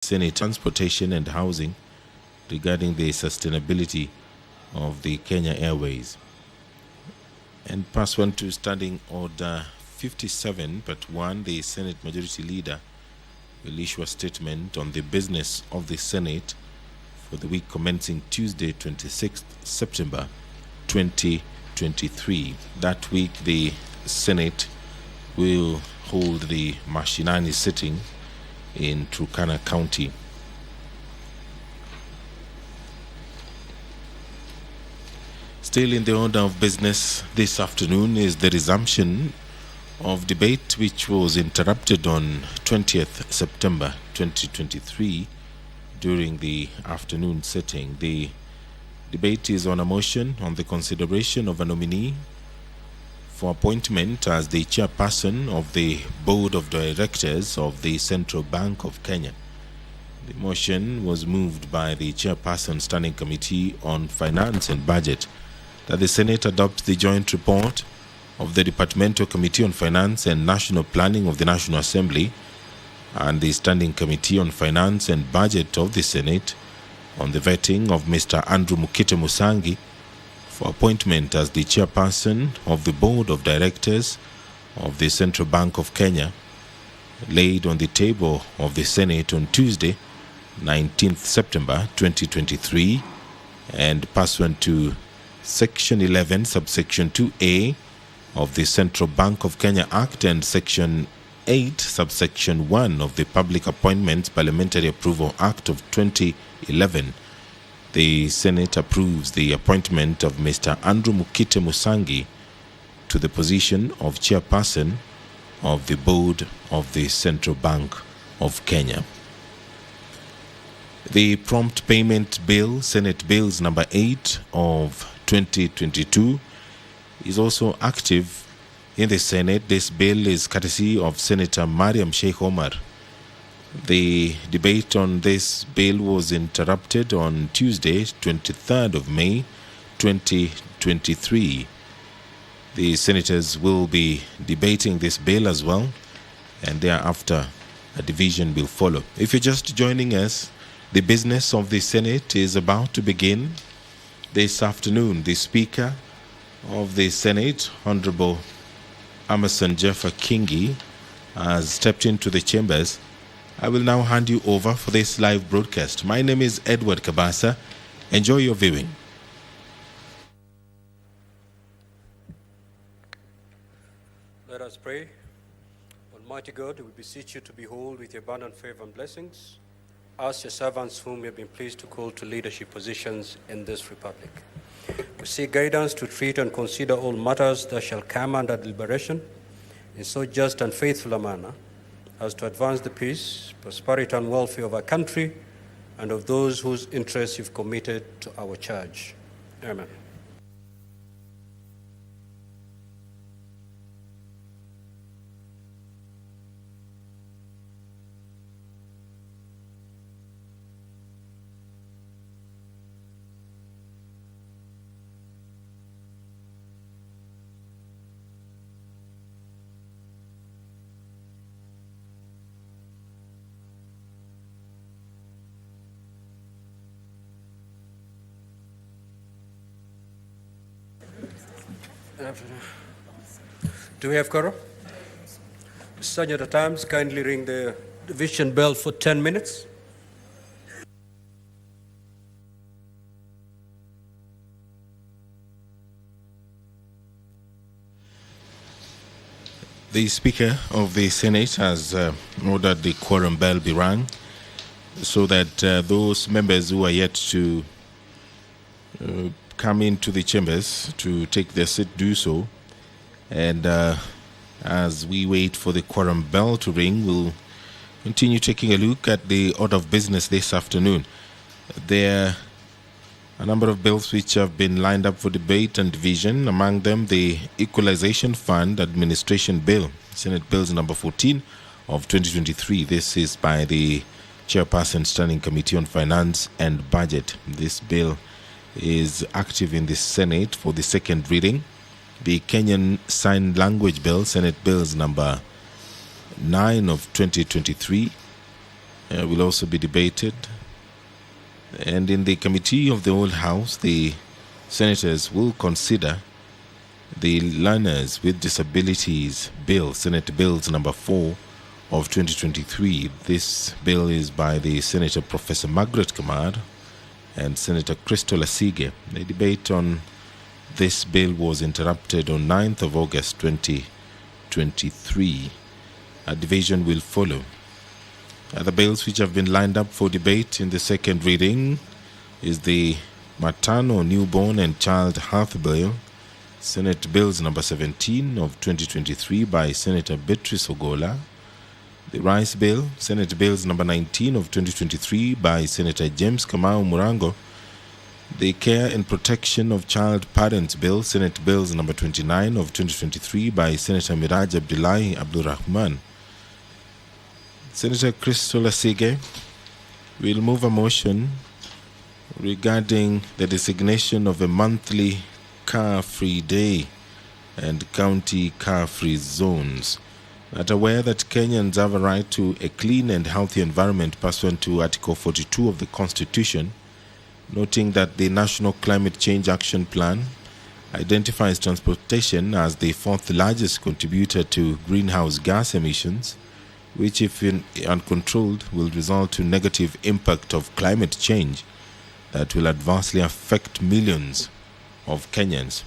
Senate Transportation and Housing regarding the sustainability of the Kenya Airways. And pursuant to Standing Order 57, but 1, the Senate Majority Leader will issue a statement on the business of the Senate for the week commencing Tuesday, 26th September 2023. That week, the Senate will hold the Mashinani sitting in Turkana County. Still in the order of business this afternoon is the resumption of debate which was interrupted on 20th September 2023 during the afternoon sitting. The debate is on a motion on the consideration of a nominee for appointment as the chairperson of the Board of Directors of the Central Bank of Kenya. The motion was moved by the Chairperson Standing Committee on Finance and Budget that the Senate adopt the joint report of the Departmental Committee on Finance and National Planning of the National Assembly and the Standing Committee on Finance and Budget of the Senate on the vetting of Mr. Andrew Mukite Musangi for appointment as the chairperson of the Board of Directors of the Central Bank of Kenya, laid on the table of the Senate on Tuesday, 19th September 2023, and pursuant to Section 11, subsection 2A of the Central Bank of Kenya Act and Section 8, subsection 1 of the Public Appointments Parliamentary Approval Act of 2011, the Senate approves the appointment of Mr. Andrew Mukite Musangi to the position of chairperson of the Board of the Central Bank of Kenya. The Prompt Payment Bill, Senate Bills number 8 of 2022, is also active in the Senate. This bill is courtesy of Senator Mariam Sheikh Omar. The debate on this bill was interrupted on Tuesday, 23rd of May, 2023. The senators will be debating this bill as well, and thereafter a division will follow. If you're just joining us, the business of the Senate is about to begin this afternoon. The Speaker of the Senate, Honorable Amason Jeffer Kingi, has stepped into the chambers. I will now hand you over for this live broadcast. My name is Edward Kabasa. Enjoy your viewing. Let us pray. Almighty God, we beseech you to behold with your abundant favor and blessings us, your servants, whom you have been pleased to call to leadership positions in this republic. We seek guidance to treat and consider all matters that shall come under deliberation in so just and faithful a manner as to advance the peace, prosperity, and welfare of our country and of those whose interests you've committed to our charge. Amen. Do we have quorum? Sergeant at Arms, kindly ring the division bell for 10 minutes. The Speaker of the Senate has ordered the quorum bell be rung so that those members who are yet to come into the chambers to take their seat do so. And as we wait for the quorum bell to ring, we'll continue taking a look at the order of business this afternoon. There are a number of bills which have been lined up for debate and division, among them the Equalization Fund Administration Bill, Senate Bills number 14 of 2023. This is by the Chairperson Standing Committee on Finance and Budget. This bill is active in the Senate for the second reading. The Kenyan Sign Language Bill, Senate Bills number 9 of 2023, will also be debated. And in the Committee of the Whole House, the senators will consider the Learners with Disabilities Bill, Senate Bills number 4 of 2023. This bill is by the Senator Professor Margaret Kamar and Senator Crystal Asige. The debate on this bill was interrupted on 9th of August 2023. A division will follow. Other bills which have been lined up for debate in the second reading is the Maternal, Newborn and Child Health Bill, Senate Bills number 17 of 2023 by Senator Beatrice Ogola. The Rice Bill, Senate Bills number 19 of 2023 by Senator James Kamau Murango. The Care and Protection of Child Parents Bill, Senate Bills number 29 of 2023 by Senator Miraj Abdullahi Abdurrahman. Senator Crystal Asige will move a motion regarding the designation of a monthly car-free day and county car-free zones. That aware that Kenyans have a right to a clean and healthy environment pursuant to Article 42 of the Constitution, noting that the National Climate Change Action Plan identifies transportation as the fourth largest contributor to greenhouse gas emissions, which if uncontrolled will result to negative impact of climate change that will adversely affect millions of Kenyans.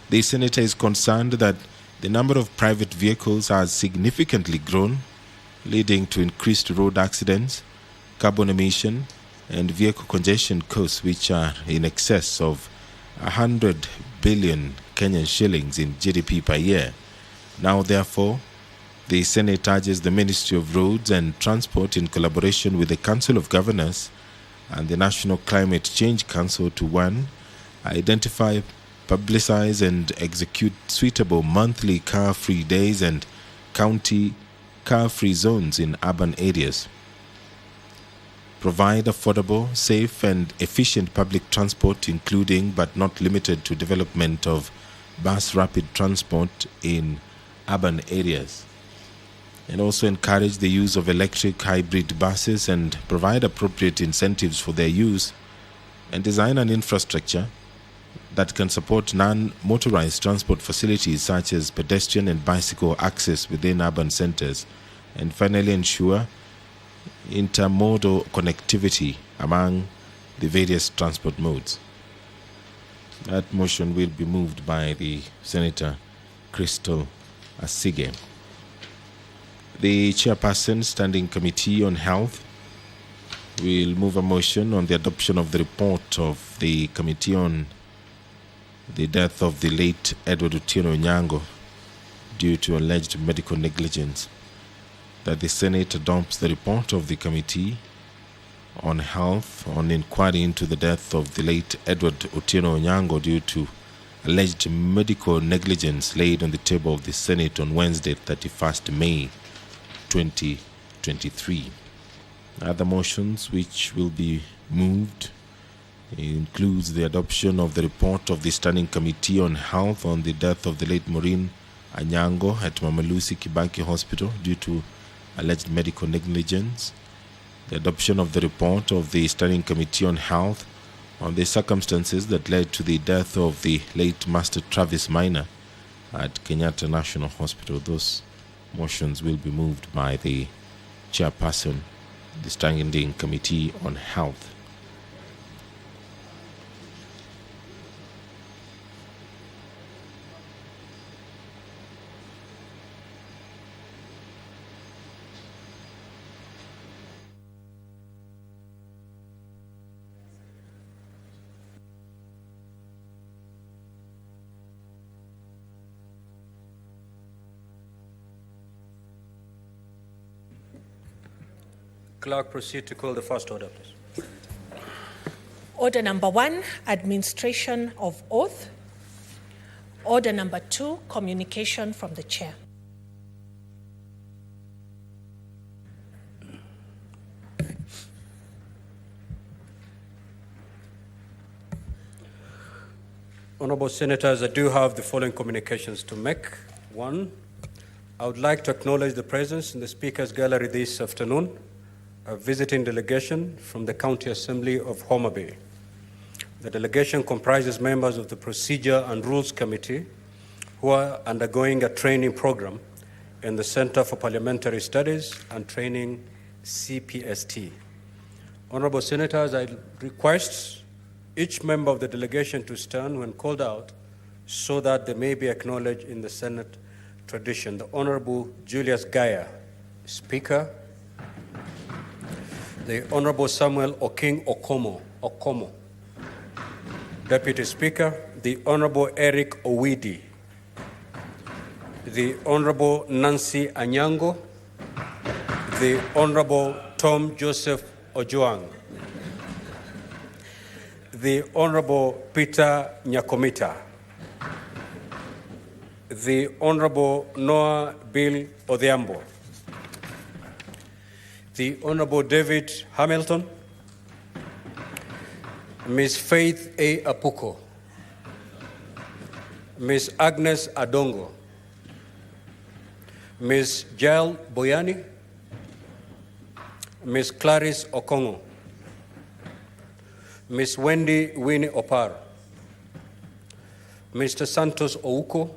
The senator is concerned that the number of private vehicles has significantly grown, leading to increased road accidents, carbon emission, and vehicle congestion costs, which are in excess of 100 billion Kenyan shillings in GDP per year. Now, therefore, the Senate urges the Ministry of Roads and Transport in collaboration with the Council of Governors and the National Climate Change Council to 1. Identify, publicize and execute suitable monthly car-free days and county car-free zones in urban areas. Provide affordable, safe and efficient public transport, including but not limited to development of bus rapid transport in urban areas. And also encourage the use of electric hybrid buses and provide appropriate incentives for their use, and design an infrastructure that can support non-motorized transport facilities such as pedestrian and bicycle access within urban centers, and finally ensure intermodal connectivity among the various transport modes. That motion will be moved by the Senator Crystal Asige. The Chairperson, Standing Committee on Health, will move a motion on the adoption of the report of the Committee on the death of the late Edward Otieno Onyango due to alleged medical negligence. That the Senate adopts the report of the Committee on Health on inquiry into the death of the late Edward Otieno Onyango due to alleged medical negligence laid on the table of the Senate on Wednesday, 31st May 2023. Other motions which will be moved includes the adoption of the report of the Standing Committee on Health on the death of the late Maureen Anyango at Mama Lucy Kibaki Hospital due to alleged medical negligence, the adoption of the report of the Standing Committee on Health on the circumstances that led to the death of the late Master Travis Minor at Kenyatta National Hospital. Those motions will be moved by the Chairperson, the Standing Committee on Health. Clerk, proceed to call the first order, please. Order number 1, administration of oath. Order number 2, communication from the chair. Honorable Senators, I do have the following communications to make. 1, I would like to acknowledge the presence in the Speaker's Gallery this afternoon a visiting delegation from the County Assembly of Homa Bay. The delegation comprises members of the Procedure and Rules Committee who are undergoing a training program in the Center for Parliamentary Studies and Training, CPST. Honorable Senators, I request each member of the delegation to stand when called out so that they may be acknowledged in the Senate tradition. The Honorable Julius Gaya, Speaker. The Honorable Samuel Oking Okomo, Deputy Speaker. The Honorable Eric Owidi. The Honorable Nancy Anyango. The Honorable Tom Joseph Ojuang. The Honorable Peter Nyakomita. The Honorable Noah Bill Odhiambo. The Honorable David Hamilton. Ms. Faith A. Apuko. Ms. Agnes Adongo. Ms. Jael Boyani. Ms. Clarice Okongo. Ms. Wendy Winnie Opar. Mr. Santos Ouko.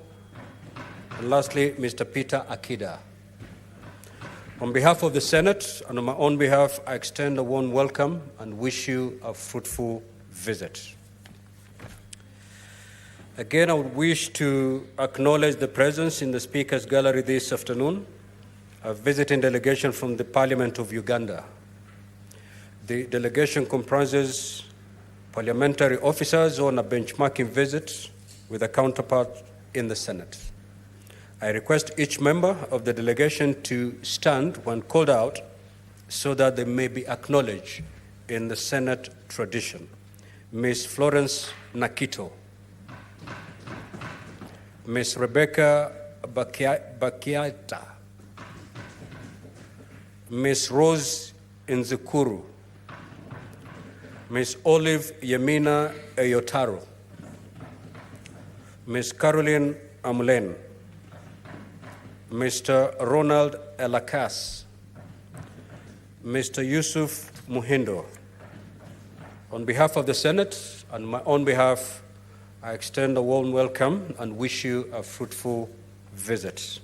And lastly, Mr. Peter Akida. On behalf of the Senate and on my own behalf, I extend a warm welcome and wish you a fruitful visit. Again, I would wish to acknowledge the presence in the Speaker's Gallery this afternoon, a visiting delegation from the Parliament of Uganda. The delegation comprises parliamentary officers on a benchmarking visit with a counterpart in the Senate. I request each member of the delegation to stand when called out so that they may be acknowledged in the Senate tradition. Ms. Florence Nakito, Ms. Rebecca Bakiata, Ms. Rose Nzukuru, Ms. Olive Yemina Eyotaro, Ms. Caroline Amulen, Mr. Ronald Elakas, Mr. Yusuf Muhindo. On behalf of the Senate and my own behalf, I extend a warm welcome and wish you a fruitful visit.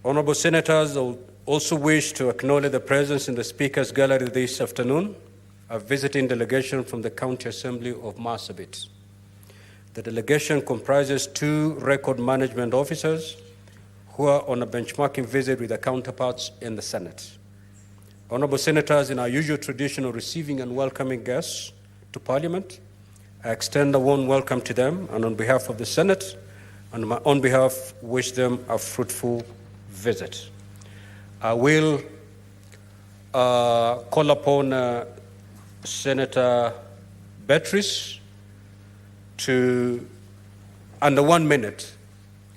Honorable Senators, I also wish to acknowledge the presence in the Speaker's Gallery this afternoon, a visiting delegation from the County Assembly of Marsabit. The delegation comprises 2 record management officers who are on a benchmarking visit with their counterparts in the Senate. Honorable Senators, in our usual tradition of receiving and welcoming guests to Parliament, I extend a warm welcome to them, and on behalf of the Senate and my own behalf, wish them a fruitful visit. I will call upon Senator Beatrice to, under 1 minute,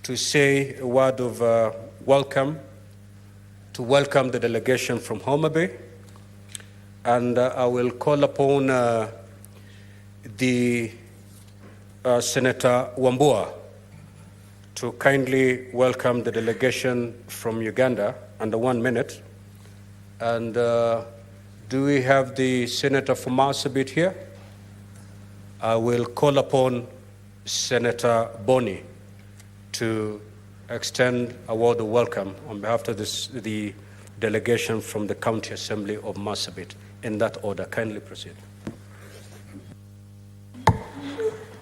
to say a word of welcome, to welcome the delegation from Homa Bay. And I will call upon the Senator Wambua to kindly welcome the delegation from Uganda under 1 minute. And do we have the Senator from Marsabit here? I will call upon Senator Boni to extend a word of welcome on behalf of the delegation from the County Assembly of Marsabit. In that order, kindly proceed.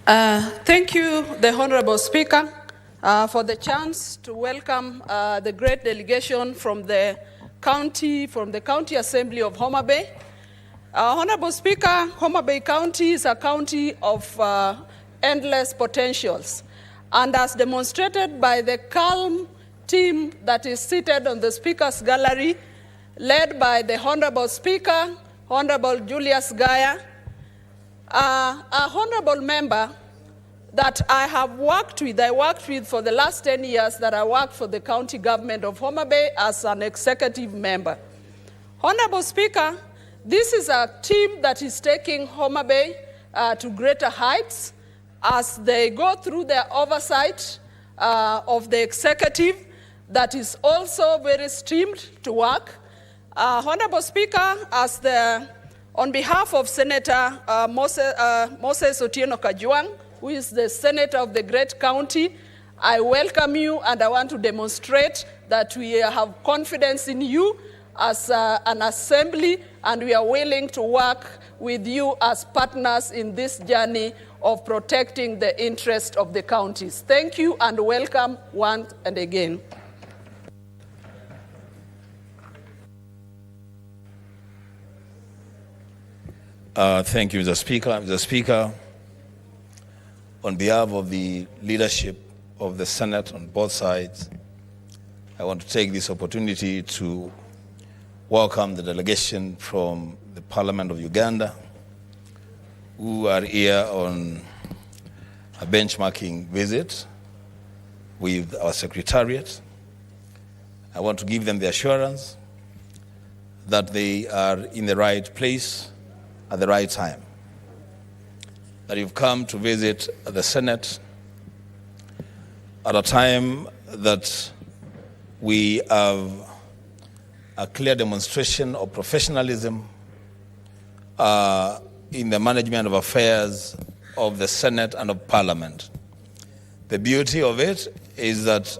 Thank you, the Honorable Speaker, for the chance to welcome the great delegation from the County Assembly of Homa Bay. Honorable Speaker, Homa Bay County is a county of endless potentials. And as demonstrated by the calm team that is seated on the Speaker's Gallery, led by the Honorable Speaker, Honorable Julius Gaya, a honorable member that I worked with for the last 10 years that I worked for the county government of Homa Bay as an executive member. Honorable Speaker, this is a team that is taking Homa Bay to greater heights as they go through their oversight of the executive that is also very streamed to work. Honorable Speaker, on behalf of Senator Moses Otieno Kajwang, who is the Senator of the Great County, I welcome you and I want to demonstrate that we have confidence in you as an assembly and we are willing to work with you as partners in this journey of protecting the interest of the counties. Thank you and welcome once and again. Thank you, Mr. Speaker. Mr. Speaker, on behalf of the leadership of the Senate on both sides, I want to take this opportunity to welcome the delegation from the Parliament of Uganda who are here on a benchmarking visit with our Secretariat. I want to give them the assurance that they are in the right place at the right time, that you've come to visit the Senate at a time that we have a clear demonstration of professionalism in the management of affairs of the Senate and of Parliament. The beauty of it is that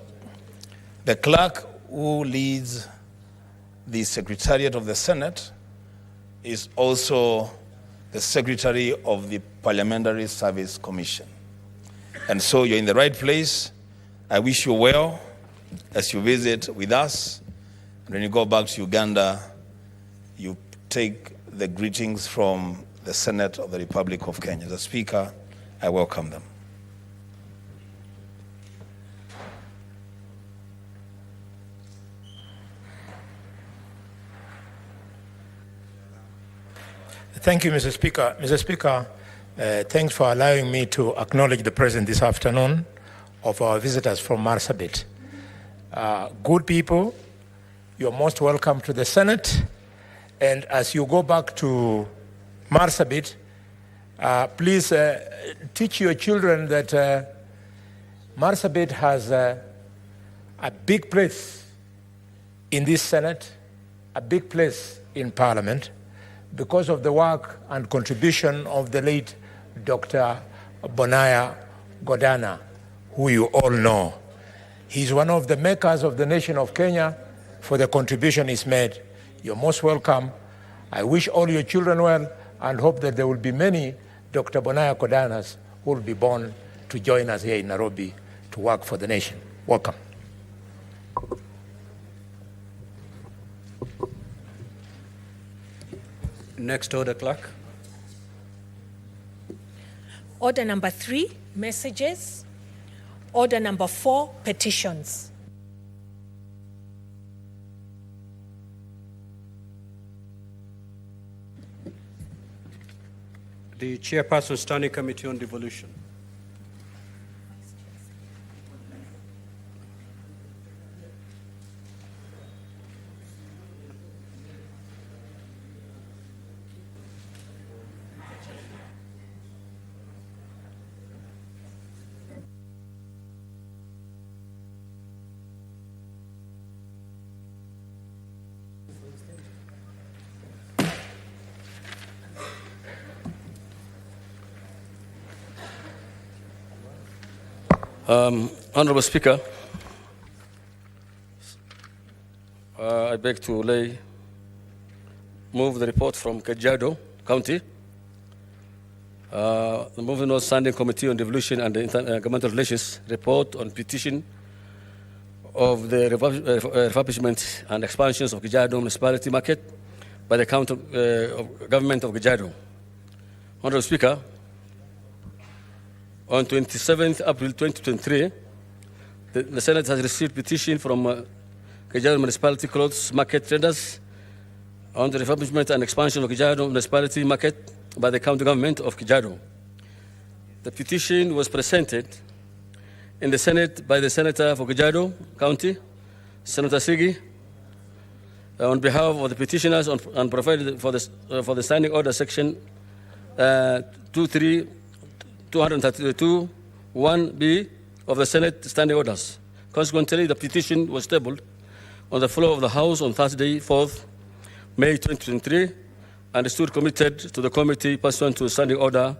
the clerk who leads the Secretariat of the Senate is also the Secretary of the Parliamentary Service Commission. And so you're in the right place. I wish you well as you visit with us. And when you go back to Uganda, you take the greetings from the Senate of the Republic of Kenya. As a Speaker, I welcome them. Thank you, Mr. Speaker. Mr. Speaker, thanks for allowing me to acknowledge the presence this afternoon of our visitors from Marsabit. Good people, you're most welcome to the Senate. And as you go back to Marsabit, please teach your children that Marsabit has a big place in this Senate, a big place in Parliament, because of the work and contribution of the late Dr. Bonaya Godana, who you all know. He's one of the makers of the nation of Kenya for the contribution he's made. You're most welcome. I wish all your children well and hope that there will be many Dr. Bonaya Godanas who will be born to join us here in Nairobi to work for the nation. Welcome. Next order, clerk. Order number 3, messages. Order number 4, petitions. The Chairperson, Standing Committee on Devolution. Honorable Speaker, I beg to move the report from Kajiado County. The Moving North Standing Committee on Devolution and Intergovernmental Relations report on petition of the refurbishment and expansions of Kajiado Municipality Market by the County Government of Kajiado. Honorable Speaker, on 27th April 2023, the Senate has received petition from Kajiado Municipality Clothes Market traders on the refurbishment and expansion of Kajiado Municipality Market by the County Government of Kajiado. The petition was presented in the Senate by the Senator for Kajiado County, Senator Sigi, on behalf of the petitioners and provided for the Standing Order Section 232(1)(b) of the Senate Standing Orders. Consequently, the petition was tabled on the floor of the House on Thursday, 4th May 2023, and stood committed to the committee pursuant to Standing Order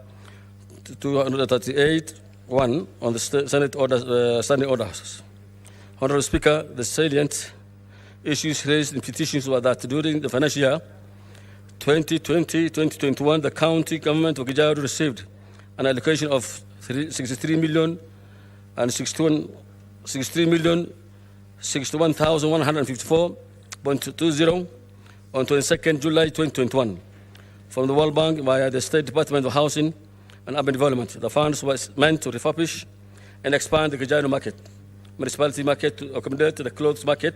238-1 on the Senate Standing Orders. Honorable Speaker, the salient issues raised in petitions were that during the financial year 2020-2021, the county government of Kajiado received an allocation of 63,061,154.20 on 22nd July 2021 from the World Bank via the State Department of Housing and Urban Development. The funds were meant to refurbish and expand the Kajiado market, municipality market, to accommodate the clothes market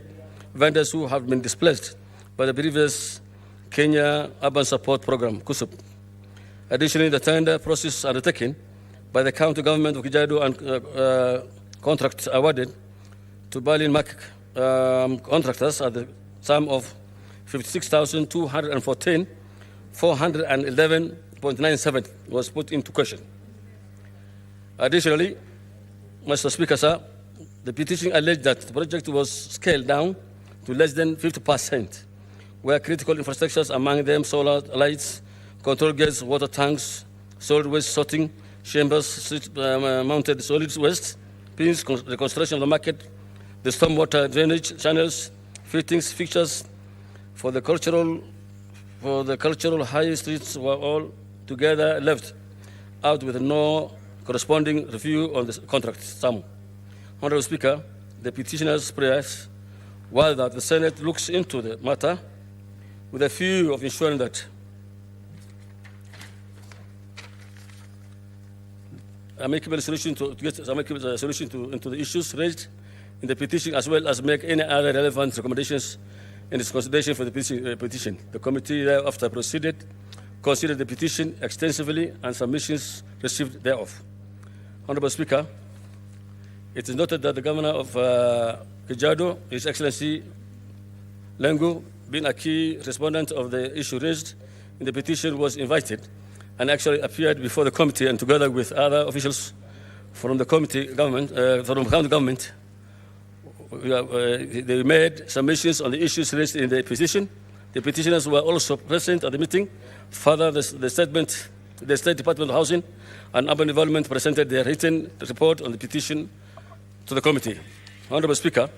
vendors who have been displaced by the previous Kenya Urban Support Program, KUSUP. Additionally, the tender process undertaken by the county government of Kajiado and contracts awarded to Berlin Mark contractors at the sum of 56,214,411.97 was put into question. Additionally, Mr. Speaker, sir, the petition alleged that the project was scaled down to less than 50%, where critical infrastructures, among them solar lights, control gates, water tanks, solid waste sorting, chambers, mounted solid waste, pins, the construction of the market, the stormwater drainage channels, fittings, fixtures for the cultural high streets were all together left out with no corresponding review on the contract sum. Honorable Speaker, the petitioner's prayers was that the Senate looks into the matter with a view of ensuring that amicable solution to into the issues raised in the petition, as well as make any other relevant recommendations in its consideration for the petition. The committee thereafter considered the petition extensively and submissions received thereof. Honorable Speaker, it is noted that the Governor of Kajiado, His Excellency Lengu, being a key respondent of the issue raised in the petition, was invited and actually appeared before the committee, and together with other officials from the county government, they made submissions on the issues raised in the petition. The petitioners were also present at the meeting. Further, the State Department of Housing and Urban Development presented their written report on the petition to the committee. Honorable Speaker,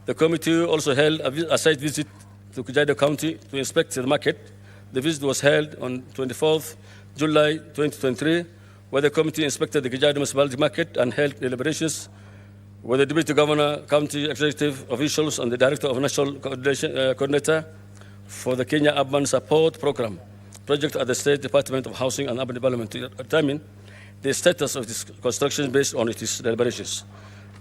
the committee also held a site visit to Kajiado County to inspect the market. The visit was held on 24th July 2023, where the committee inspected the Kajiado Municipality Market and held deliberations with the Deputy Governor, County Executive officials, and the Director of National Coordinator for the Kenya Urban Support Program project at the State Department of Housing and Urban Development to determine the status of this construction based on its deliberations.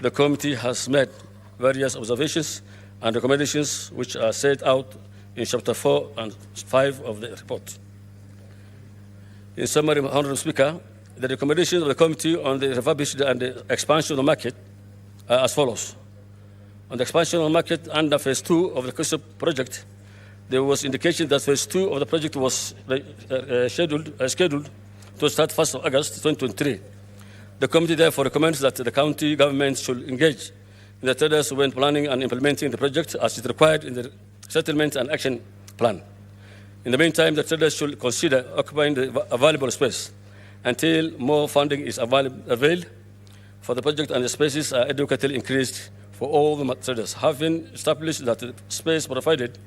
The committee has made various observations and recommendations which are set out in Chapter 4 and 5 of the report. In summary, Honorable Speaker, the recommendations of the committee on the refurbishment and the expansion of the market are as follows. On the expansion of the market under Phase 2 of the KUSUP project, there was indication that Phase 2 of the project was scheduled to start 1st of August 2023. The committee therefore recommends that the county government should engage in the tenders when planning and implementing the project as is required in the settlement and action plan. In the meantime, the traders should consider occupying the available space until more funding is availed for the project and the spaces are adequately increased for all the traders. Having established that the space provided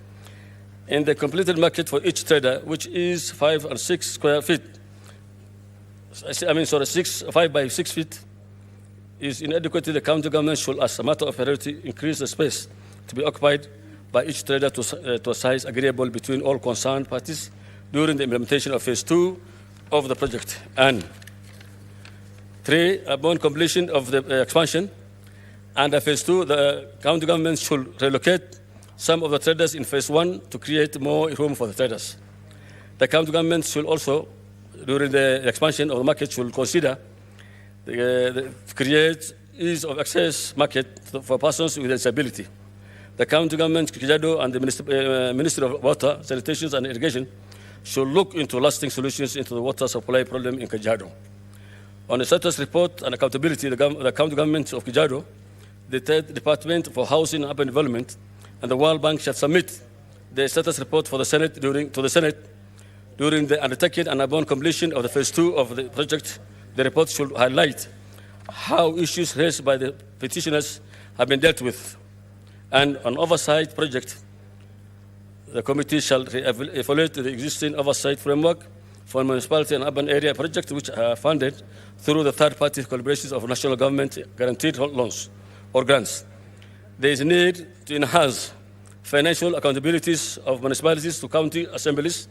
in the completed market for each trader, which is 5 and 6 square feet, 5 by 6 feet, is inadequate, the county government should, as a matter of priority, increase the space to be occupied by each trader to a size agreeable between all concerned parties during the implementation of Phase 2 of the project. And 3, upon completion of the expansion under Phase 2, the county government should relocate some of the traders in Phase 1 to create more room for the traders. The county government should also, during the expansion of the market, should consider create ease of access market for persons with disability. The county government, Kajiado, and the Ministry of Water, Sanitation and Irrigation should look into lasting solutions into the water supply problem in Kajiado. On the status report and accountability, the county government of Kajiado, the State Department for Housing and Urban Development, and the World Bank shall submit the status report for the Senate to the Senate during the undertaking and upon completion of the phase 2 of the project. The report should highlight how issues raised by the petitioners have been dealt with. And on oversight project, the committee shall evaluate the existing oversight framework for municipality and urban area projects which are funded through the third-party collaborations of national government guaranteed loans or grants. There is a need to enhance financial accountabilities of municipalities to county assemblies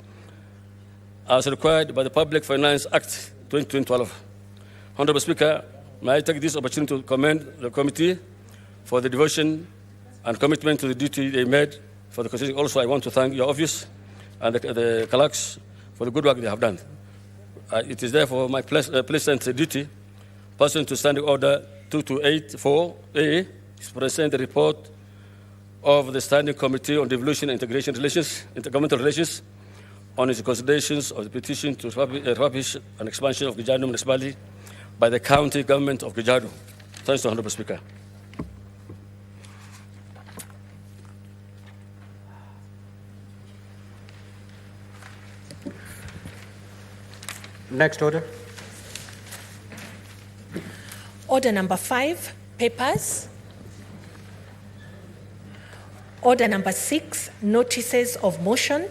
as required by the Public Finance Act 2012. Honorable Speaker, may I take this opportunity to commend the committee for the devotion and commitment to the duty they made for the constituency. Also, I want to thank your office and the clerks for the good work they have done. It is therefore my pleasant duty, pursuant to Standing Order 2284A, to present the report of the Standing Committee on Devolution and Integration Relations, Intergovernmental Relations, on its considerations of the petition to establish an expansion of Kajiado municipality by the county government of Kajiado. Thanks to Honorable Speaker. Next order. Order number 5, papers. Order number 6, notices of motion.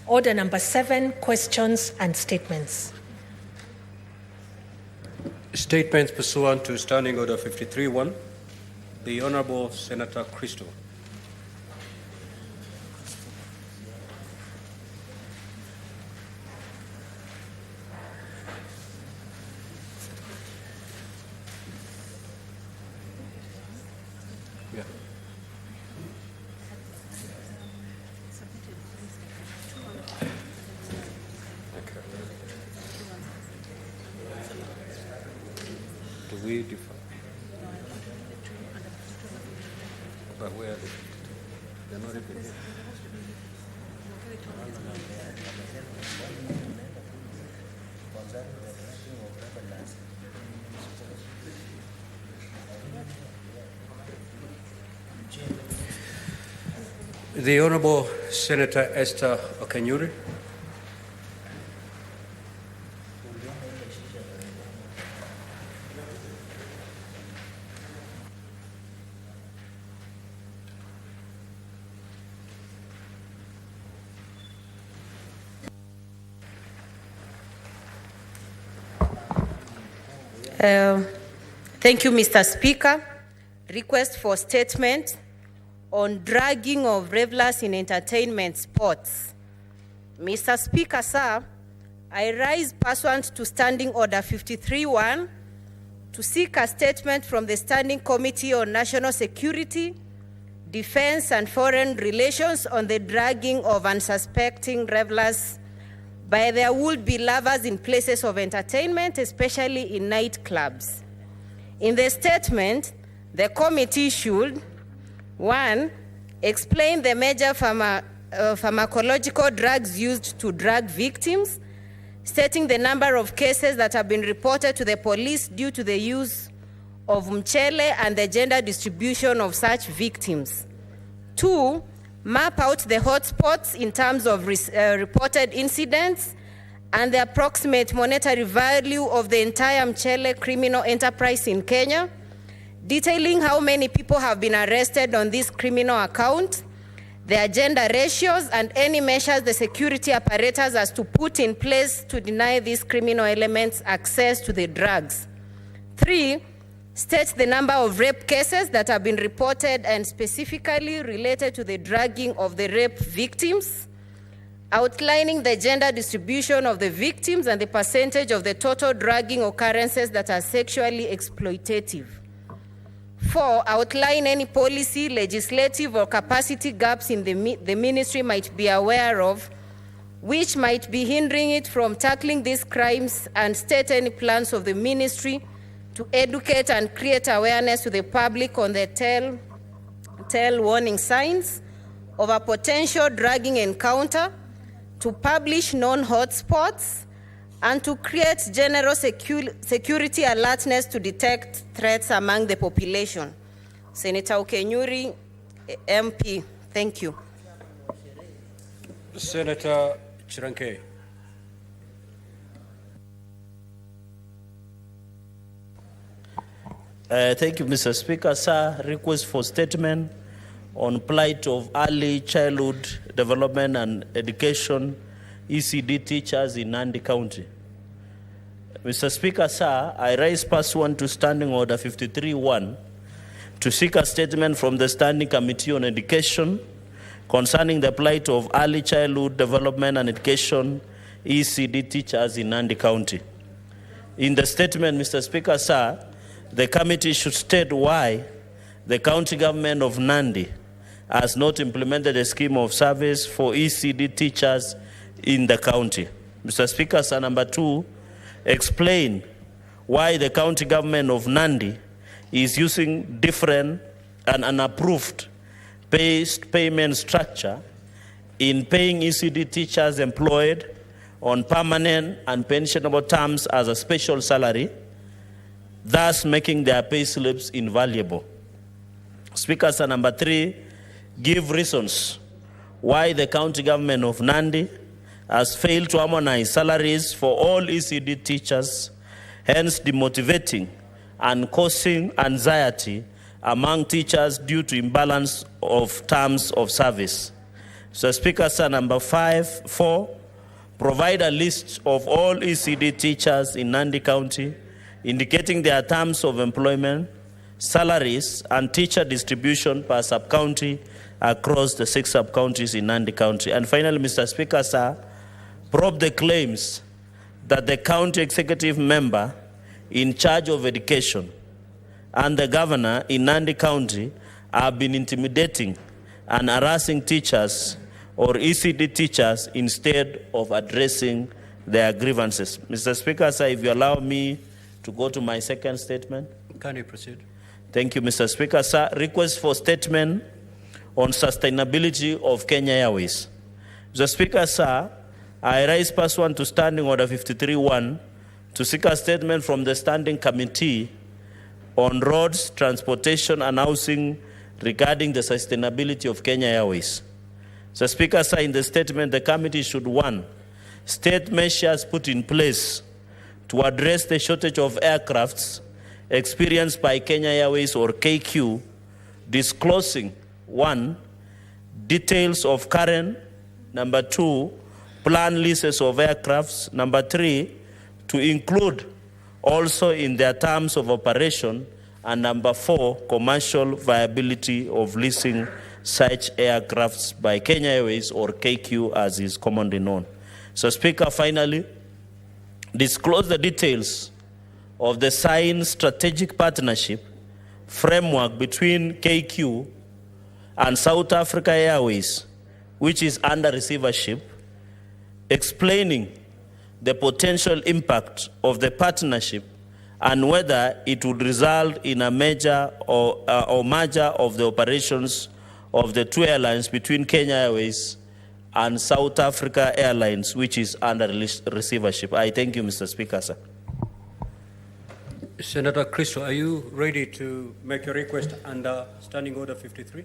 Order number 7, questions and statements. Statements pursuant to Standing Order 53-1. The Honorable Senator Christo. We differ. But where are they? They're not even here. The Honorable Senator Esther Okanyuri. Thank you, Mr. Speaker. Request for statement on dragging of revelers in entertainment sports. Mr. Speaker, sir, I rise pursuant to Standing Order 53-1 to seek a statement from the Standing Committee on National Security, Defense and Foreign Relations on the dragging of unsuspecting revelers by their would-be lovers in places of entertainment, especially in nightclubs. In the statement, the committee should, 1, explain the major pharmacological drugs used to drug victims, stating the number of cases that have been reported to the police due to the use of mchele and the gender distribution of such victims. 2, map out the hotspots in terms of reported incidents and the approximate monetary value of the entire mchele criminal enterprise in Kenya, detailing how many people have been arrested on this criminal account, their gender ratios, and any measures the security apparatus has to put in place to deny these criminal elements access to the drugs. 3, state the number of rape cases that have been reported and specifically related to the drugging of the rape victims, outlining the gender distribution of the victims and the percentage of the total drugging occurrences that are sexually exploitative. 4, outline any policy, legislative, or capacity gaps in the ministry might be aware of, which might be hindering it from tackling these crimes, and state any plans of the ministry to educate and create awareness to the public on the tell warning signs of a potential drugging encounter, to publish known hotspots, and to create general security alertness to detect threats among the population. Senator Okanyuri, MP, thank you. Senator Chiranke. Thank you, Mr. Speaker. Sir, request for statement on plight of early childhood development and education ECD teachers in Nandi County. Mr. Speaker, sir, I raise pursuant to Standing Order 53-1 to seek a statement from the Standing Committee on Education concerning the plight of early childhood development and education ECD teachers in Nandi County. In the statement, Mr. Speaker, sir, the committee should state why the county government of Nandi has not implemented a scheme of service for ECD teachers in the county. Mr. Speaker, sir, number 2, explain why the county government of Nandi is using different and unapproved payment structure in paying ECD teachers employed on permanent and pensionable terms as a special salary, thus making their pay slips invaluable. Speaker, sir, number 3, give reasons why the county government of Nandi has failed to harmonize salaries for all ECD teachers, hence demotivating and causing anxiety among teachers due to imbalance of terms of service. So, Speaker, sir, number 4, provide a list of all ECD teachers in Nandi County indicating their terms of employment, salaries, and teacher distribution per sub-county across the 6 sub-counties in Nandi County. And finally, Mr. Speaker, sir, probe the claims that the county executive member in charge of education and the governor in Nandi County have been intimidating and harassing teachers or ECD teachers instead of addressing their grievances. Mr. Speaker, sir, if you allow me to go to my second statement. Can you proceed? Thank you, Mr. Speaker, sir. Request for statement on sustainability of Kenya Airways. Mr. Speaker, sir, I rise pursuant to Standing Order 53-1 to seek a statement from the Standing Committee on Roads, Transportation and Housing regarding the sustainability of Kenya Airways. Mr. Speaker, sir, in the statement, the committee should, 1, state measures put in place to address the shortage of aircrafts experienced by Kenya Airways or KQ, disclosing 1, details of current, number 2, planned leases of aircrafts, number 3, to include also in their terms of operation, and number 4, commercial viability of leasing such aircrafts by Kenya Airways or KQ as is commonly known. So, Speaker, finally, disclose the details of the signed strategic partnership framework between KQ and South Africa Airways, which is under receivership, explaining the potential impact of the partnership and whether it would result in a major or merger of the operations of the 2 airlines between Kenya Airways and South Africa Airlines, which is under receivership. I thank you, Mr. Speaker, sir. Senator Christo, are you ready to make your request under Standing Order 53?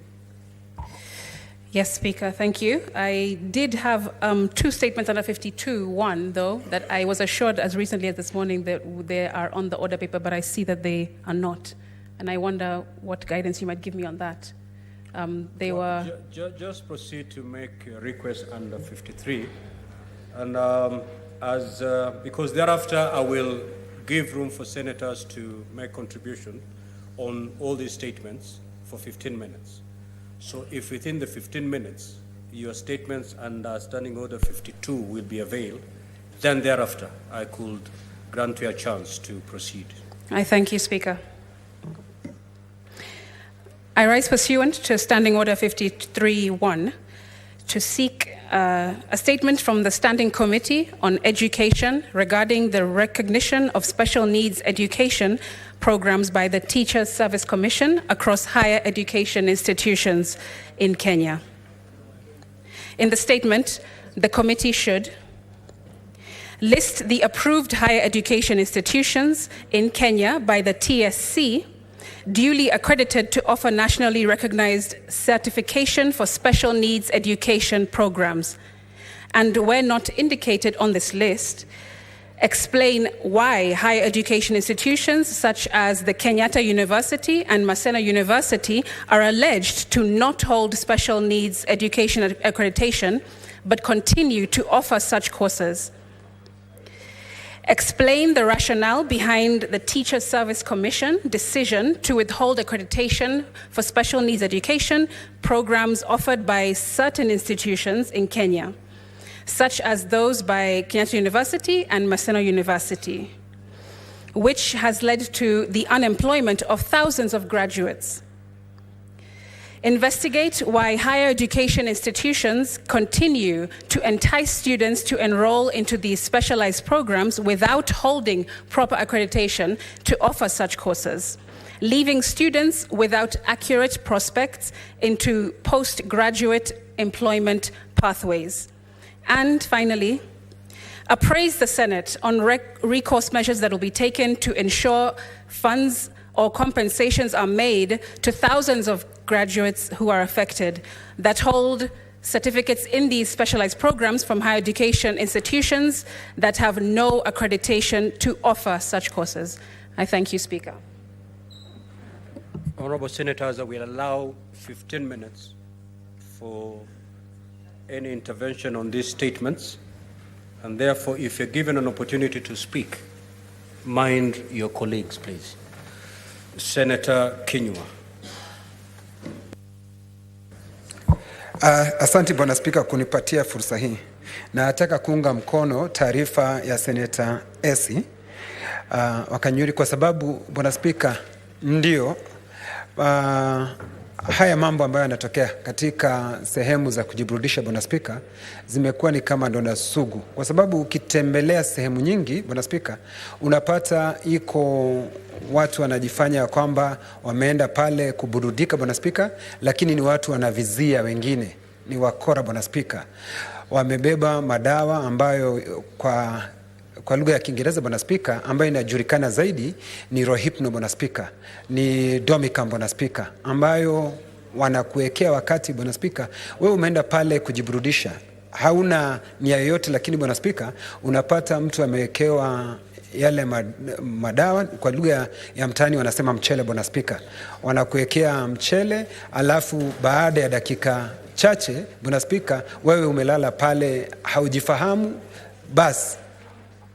Yes, Speaker, thank you. I did have 2 statements under 52-1, though, that I was assured as recently as this morning that they are on the order paper, but I see that they are not. And I wonder what guidance you might give me on that. Just proceed to make a request under 53. And because thereafter I will give room for senators to make contribution on all these statements for 15 minutes. So if within the 15 minutes, your statements under Standing Order 52 will be availed, then thereafter I could grant you a chance to proceed. I thank you, Speaker. I rise pursuant to Standing Order 53-1 to seek a statement from the Standing Committee on Education regarding the recognition of special needs education programs by the Teachers Service Commission across higher education institutions in Kenya. In the statement, the committee should list the approved higher education institutions in Kenya by the TSC duly accredited to offer nationally recognized certification for special needs education programs, and where not indicated on this list, explain why higher education institutions such as the Kenyatta University and Maseno University are alleged to not hold special needs education accreditation, but continue to offer such courses. Explain the rationale behind the Teacher Service Commission decision to withhold accreditation for special needs education programs offered by certain institutions in Kenya, such as those by Kenyatta University and Maseno University, which has led to the unemployment of thousands of graduates. Investigate why higher education institutions continue to entice students to enroll into these specialized programs without holding proper accreditation to offer such courses, leaving students without accurate prospects into postgraduate employment pathways. And finally, appraise the Senate on recourse measures that will be taken to ensure funds or compensations are made to thousands of graduates who are affected that hold certificates in these specialized programs from higher education institutions that have no accreditation to offer such courses. I thank you, Speaker. Honorable Senators, I will allow 15 minutes for any intervention on these statements, and therefore, if you're given an opportunity to speak, mind your colleagues, please. Senator Kinyua. Asante Bwana Spika kunipatia fursa hii. Na nataka kuunga mkono taarifa ya Senator Esi Wakanyuri kwa sababu Bwana Spika, ndio haya mambo ambayo yanatokea katika sehemu za kujiburudisha Bwana Spika zimekuwa ni kama donda sugu, kwa sababu ukitembelea sehemu nyingi Bwana Spika unapata iko watu wanajifanya kwamba wameenda pale kuburudika Bwana Spika, lakini ni watu wanavizia wengine, ni wakora Bwana Spika. Wamebeba madawa ambayo kwa lugha ya Kiingereza Bwana Spika ambayo inajulikana zaidi ni Rohypnol Bwana Spika, ni Domicam Bwana Spika, ambayo wanakuwekea wakati Bwana Spika wewe umeenda pale kujiburudisha, hauna nia yoyote, lakini Bwana Spika unapata mtu amewekewa yale madawa, kwa lugha ya mtaani wanasema mchele Bwana Spika. Wanakuwekea mchele, alafu baada ya dakika chache Bwana Spika wewe umelala pale haujifahamu, basi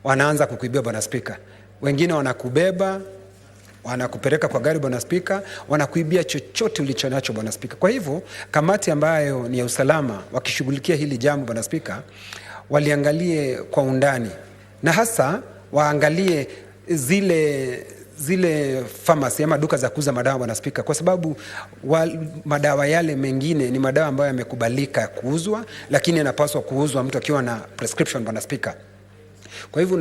wanaanza kukuibia Bwana Spika. Wengine wanakubeba, wanakupeleka kwa gari Bwana Spika, wanakuibia chochote ulichonacho Bwana Spika. Kwa hivyo kamati ambayo ni ya usalama wakishughulikia hili jambo Bwana Spika waliangalie kwa undani, na hasa waangalie zile pharmacy ama duka za kuuza madawa Bwana Spika, kwa sababu madawa yale mengine ni madawa ambayo yamekubalika kuuzwa, lakini yanapaswa kuuzwa mtu akiwa na prescription Bwana Spika. Kwa hivyo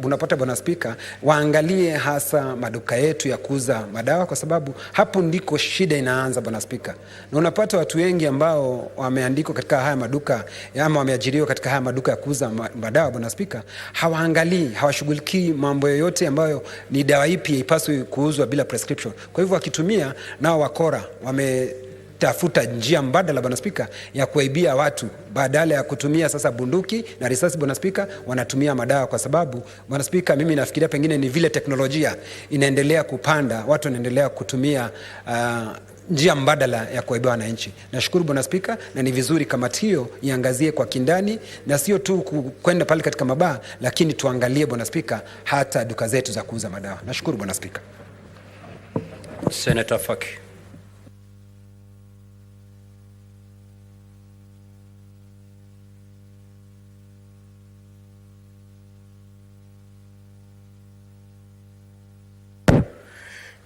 unapata Bwana Spika waangalie hasa maduka yetu ya kuuza madawa, kwa sababu hapo ndiko shida inaanza Bwana Spika. Na unapata watu wengi ambao wameandikwa katika haya maduka ama wameajiriwa katika haya maduka ya kuuza madawa Bwana Spika, hawaangalii, hawashughulikii mambo yoyote ambayo ni dawa ipi ipaswe kuuzwa bila prescription. Kwa hivyo wakitumia nao wakora tafuta njia mbadala Bwana Spika ya kuaibia watu, badala ya kutumia sasa bunduki na risasi Bwana Spika wanatumia madawa, kwa sababu Bwana Spika mimi nafikiria pengine ni vile teknolojia inaendelea kupanda, watu wanaendelea kutumia njia mbadala ya kuaibia wananchi. Nashukuru Bwana Spika, na ni vizuri kamati hiyo iangazie kwa kindani, na sio tu kwenda pale katika mabaa, lakini tuangalie Bwana Spika hata duka zetu za kuuza madawa. Nashukuru Bwana Spika. Senator Faki.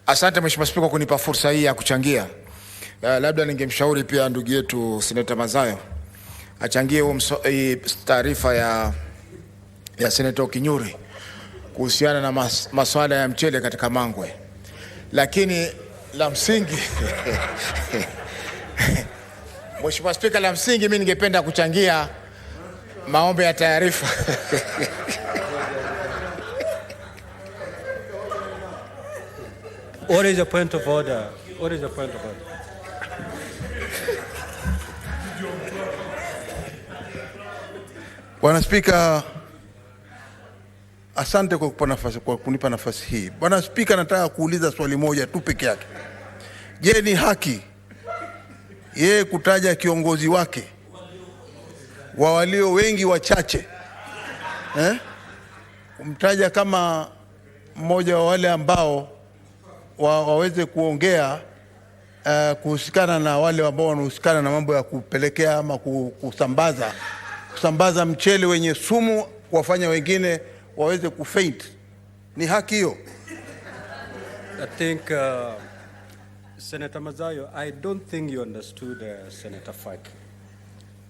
Asante Mheshimiwa Spika kunipa fursa hii ya kuchangia. Labda ningemshauri pia ndugu yetu Senator Mazayo achangie taarifa ya Senator Kinyuri kuhusiana na masuala ya mchele katika Mangwe. Lakini la msingi Mheshimiwa Spika, la msingi mimi ningependa kuchangia maombi ya taarifa. What is the point of order? What is the point of order? Bwana Spika, asante kwa kunipa nafasi hii. Bwana Spika, nataka kuuliza swali moja tu peke yake. Je, ni haki yeye kutaja kiongozi wake wa walio wengi wachache, kumtaja kama mmoja wa wale ambao waweze kuongea kuhusikana na wale ambao wanahusikana na mambo ya kupelekea ama kusambaza mchele wenye sumu kuwafanya wengine waweze kufaint? Ni haki hiyo? I think, Senator Mazayo, I don't think you understood Senator Faki.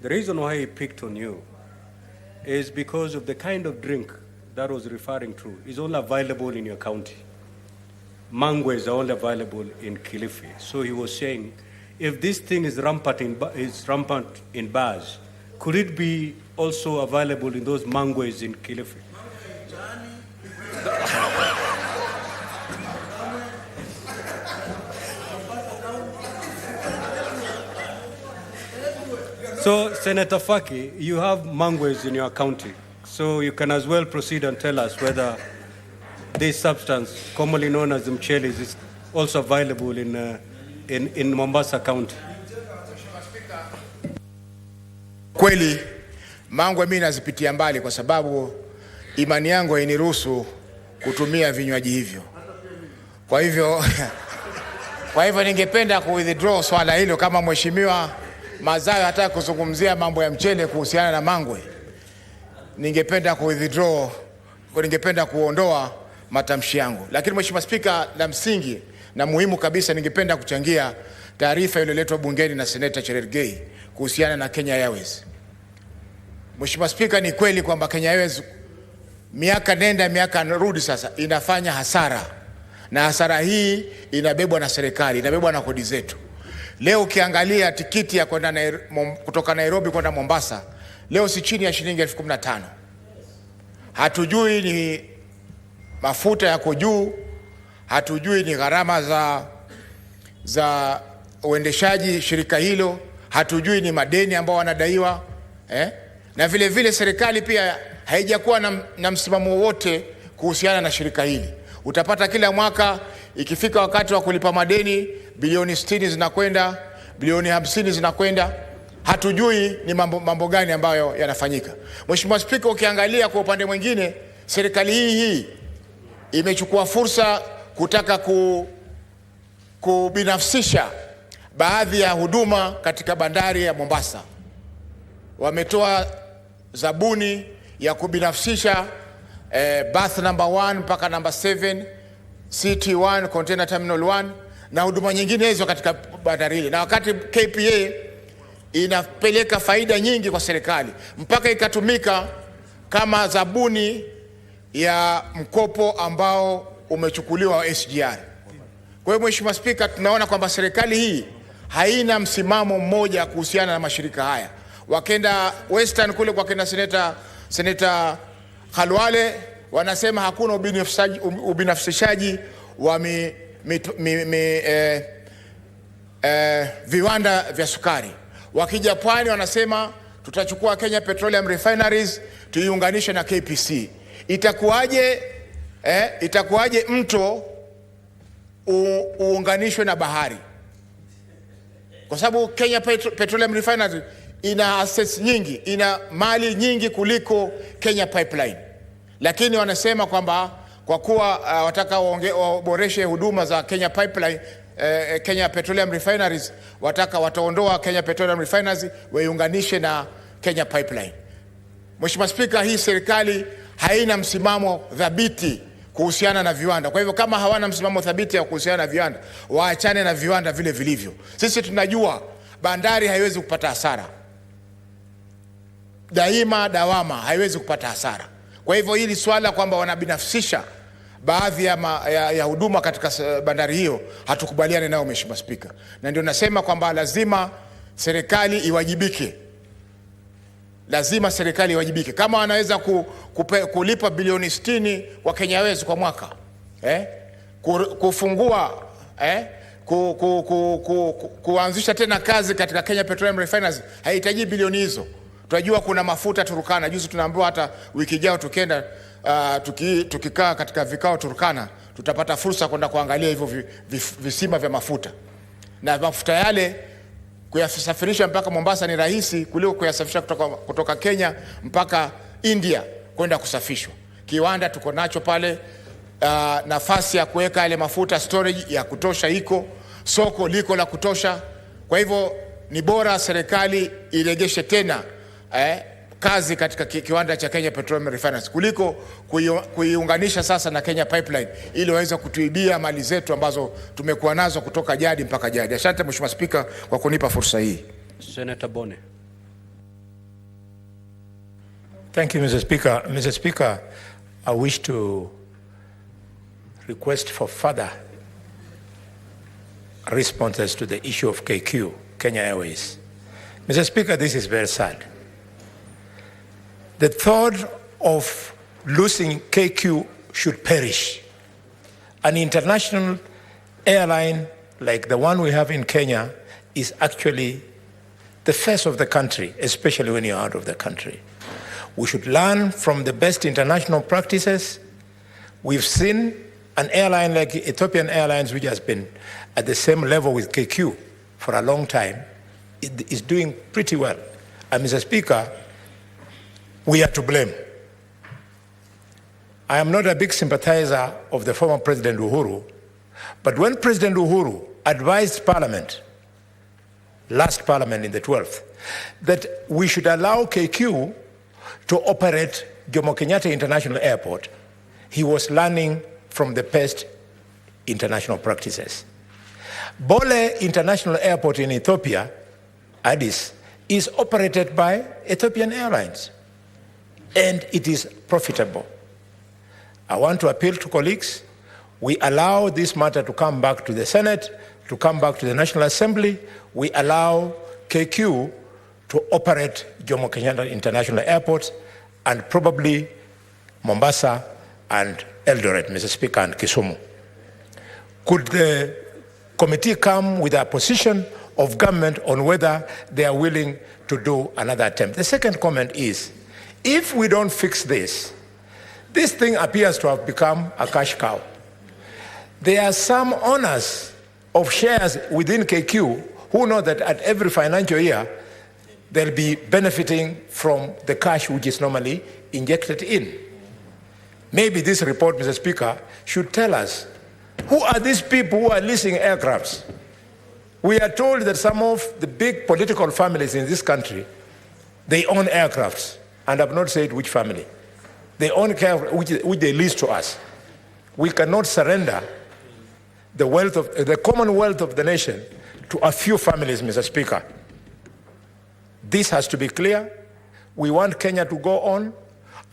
The reason why he picked on you is because of the kind of drink that was referring to is only available in your county. Mangoes are only available in Kilifi. So he was saying, if this thing is rampant in bars, could it be also available in those mangoes in Kilifi? So, Senator Faki, you have mangoes in your county, so you can as well proceed and tell us whether this substance, commonly known as mchele, is also available in Mombasa County. Kweli, mango mimi nazipitia mbali kwa sababu imani yangu hainiruhusu kutumia vinywaji hivyo. Kwa hivyo ningependa ku-withdraw swala hilo kama Mheshimiwa Mazayo hataka kuzungumzia mambo ya mchele kuhusiana na mangwe. Ningependa ku-withdraw, ningependa kuondoa matamshi yangu. Lakini Mheshimiwa Spika, la msingi na muhimu kabisa ningependa kuchangia taarifa iliyoletwa bungeni na Senator Cherargei kuhusiana na Kenya Airways. Mheshimiwa Spika, ni kweli kwamba Kenya Airways miaka nenda miaka rudi sasa inafanya hasara, na hasara hii inabebwa na serikali, inabebwa na kodi zetu. Leo ukiangalia tikiti ya kwenda kutoka Nairobi kwenda Mombasa leo si chini ya shilingi 15,000. Hatujui ni mafuta yako juu, hatujui ni gharama za uendeshaji shirika hilo, hatujui ni madeni ambao wanadaiwa, na vile vile serikali pia haijakuwa na msimamo wote kuhusiana na shirika hili. Utapata kila mwaka ikifika wakati wa kulipa madeni bilioni 60 zinakwenda, bilioni 50 zinakwenda, hatujui ni mambo gani ambayo yanafanyika. Mheshimiwa Spika, ukiangalia kwa upande mwingine serikali hii imechukua fursa kutaka kubinafsisha baadhi ya huduma katika bandari ya Mombasa. Wametoa zabuni ya kubinafsisha berth number 1 mpaka number 7, CT1, container terminal 1 na huduma nyingine hizo katika bandari hili. Na wakati KPA inapeleka faida nyingi kwa serikali mpaka ikatumika kama zabuni ya mkopo ambao umechukuliwa wa SGR. Kwa hiyo Mheshimiwa Spika, tunaona kwamba serikali hii haina msimamo mmoja kuhusiana na mashirika haya. Wakenda Western kule kwa kina Senator Khalwale wanasema hakuna ubinafsishaji wa viwanda vya sukari. Wakija Pwani wanasema tutachukua Kenya Petroleum Refineries tuiunganishe na KPC. Itakuwaje mto uunganishwe na bahari? Kwa sababu Kenya Petroleum Refineries ina assets nyingi, ina mali nyingi kuliko Kenya Pipeline. Lakini wanasema kwamba kwa kuwa wataka waboreshe huduma za Kenya Pipeline, Kenya Petroleum Refineries, wataondoa Kenya Petroleum Refineries waiunganishe na Kenya Pipeline. Mheshimiwa Spika, hii serikali haina msimamo thabiti kuhusiana na viwanda. Kwa hivyo kama hawana msimamo thabiti ya kuhusiana na viwanda, waachane na viwanda vile vilivyo. Sisi tunajua bandari haiwezi kupata hasara. Daima dawama haiwezi kupata hasara. Kwa hivyo hili swala kwamba wanabinafsisha baadhi ya huduma katika bandari hiyo hatukubaliane nao Mheshimiwa Spika. Na ndio nasema kwamba lazima serikali iwajibike. Lazima serikali iwajibike. Kama wanaweza kulipa bilioni 60 kwa Kenya Airways kwa mwaka, kufungua kuanzisha tena kazi katika Kenya Petroleum Refineries haihitaji bilioni hizo. Tunajua kuna mafuta Turkana. Juzi tunaambiwa hata wiki ijayo tukienda tukikaa katika vikao Turkana tutapata fursa kwenda kuangalia hivyo visima vya mafuta. Na mafuta yale kuyasafirisha mpaka Mombasa ni rahisi kuliko kuyasafirisha kutoka Kenya mpaka India kwenda kusafishwa. Kiwanda tuko nacho pale, nafasi ya kuweka yale mafuta storage ya kutosha iko, soko liko la kutosha. Kwa hivyo ni bora serikali iregeshe tena kazi katika kiwanda cha Kenya Petroleum Refineries kuliko kuiunganisha sasa na Kenya Pipeline ili waweze kutuibia mali zetu ambazo tumekuwa nazo kutoka jadi mpaka jadi. Asante Mheshimiwa Spika kwa kunipa fursa hii. Senator Bone. Thank you, Mr. Speaker. Mr. Speaker, I wish to request for further responses to the issue of KQ, Kenya Airways. Mr. Speaker, this is very sad. The thought of losing KQ should perish. An international airline like the one we have in Kenya is actually the face of the country, especially when you're out of the country. We should learn from the best international practices. We've seen an airline like Ethiopian Airlines, which has been at the same level with KQ for a long time, it is doing pretty well. And Mr. Speaker, we are to blame. I am not a big sympathizer of the former President Uhuru, but when President Uhuru advised Parliament, last Parliament in the 12th, that we should allow KQ to operate Jomo Kenyatta International Airport, he was learning from the best international practices. Bole International Airport in Ethiopia, Addis, is operated by Ethiopian Airlines, and it is profitable. I want to appeal to colleagues, we allow this matter to come back to the Senate, to come back to the National Assembly. We allow KQ to operate Jomo Kenyatta International Airport and probably Mombasa and Eldoret, Mr. Speaker, and Kisumu. Could the committee come with a position of government on whether they are willing to do another attempt? The second comment is, if we don't fix this, this thing appears to have become a cash cow. There are some owners of shares within KQ who know that at every financial year, they'll be benefiting from the cash which is normally injected in. Maybe this report, Mr. Speaker, should tell us, who are these people who are leasing aircrafts? We are told that some of the big political families in this country, they own aircrafts, and I've not said which family. They own aircraft which they lease to us. We cannot surrender the wealth of the common wealth of the nation to a few families, Mr. Speaker. This has to be clear. We want Kenya to go on.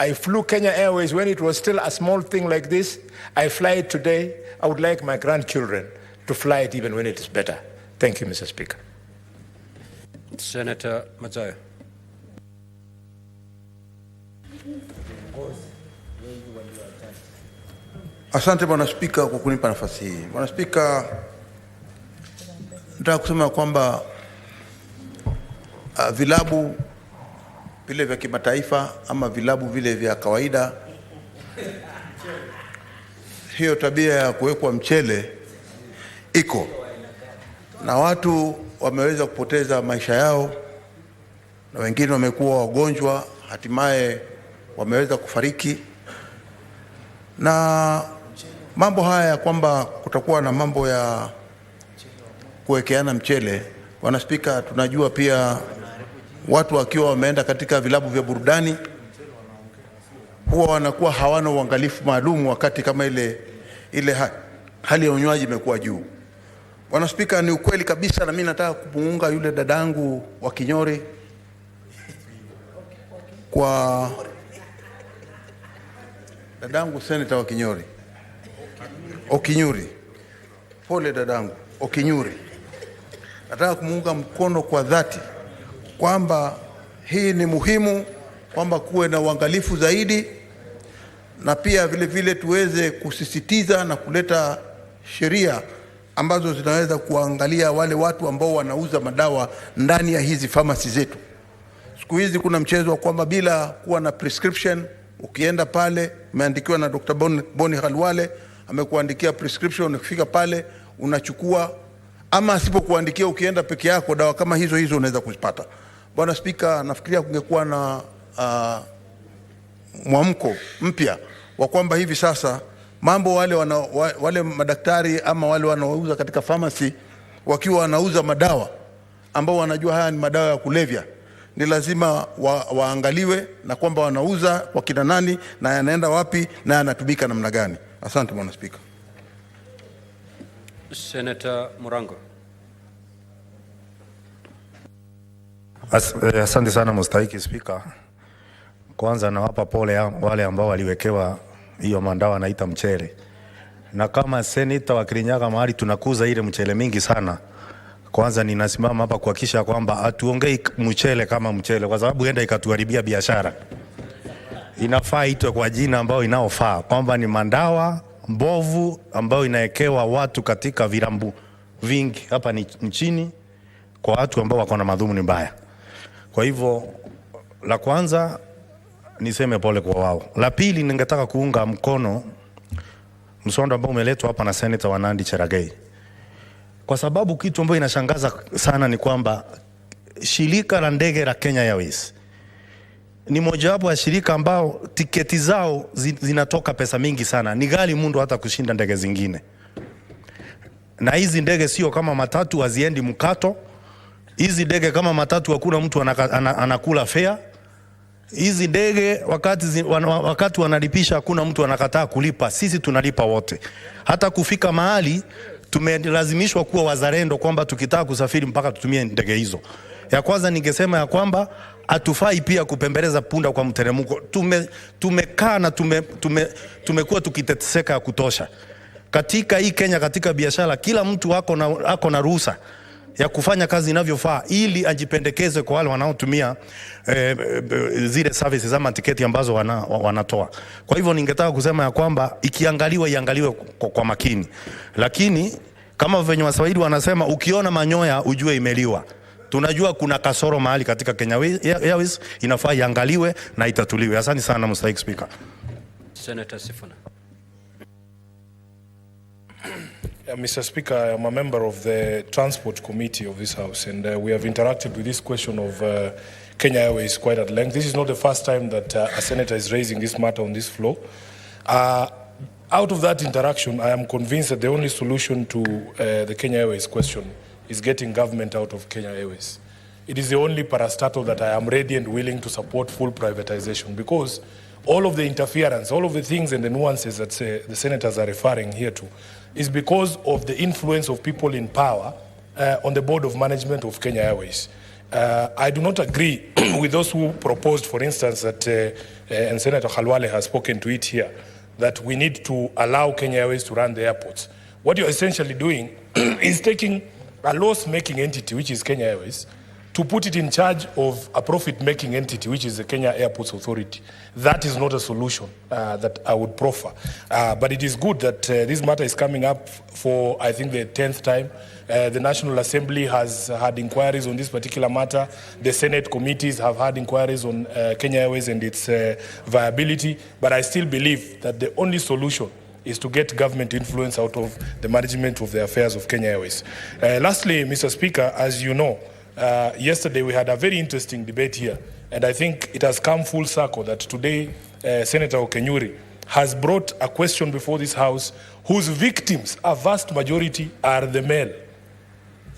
I flew Kenya Airways when it was still a small thing like this. I fly it today. I would like my grandchildren to fly it even when it is better. Thank you, Mr. Speaker. Senator Mazayo. Asante Bwana Spika kwa kunipa nafasi hii. Bwana Spika, nataka kusema kwamba vilabu vile vya kimataifa ama vilabu vile vya kawaida, hiyo tabia ya kuwekwa mchele iko, na watu wameweza kupoteza maisha yao, na wengine wamekuwa wagonjwa, hatimaye wameweza kufariki. Na mambo haya kwamba kutakuwa na mambo ya kuwekeana mchele, Bwana Spika, tunajua pia watu wakiwa wameenda katika vilabu vya burudani huwa wanakuwa hawana uangalifu maalum wakati kama ile hali ya unywaji imekuwa juu. Bwana Spika, ni ukweli kabisa, na mimi nataka kumuunga yule dadangu wa Kinyori kwa dadangu Senator wa Kinyori. Okinyuri. Pole dadangu, Okinyuri. Nataka kumuunga mkono kwa dhati kwamba hii ni muhimu, kwamba kuwe na uangalifu zaidi, na pia vile vile tuweze kusisitiza na kuleta sheria ambazo zinaweza kuangalia wale watu ambao wanauza madawa ndani ya hizi pharmacy zetu. Siku hizi kuna mchezo wa kwamba bila kuwa na prescription, ukienda pale, umeandikiwa na Dr. Boni Khalwale, amekuandikia prescription, ukifika pale unachukua, ama asipokuandikia ukienda peke yako, dawa kama hizo unaweza kuzipata. Bwana Spika, nafikiria kungekuwa na mwamko mpya wa kwamba hivi sasa mambo wale madaktari ama wale wanaouza katika pharmacy wakiwa wanauza madawa ambao wanajua haya ni madawa ya kulevya, ni lazima waangaliwe na kwamba wanauza kwa kina nani na yanaenda wapi na yanatumika namna gani. Asante Bwana Spika. Senator Murango. Asante sana Mstahiki Spika. Kwanza nawapa pole wale ambao waliwekewa hiyo mandawa naita mchele. Na kama seneta wa Kirinyaga mahali tunakuza ile mchele mingi sana, kwanza ninasimama hapa kuhakikisha kwamba hatuongei mchele kama mchele, kwa sababu enda ikatuharibia biashara. Inafaa itwe kwa jina ambao inaofaa, kwamba ni mandawa mbovu ambao inaekewa watu katika virambu vingi hapa nchini kwa watu ambao wako na madhumuni mbaya. Kwa hivyo la kwanza niseme pole kwa wao. La pili, ningetaka kuunga mkono mswada ambao umeletwa hapa na Senator Wanandi Cherargei. Kwa sababu kitu ambacho inashangaza sana ni kwamba shirika la ndege la Kenya Airways ni mojawapo ya shirika ambao tiketi zao zinatoka pesa mingi sana. Ni ghali mno hata kushinda ndege zingine. Na hizi ndege sio kama matatu, haziendi mkato. Hizi ndege kama matatu hakuna mtu anakula fare. Hizi ndege wakati wanalipisha hakuna mtu anakataa kulipa. Sisi tunalipa wote. Hata kufika mahali tumelazimishwa kuwa wazalendo kwamba tukitaka kusafiri mpaka tutumie ndege hizo. Ya kwanza ningesema ya kwamba hatufai pia kupembeleza punda kwa mteremko. Tumekaa na tumekuwa tukiteteseka ya kutosha. Katika hii Kenya, katika biashara, kila mtu ako na ruhusa ya kufanya kazi inavyofaa ili ajipendekeze kwa wale wanaotumia zile services ama tiketi ambazo wanatoa. Kwa hivyo ningetaka kusema ya kwamba iangaliwe kwa makini. Lakini kama venye Waswahili wanasema, ukiona manyoya ujue imeliwa. Tunajua kuna kasoro mahali katika Kenya Airways, inafaa iangaliwe na itatuliwe. Asante sana Mr. Speaker. Senator Sifuna. Mr. Speaker, I'm a member of the Transport Committee of this House, and we have interacted with this question of Kenya Airways quite at length. This is not the first time that a senator is raising this matter on this floor. Out of that interaction, I am convinced that the only solution to the Kenya Airways question is getting government out of Kenya Airways. It is the only parastatal that I am ready and willing to support full privatization, because all of the interference, all of the things and the nuances that the senators are referring here to is because of the influence of people in power on the board of management of Kenya Airways. I do not agree with those who proposed, for instance, that, and Senator Khalwale has spoken to it here, that we need to allow Kenya Airways to run the airports. What you're essentially doing is taking a loss-making entity, which is Kenya Airways, to put it in charge of a profit-making entity, which is the Kenya Airports Authority. That is not a solution that I would proffer. But it is good that this matter is coming up for, I think, the 10th time. The National Assembly has had inquiries on this particular matter. The Senate committees have had inquiries on Kenya Airways and its viability. But I still believe that the only solution is to get government influence out of the management of the affairs of Kenya Airways. Lastly, Mr. Speaker, as you know, yesterday we had a very interesting debate here, and I think it has come full circle that today Senator Okenyuri has brought a question before this House whose victims, a vast majority, are the male.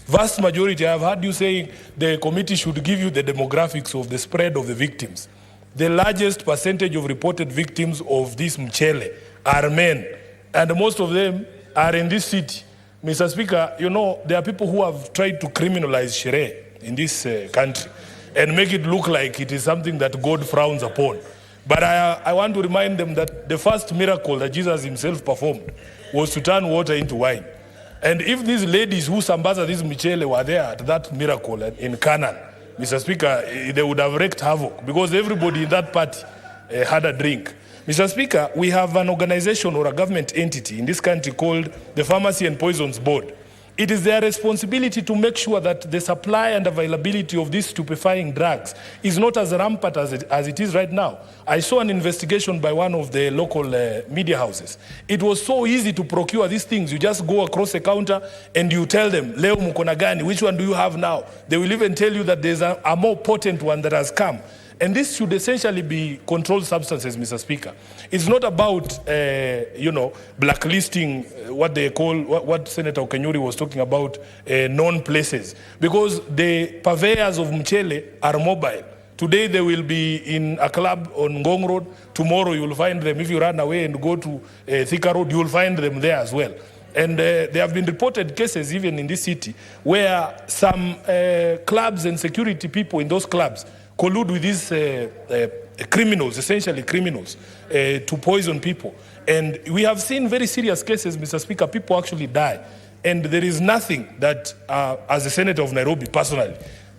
Vast majority. I have heard you saying the committee should give you the demographics of the spread of the victims. The largest percentage of reported victims of this mchele are men, and most of them are in this city. Mr. Speaker, you know, there are people who have tried to criminalize Shere in this country and make it look like it is something that God frowns upon. But I want to remind them that the first miracle that Jesus himself performed was to turn water into wine. And if these ladies who sambaza this michele were there at that miracle in Canaan, Mr. Speaker, they would have wreaked havoc because everybody in that party had a drink. Mr. Speaker, we have an organization or a government entity in this country called the Pharmacy and Poisons Board. It is their responsibility to make sure that the supply and availability of these stupefying drugs is not as rampant as it is right now. I saw an investigation by one of the local media houses. It was so easy to procure these things. You just go across the counter and you tell them, Leo mukona gani, which one do you have now? They will even tell you that there's a more potent one that has come. And this should essentially be controlled substances, Mr. Speaker. It's not about, blacklisting what they call, what Senator Okenyuri was talking about, known places. Because the purveyors of mchele are mobile. Today they will be in a club on Ngong Road. Tomorrow you will find them. If you run away and go to Thika Road, you will find them there as well. And there have been reported cases even in this city where some clubs and security people in those clubs collude with these criminals, essentially criminals, to poison people. And we have seen very serious cases, Mr. Speaker, people actually die. And there is nothing that, as a senator of Nairobi personally,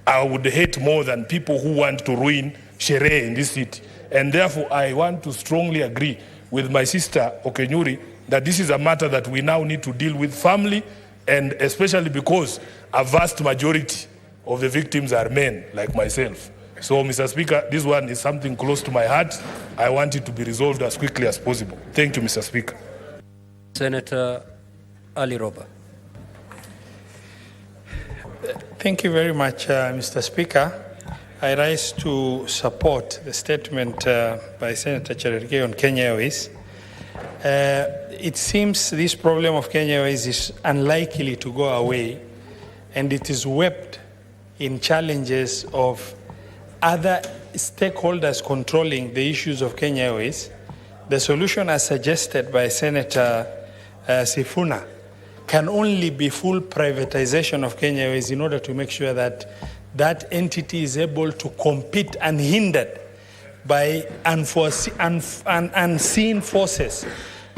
I would hate more than people who want to ruin sherehe in this city. And therefore, I want to strongly agree with my sister Okenyuri that this is a matter that we now need to deal with firmly, and especially because a vast majority of the victims are men like myself. So, Mr. Speaker, this one is something close to my heart. I want it to be resolved as quickly as possible. Thank you, Mr. Speaker. Senator Ali Roba. Thank you very much, Mr. Speaker. I rise to support the statement by Senator Cherargei on Kenya Airways. It seems this problem of Kenya Airways is unlikely to go away, and it is wept in challenges of other stakeholders controlling the issues of Kenya Airways. The solution as suggested by Senator Sifuna can only be full privatization of Kenya Airways in order to make sure that that entity is able to compete unhindered by unseen forces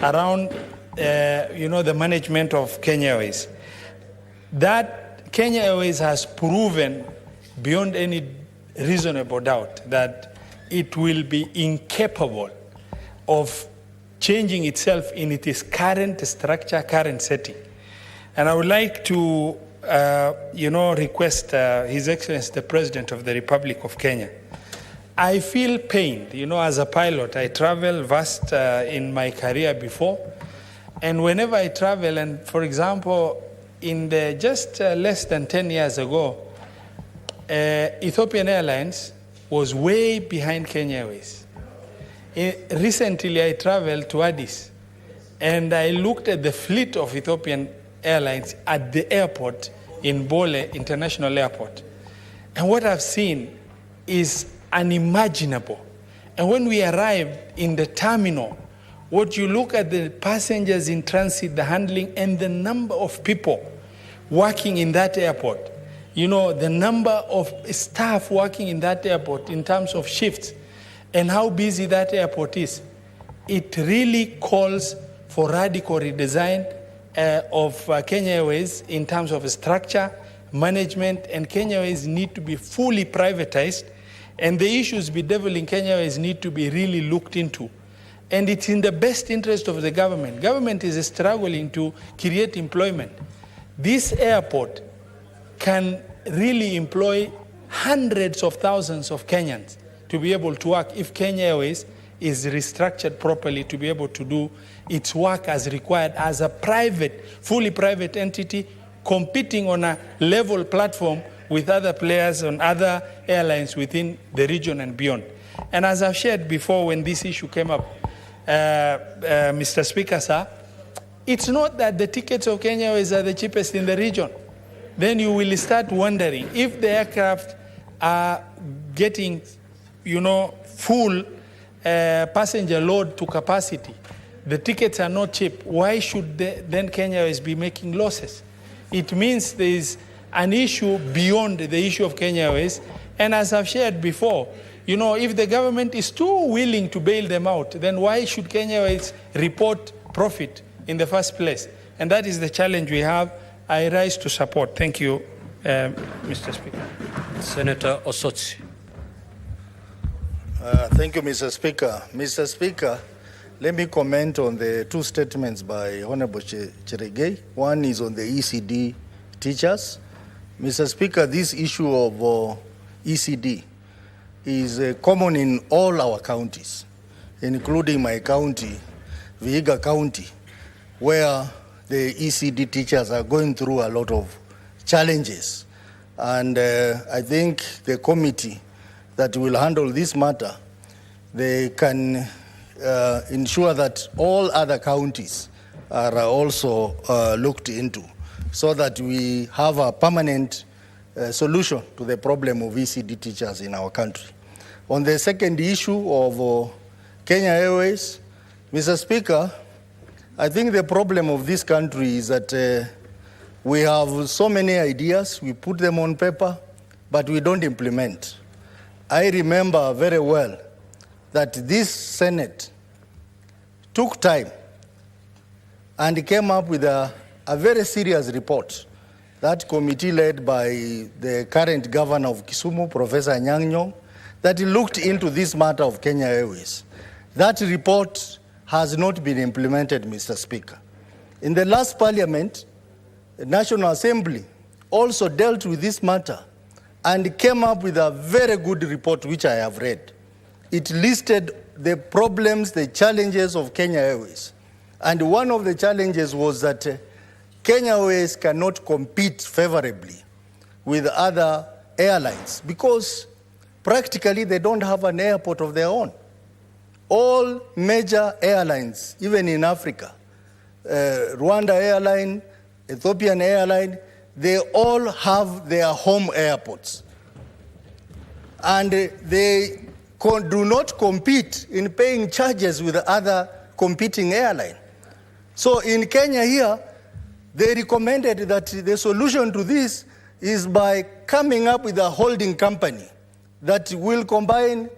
around the management of Kenya Airways. That Kenya Airways has proven beyond any reasonable doubt that it will be incapable of changing itself in its current structure, current setting. And I would like to, request His Excellency the President of the Republic of Kenya. I feel pained, as a pilot. I travel vast in my career before, and whenever I travel, and for example, in the just less than 10 years ago, Ethiopian Airlines was way behind Kenya Airways. Recently, I traveled to Addis, and I looked at the fleet of Ethiopian Airlines at the airport in Bole International Airport. And what I've seen is unimaginable. And when we arrived in the terminal, what you look at the passengers in transit, the handling, and the number of people working in that airport, the number of staff working in that airport in terms of shifts and how busy that airport is, it really calls for radical redesign of Kenya Airways in terms of structure, management, and Kenya Airways need to be fully privatized, and the issues bedeviling Kenya Airways need to be really looked into. And it's in the best interest of the government. Government is struggling to create employment. This airport can really employ hundreds of thousands of Kenyans to be able to work if Kenya Airways is restructured properly to be able to do its work as required as a private, fully private entity competing on a level platform with other players on other airlines within the region and beyond. And as I've shared before when this issue came up, Mr. Speaker, sir, it's not that the tickets of Kenya Airways are the cheapest in the region. Then you will start wondering if the aircraft are getting, full passenger load to capacity. The tickets are not cheap. Why should then Kenya Airways be making losses? It means there is an issue beyond the issue of Kenya Airways. And as I've shared before, if the government is too willing to bail them out, then why should Kenya Airways report profit in the first place? And that is the challenge we have. I rise to support. Thank you, Mr. Speaker. Senator Osotsi. Thank you, Mr. Speaker. Mr. Speaker, let me comment on the two statements by Honorable Cherargei. One is on the ECD teachers. Mr. Speaker, this issue of ECD is common in all our counties, including my county, Vihiga County, where the ECD teachers are going through a lot of challenges. And I think the committee that will handle this matter, they can ensure that all other counties are also looked into so that we have a permanent solution to the problem of ECD teachers in our country. On the second issue of Kenya Airways, Mr. Speaker, I think the problem of this country is that we have so many ideas, we put them on paper, but we don't implement. I remember very well that this Senate took time and came up with a very serious report. That committee led by the current governor of Kisumu, Professor Anyang' Nyong'o, that looked into this matter of Kenya Airways. That report has not been implemented, Mr. Speaker. In the last parliament, the National Assembly also dealt with this matter and came up with a very good report, which I have read. It listed the problems, the challenges of Kenya Airways. And one of the challenges was that Kenya Airways cannot compete favorably with other airlines because practically they don't have an airport of their own. All major airlines, even in Africa, Rwanda Airline, Ethiopian Airline, they all have their home airports. And they do not compete in paying charges with other competing airlines. So in Kenya here, they recommended that the solution to this is by coming up with a holding company that will combine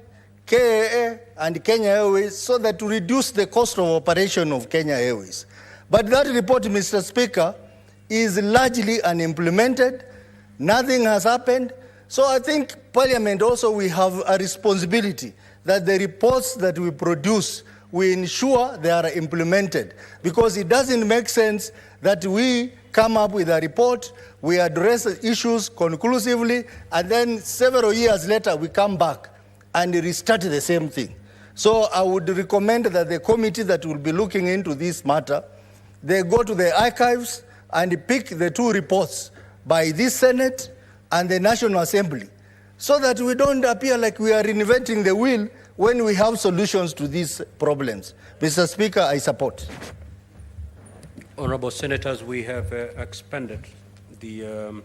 KAA and Kenya Airways so that to reduce the cost of operation of Kenya Airways. But that report, Mr. Speaker, is largely unimplemented. Nothing has happened. So I think Parliament also we have a responsibility that the reports that we produce, we ensure they are implemented, because it doesn't make sense that we come up with a report, we address issues conclusively, and then several years later we come back and restart the same thing. So I would recommend that the committee that will be looking into this matter, they go to the archives and pick the two reports by this Senate and the National Assembly, so that we don't appear like we are reinventing the wheel when we have solutions to these problems. Mr. Speaker, I support. Honorable Senators, we have expended the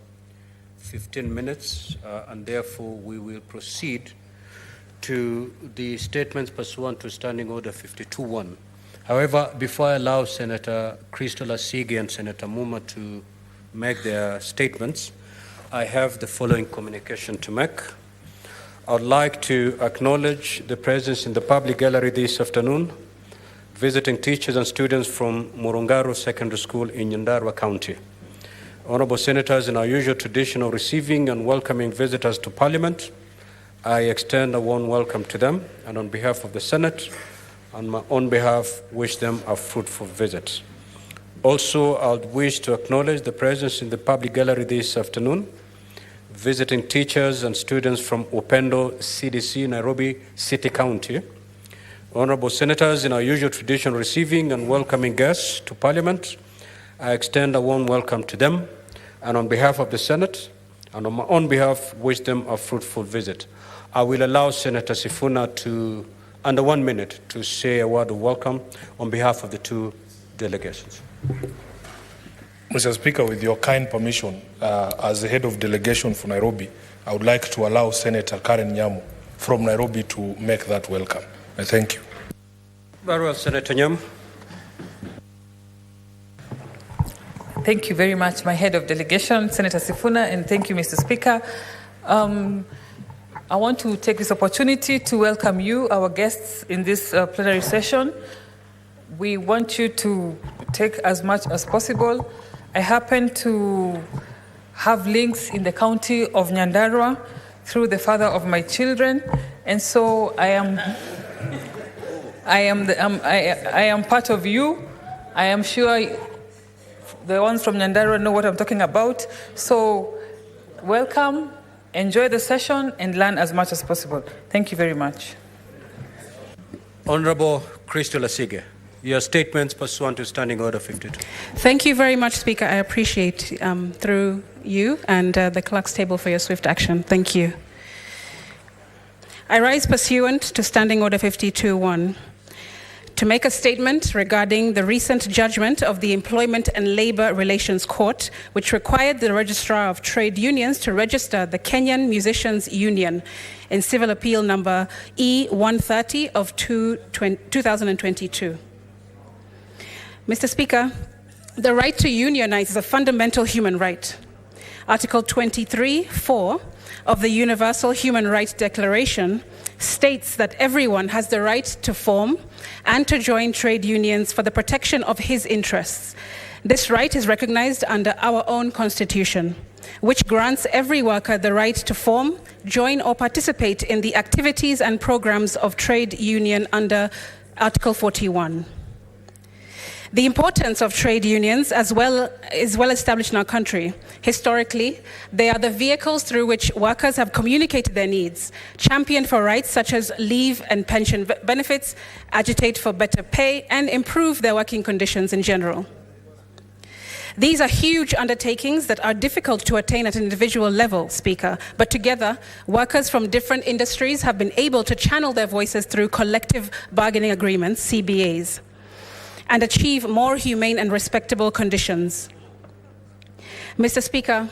15 minutes, and therefore we will proceed to the statements pursuant to Standing Order 52.1. However, before I allow Senator Crystal Asigi and Senator Muma to make their statements, I have the following communication to make. I would like to acknowledge the presence in the public gallery this afternoon, visiting teachers and students from Murungaro Secondary School in Nyandarua County. Honorable Senators, in our usual tradition of receiving and welcoming visitors to Parliament, I extend a warm welcome to them, and on behalf of the Senate, on my own behalf, wish them a fruitful visit. Also, I would wish to acknowledge the presence in the public gallery this afternoon, visiting teachers and students from Upendo CDC, Nairobi City County. Honorable Senators, in our usual tradition of receiving and welcoming guests to Parliament, I extend a warm welcome to them, and on behalf of the Senate, and on my own behalf, wish them a fruitful visit. I will allow Senator Sifuna to, under 1 minute, to say a word of welcome on behalf of the two delegations. Mr. Speaker, with your kind permission, as the head of delegation for Nairobi, I would like to allow Senator Karen Nyamu from Nairobi to make that welcome. I thank you. Very well, Senator Nyamu. Thank you very much, my head of delegation, Senator Sifuna, and thank you, Mr. Speaker. I want to take this opportunity to welcome you, our guests, in this plenary session. We want you to take as much as possible. I happen to have links in the county of Nyandarua through the father of my children, and so I am part of you. I am sure the ones from Nyandarua know what I'm talking about. So welcome, enjoy the session, and learn as much as possible. Thank you very much. Honorable Crystal Asige, your statements pursuant to Standing Order 52. Thank you very much, Speaker. I appreciate through you and the clerk's table for your swift action. Thank you. I rise pursuant to Standing Order 52.1 to make a statement regarding the recent judgment of the Employment and Labor Relations Court, which required the Registrar of Trade Unions to register the Kenyan Musicians Union in Civil Appeal number E130 of 2022. Mr. Speaker, the right to unionize is a fundamental human right. Article 23(4) of the Universal Human Rights Declaration states that everyone has the right to form and to join trade unions for the protection of his interests. This right is recognized under our own Constitution, which grants every worker the right to form, join, or participate in the activities and programs of trade union under Article 41. The importance of trade unions is well established in our country. Historically, they are the vehicles through which workers have communicated their needs, championed for rights such as leave and pension benefits, agitate for better pay, and improve their working conditions in general. These are huge undertakings that are difficult to attain at an individual level, Speaker, but together, workers from different industries have been able to channel their voices through collective bargaining agreements, CBAs, and achieve more humane and respectable conditions. Mr. Speaker,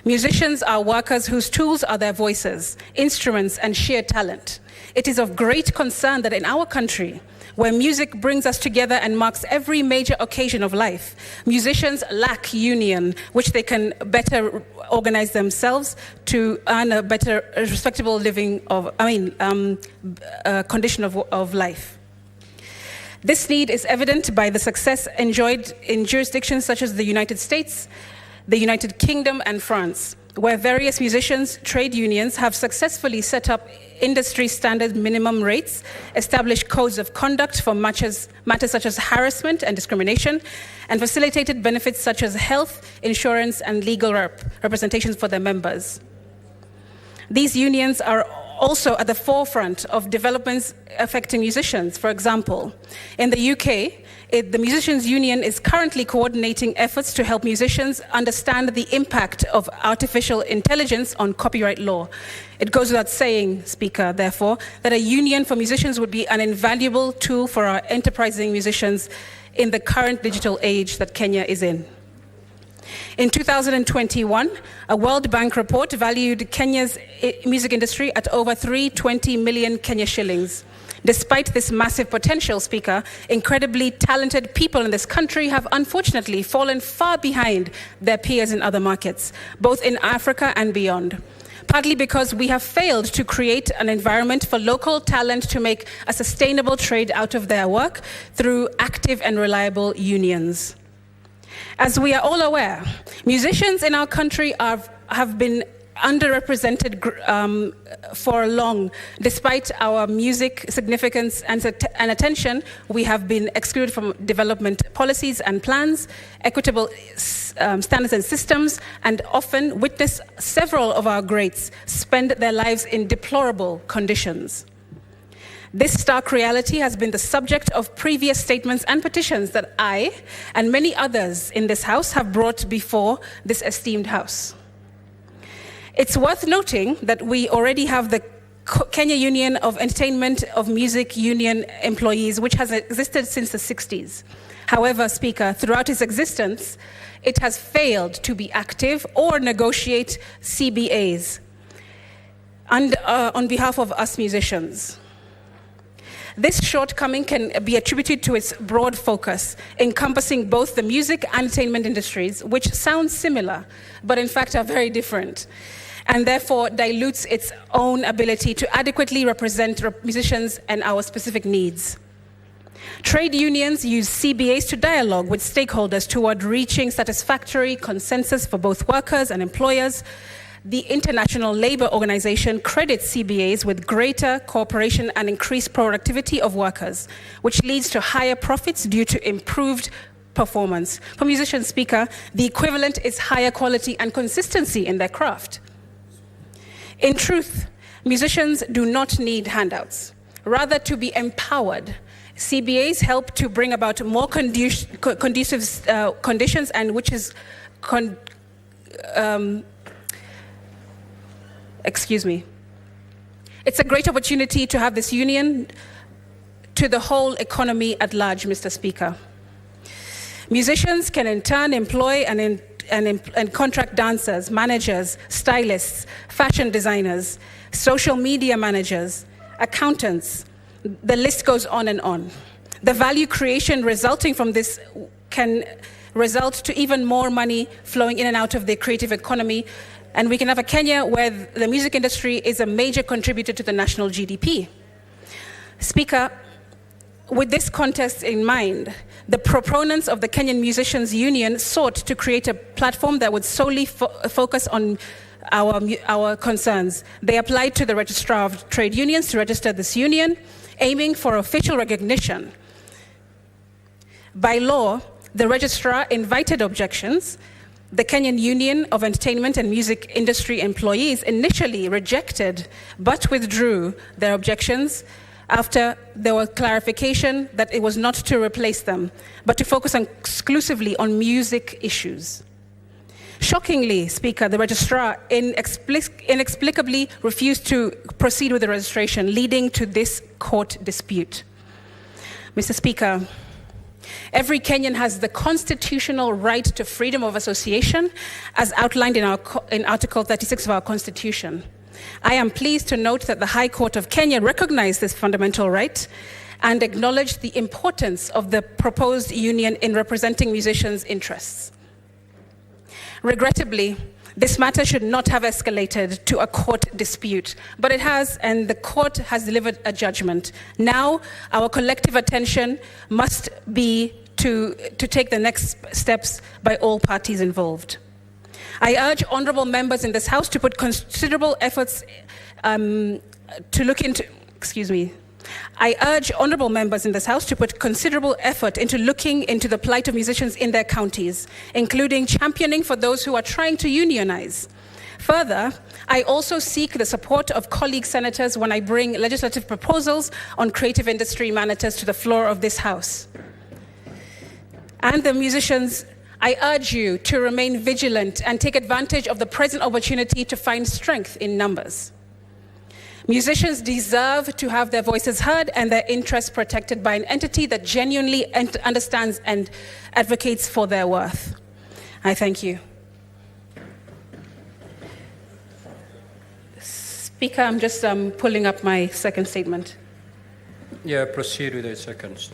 musicians are workers whose tools are their voices, instruments, and sheer talent. It is of great concern that in our country, where music brings us together and marks every major occasion of life, musicians lack union, which they can better organize themselves to earn a better, respectable condition of life. This need is evident by the success enjoyed in jurisdictions such as the United States, the United Kingdom, and France, where various musicians' trade unions have successfully set up industry standard minimum rates, established codes of conduct for matters such as harassment and discrimination, and facilitated benefits such as health, insurance, and legal representations for their members. These unions are also at the forefront of developments affecting musicians. For example, in the UK, the Musicians Union is currently coordinating efforts to help musicians understand the impact of artificial intelligence on copyright law. It goes without saying, Speaker, therefore, that a union for musicians would be an invaluable tool for our enterprising musicians in the current digital age that Kenya is in. In 2021, a World Bank report valued Kenya's music industry at over 320 million Kenya shillings. Despite this massive potential, Speaker, incredibly talented people in this country have unfortunately fallen far behind their peers in other markets, both in Africa and beyond. Partly because we have failed to create an environment for local talent to make a sustainable trade out of their work through active and reliable unions. As we are all aware, musicians in our country have been underrepresented for long. Despite our music significance and attention, we have been excluded from development policies and plans, equitable standards and systems, and often witness several of our greats spend their lives in deplorable conditions. This stark reality has been the subject of previous statements and petitions that I and many others in this House have brought before this esteemed House. It's worth noting that we already have the Kenya Union of Entertainment of Music Union Employees, which has existed since the 60s. However, Speaker, throughout its existence, it has failed to be active or negotiate CBAs on behalf of us musicians. This shortcoming can be attributed to its broad focus, encompassing both the music and entertainment industries, which sound similar, but in fact are very different, and therefore dilutes its own ability to adequately represent musicians and our specific needs. Trade unions use CBAs to dialogue with stakeholders toward reaching satisfactory consensus for both workers and employers. The International Labour Organization credits CBAs with greater cooperation and increased productivity of workers, which leads to higher profits due to improved performance. For musicians, Speaker, the equivalent is higher quality and consistency in their craft. In truth, musicians do not need handouts. Rather, to be empowered, CBAs help to bring about more conducive conditions, and which is, It's a great opportunity to have this union to the whole economy at large, Mr. Speaker. Musicians can in turn employ and contract dancers, managers, stylists, fashion designers, social media managers, accountants. The list goes on and on. The value creation resulting from this can result to even more money flowing in and out of the creative economy, and we can have a Kenya where the music industry is a major contributor to the national GDP. Speaker, with this context in mind, the proponents of the Kenyan Musicians Union sought to create a platform that would solely focus on our concerns. They applied to the Registrar of Trade Unions to register this union, aiming for official recognition. By law, the registrar invited objections. The Kenyan Union of Entertainment and Music Industry Employees initially rejected but withdrew their objections after there was clarification that it was not to replace them, but to focus exclusively on music issues. Shockingly, Speaker, the registrar inexplicably refused to proceed with the registration, leading to this court dispute. Mr. Speaker, every Kenyan has the constitutional right to freedom of association, as outlined in Article 36 of our Constitution. I am pleased to note that the High Court of Kenya recognized this fundamental right and acknowledged the importance of the proposed union in representing musicians' interests. Regrettably, this matter should not have escalated to a court dispute, but it has, and the court has delivered a judgment. Now, our collective attention must be to take the next steps by all parties involved. I urge honorable members in this House to put considerable efforts I urge honorable members in this House to put considerable effort into looking into the plight of musicians in their counties, including championing for those who are trying to unionize. Further, I also seek the support of colleague senators when I bring legislative proposals on creative industry matters to the floor of this House. And the musicians, I urge you to remain vigilant and take advantage of the present opportunity to find strength in numbers. Musicians deserve to have their voices heard and their interests protected by an entity that genuinely understands and advocates for their worth. I thank you. Speaker, I'm just pulling up my second statement. Yeah, proceed with 8 seconds.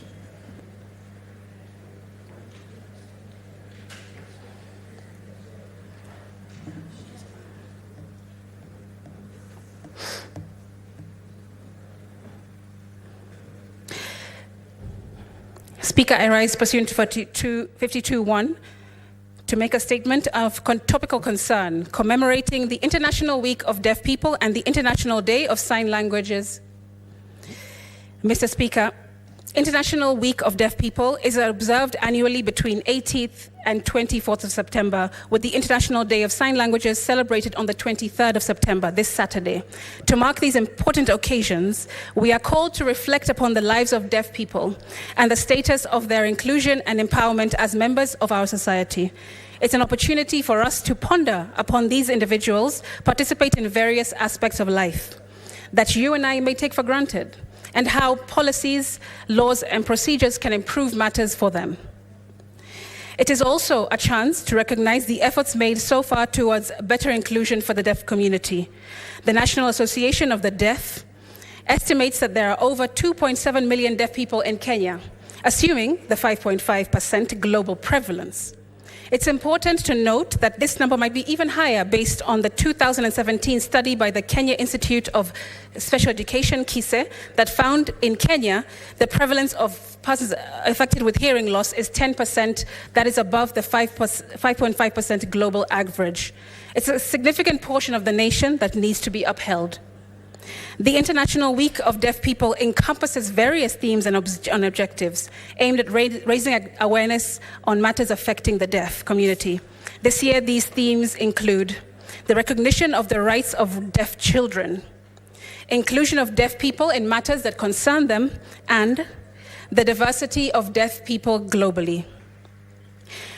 Speaker, I rise pursuant to 52.1 to make a statement of topical concern commemorating the International Week of Deaf People and the International Day of Sign Languages. Mr. Speaker, International Week of Deaf People is observed annually between 18th and 24th of September, with the International Day of Sign Languages celebrated on the 23rd of September, this Saturday. To mark these important occasions, we are called to reflect upon the lives of deaf people and the status of their inclusion and empowerment as members of our society. It's an opportunity for us to ponder upon these individuals, participate in various aspects of life that you and I may take for granted, and how policies, laws, and procedures can improve matters for them. It is also a chance to recognize the efforts made so far towards better inclusion for the deaf community. The National Association of the Deaf estimates that there are over 2.7 million deaf people in Kenya, assuming the 5.5% global prevalence. It's important to note that this number might be even higher based on the 2017 study by the Kenya Institute of Special Education, KISE, that found in Kenya the prevalence of persons affected with hearing loss is 10%, that is above the 5.5% global average. It's a significant portion of the nation that needs to be upheld. The International Week of Deaf People encompasses various themes and objectives aimed at raising awareness on matters affecting the deaf community. This year, these themes include the recognition of the rights of deaf children, inclusion of deaf people in matters that concern them, and the diversity of deaf people globally.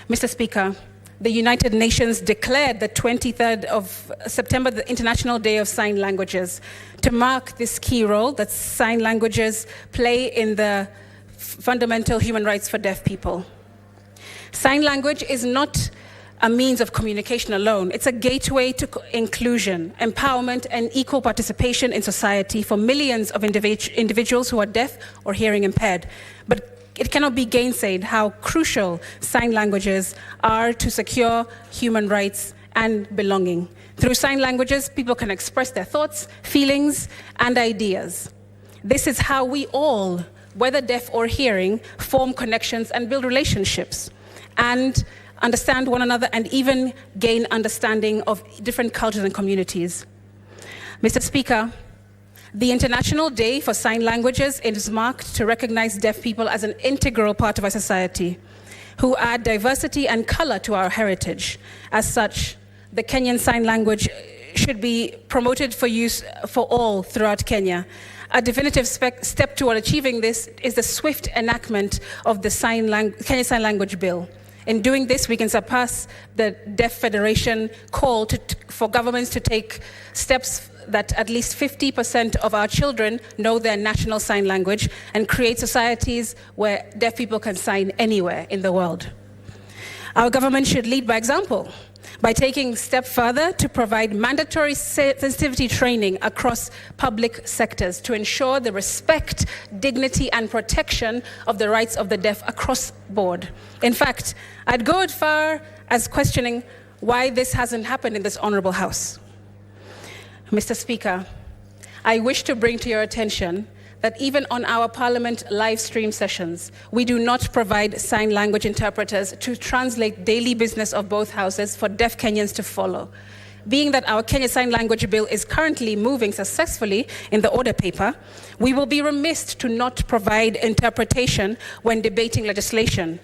Mr. Speaker, the United Nations declared the 23rd of September the International Day of Sign Languages to mark this key role that sign languages play in the fundamental human rights for deaf people. Sign language is not a means of communication alone. It's a gateway to inclusion, empowerment, and equal participation in society for millions of individuals who are deaf or hearing impaired. But it cannot be gainsaid how crucial sign languages are to secure human rights and belonging. Through sign languages, people can express their thoughts, feelings, and ideas. This is how we all, whether deaf or hearing, form connections and build relationships, and understand one another, and even gain understanding of different cultures and communities. Mr. Speaker, the International Day for Sign Languages is marked to recognize deaf people as an integral part of our society, who add diversity and color to our heritage. As such, the Kenyan Sign Language should be promoted for use for all throughout Kenya. A definitive step toward achieving this is the swift enactment of the Kenya Sign Language Bill. In doing this, we can surpass the Deaf Federation call for governments to take steps that at least 50% of our children know their national sign language, and create societies where deaf people can sign anywhere in the world. Our government should lead by example by taking a step further to provide mandatory sensitivity training across public sectors to ensure the respect, dignity, and protection of the rights of the deaf across the board. In fact, I'd go as far as questioning why this hasn't happened in this honorable House. Mr. Speaker, I wish to bring to your attention that even on our Parliament live stream sessions, we do not provide sign language interpreters to translate daily business of both houses for deaf Kenyans to follow. Being that our Kenya Sign Language Bill is currently moving successfully in the order paper, we will be remiss to not provide interpretation when debating legislation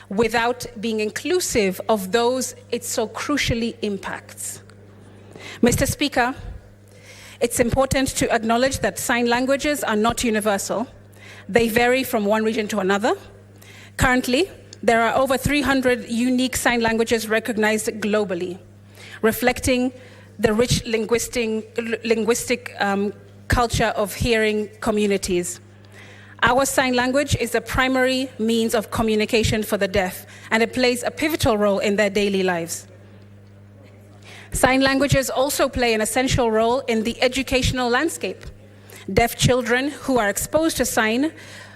without being inclusive of those it so crucially impacts. Mr. Speaker, it's important to acknowledge that sign languages are not universal. They vary from one region to another. Currently, there are over 300 unique sign languages recognized globally, reflecting the rich linguistic culture of hearing communities. Our sign language is the primary means of communication for the deaf, and it plays a pivotal role in their daily lives. Sign languages also play an essential role in the educational landscape. Deaf children who are exposed to sign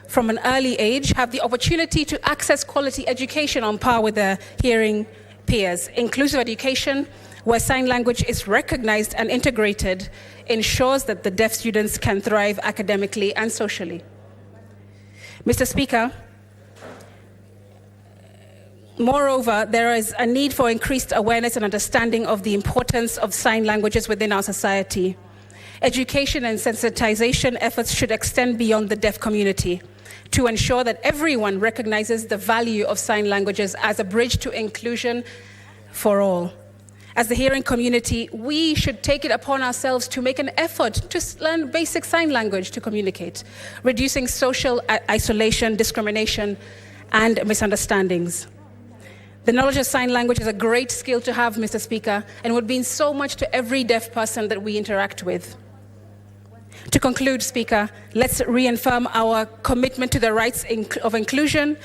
from an early age have the opportunity to access quality education on par with their hearing peers. Inclusive education, where sign language is recognized and integrated, ensures that the deaf students can thrive academically and socially. Mr. Speaker, moreover, there is a need for increased awareness and understanding of the importance of sign languages within our society. Education and sensitization efforts should extend beyond the deaf community to ensure that everyone recognizes the value of sign languages as a bridge to inclusion for all. As the hearing community, we should take it upon ourselves to make an effort to learn basic sign language to communicate, reducing social isolation, discrimination, and misunderstandings. The knowledge of sign language is a great skill to have, Mr. Speaker, and would mean so much to every deaf person that we interact with. To conclude, Speaker, let's reaffirm our commitment to the rights of inclusion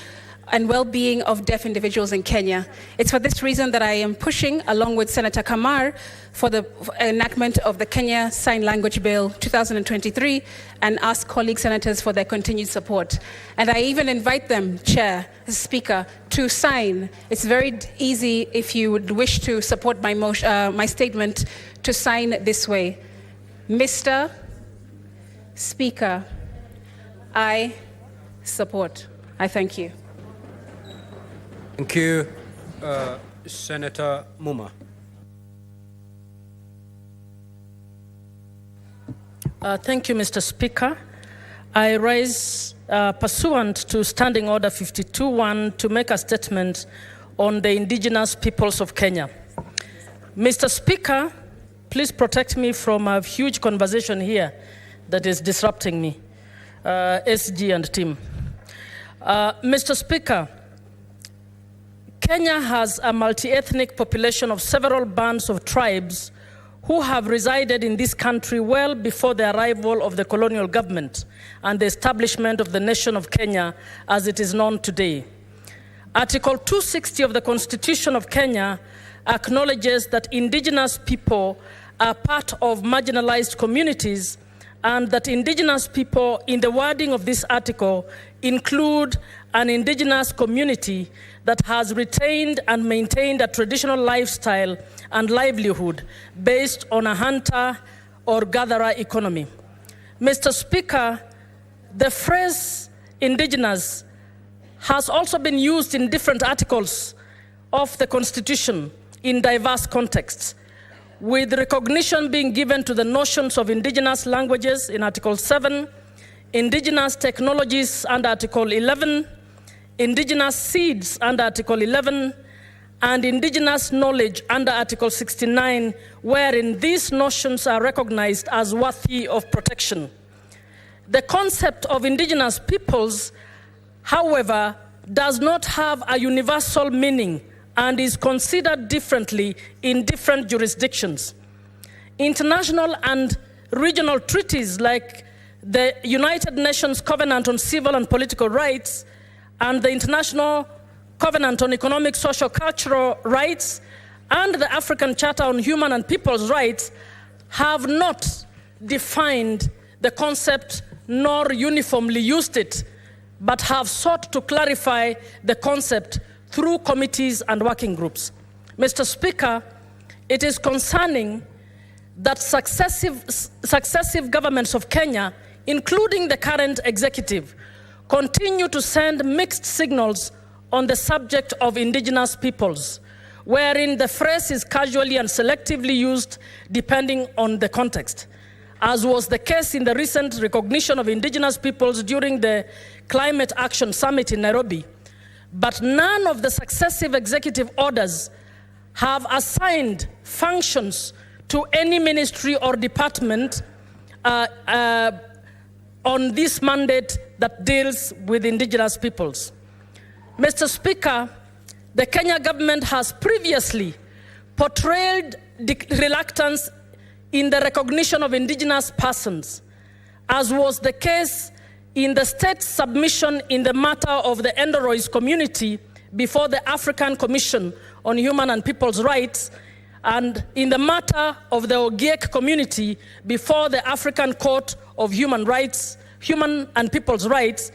and well-being of deaf individuals in Kenya. It's for this reason that I am pushing, along with Senator Kamar, for the enactment of the Kenya Sign Language Bill 2023, and ask colleague senators for their continued support. And I even invite them, Chair, Speaker, to sign. It's very easy, if you would wish to support my my statement, to sign this way. Mr. Speaker, I support. I thank you. Thank you, Senator Muma. Thank you, Mr. Speaker. I rise pursuant to Standing Order 52.1 to make a statement on the indigenous peoples of Kenya. Mr. Speaker, please protect me from a huge conversation here that is disrupting me, SG and team. Mr. Speaker, Kenya has a multi-ethnic population of several bands of tribes who have resided in this country well before the arrival of the colonial government and the establishment of the nation of Kenya as it is known today. Article 260 of the Constitution of Kenya acknowledges that indigenous people are part of marginalized communities and that indigenous people, in the wording of this article, include an indigenous community that has retained and maintained a traditional lifestyle and livelihood based on a hunter or gatherer economy. Mr. Speaker, the phrase indigenous has also been used in different articles of the Constitution in diverse contexts, with recognition being given to the notions of indigenous languages in Article 7, indigenous technologies under Article 11, indigenous seeds under Article 11, and indigenous knowledge under Article 69, wherein these notions are recognized as worthy of protection. The concept of indigenous peoples, however, does not have a universal meaning and is considered differently in different jurisdictions. International and regional treaties like the United Nations Covenant on Civil and Political Rights and the International Covenant on Economic, Social, Cultural Rights and the African Charter on Human and People's Rights have not defined the concept nor uniformly used it, but have sought to clarify the concept through committees and working groups. Mr. Speaker, it is concerning that successive governments of Kenya, including the current executive, continue to send mixed signals on the subject of indigenous peoples, wherein the phrase is casually and selectively used depending on the context, as was the case in the recent recognition of indigenous peoples during the Climate Action Summit in Nairobi. But none of the successive executive orders have assigned functions to any ministry or department on this mandate that deals with indigenous peoples. Mr. Speaker, the Kenya government has previously portrayed reluctance in the recognition of indigenous persons, as was the case in the state's submission in the matter of the Endorois community before the African Commission on Human and People's Rights, and in the matter of the Ogiek community before the African Court of Human and People's Rights,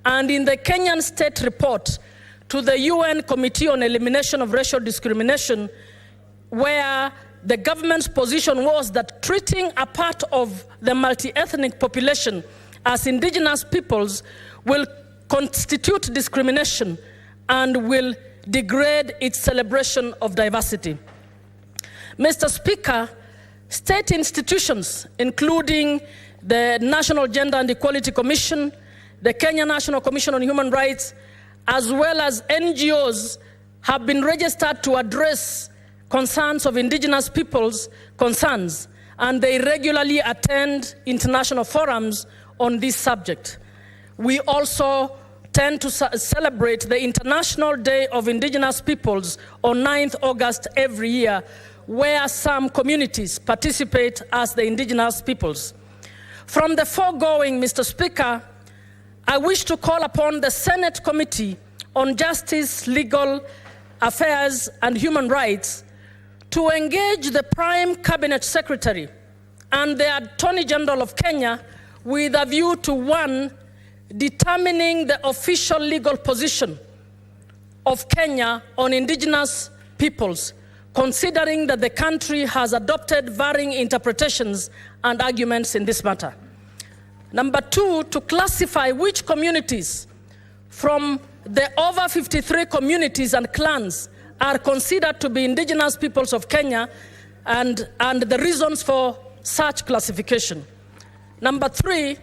and in the Kenyan state report to the UN Committee on Elimination of Racial Discrimination, where the government's position was that treating a part of the multi-ethnic population as indigenous peoples will constitute discrimination and will degrade its celebration of diversity. Mr. Speaker, state institutions, including the National Gender and Equality Commission, the Kenya National Commission on Human Rights, as well as NGOs, have been registered to address concerns of indigenous peoples' concerns, and they regularly attend international forums on this subject. We also tend to celebrate the International Day of Indigenous Peoples on 9th August every year, where some communities participate as the indigenous peoples. From the foregoing, Mr. Speaker, I wish to call upon the Senate Committee on Justice, Legal Affairs and Human Rights to engage the Prime Cabinet Secretary and the Attorney General of Kenya with a view to, one, determining the official legal position of Kenya on indigenous peoples, considering that the country has adopted varying interpretations and arguments in this matter. Number two, to classify which communities from the over 53 communities and clans are considered to be indigenous peoples of Kenya and the reasons for such classification. Number 3,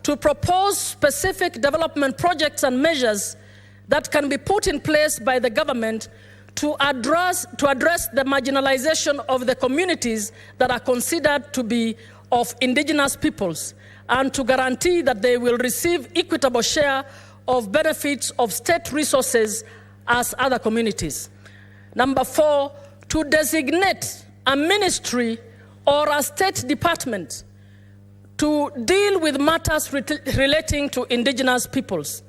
to propose specific development projects and measures that can be put in place by the government to address the marginalization of the communities that are considered to be of indigenous peoples, and to guarantee that they will receive equitable share of benefits of state resources as other communities. Number 4, to designate a ministry or a state department to deal with matters relating to indigenous peoples.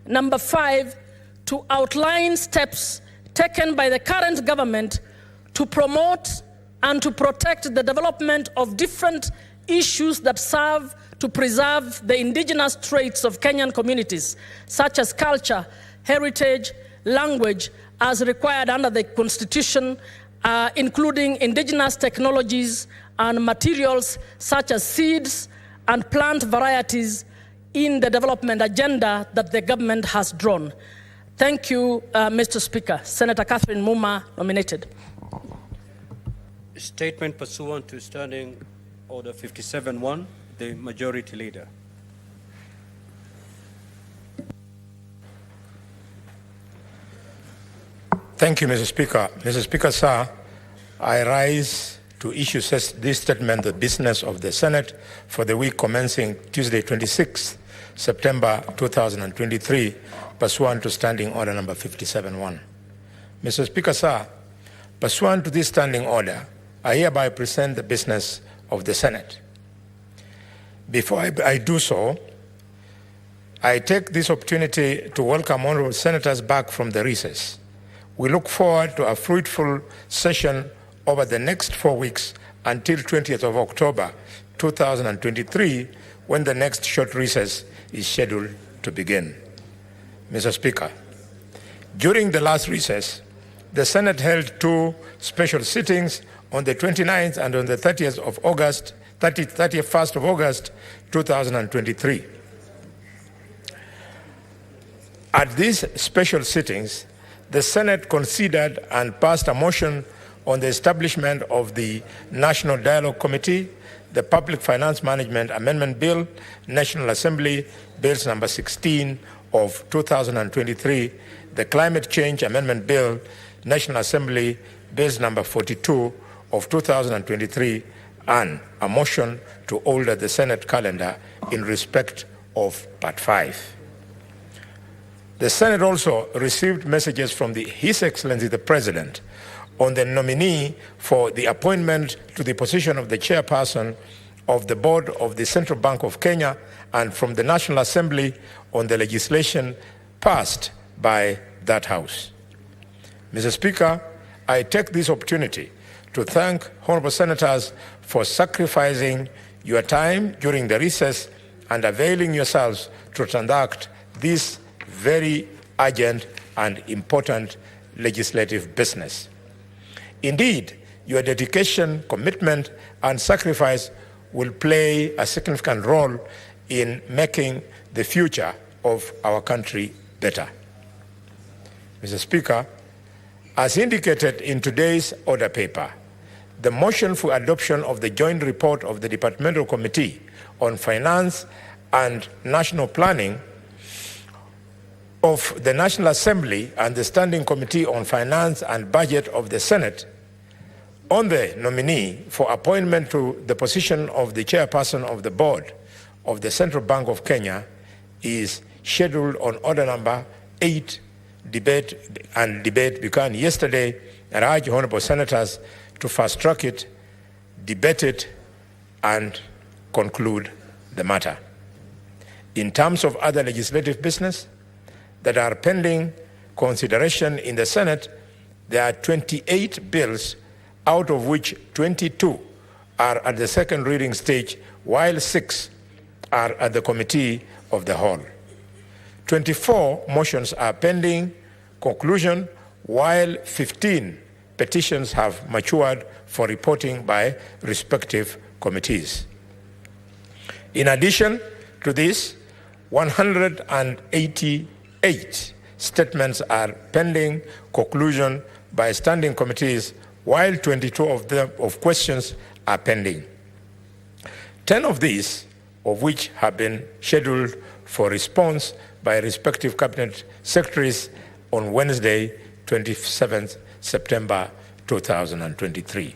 Number 5, to outline steps taken by the current government to promote and to protect the development of different issues that serve to preserve the indigenous traits of Kenyan communities, such as culture, heritage, language, as required under the Constitution, including indigenous technologies and materials such as seeds and plant varieties in the development agenda that the government has drawn. Thank you, Mr. Speaker. Senator Catherine Muma, nominated. Statement pursuant to Standing Order 57-1, the Majority Leader. Thank you, Mr. Speaker. Mr. Speaker, sir, I rise to issue this statement, the business of the Senate for the week commencing Tuesday, 26 September 2023, pursuant to Standing Order number 57-1. Mr. Speaker, sir, pursuant to this standing order, I hereby present the business of the Senate. Before I do so, I take this opportunity to welcome honorable senators back from the recess. We look forward to a fruitful session over the next 4 weeks until 20th of October 2023, when the next short recess is scheduled to begin. Mr. Speaker, during the last recess, the Senate held 2 special sittings on the 29th and on the 31st of August 2023. At these special sittings, the Senate considered and passed a motion on the establishment of the National Dialogue Committee, the Public Finance Management Amendment Bill, National Assembly Bills number 16 of 2023, the Climate Change Amendment Bill, National Assembly Bills number 42 of 2023, and a motion to alter the Senate calendar in respect of Part 5. The Senate also received messages from His Excellency the President on the nominee for the appointment to the position of the chairperson of the Board of the Central Bank of Kenya, and from the National Assembly on the legislation passed by that House. Mr. Speaker, I take this opportunity to thank honorable senators for sacrificing your time during the recess and availing yourselves to conduct this very urgent and important legislative business. Indeed, your dedication, commitment, and sacrifice will play a significant role in making the future of our country better. Mr. Speaker, as indicated in today's order paper, the motion for adoption of the joint report of the Departmental Committee on Finance and National Planning of the National Assembly and the Standing Committee on Finance and Budget of the Senate on the nominee for appointment to the position of the chairperson of the board of the Central Bank of Kenya is scheduled on order number 8, debate began yesterday, and I urge honorable senators to fast track it, debate it, and conclude the matter. In terms of other legislative business that are pending consideration in the Senate, there are 28 bills, out of which 22 are at the second reading stage, while 6 are at the committee of the whole. 24 motions are pending conclusion, while 15 petitions have matured for reporting by respective committees. In addition to this, 188 statements are pending conclusion by standing committees, while 22 of questions are pending. 10 of these of which have been scheduled for response by respective cabinet secretaries on Wednesday, 27th September 2023.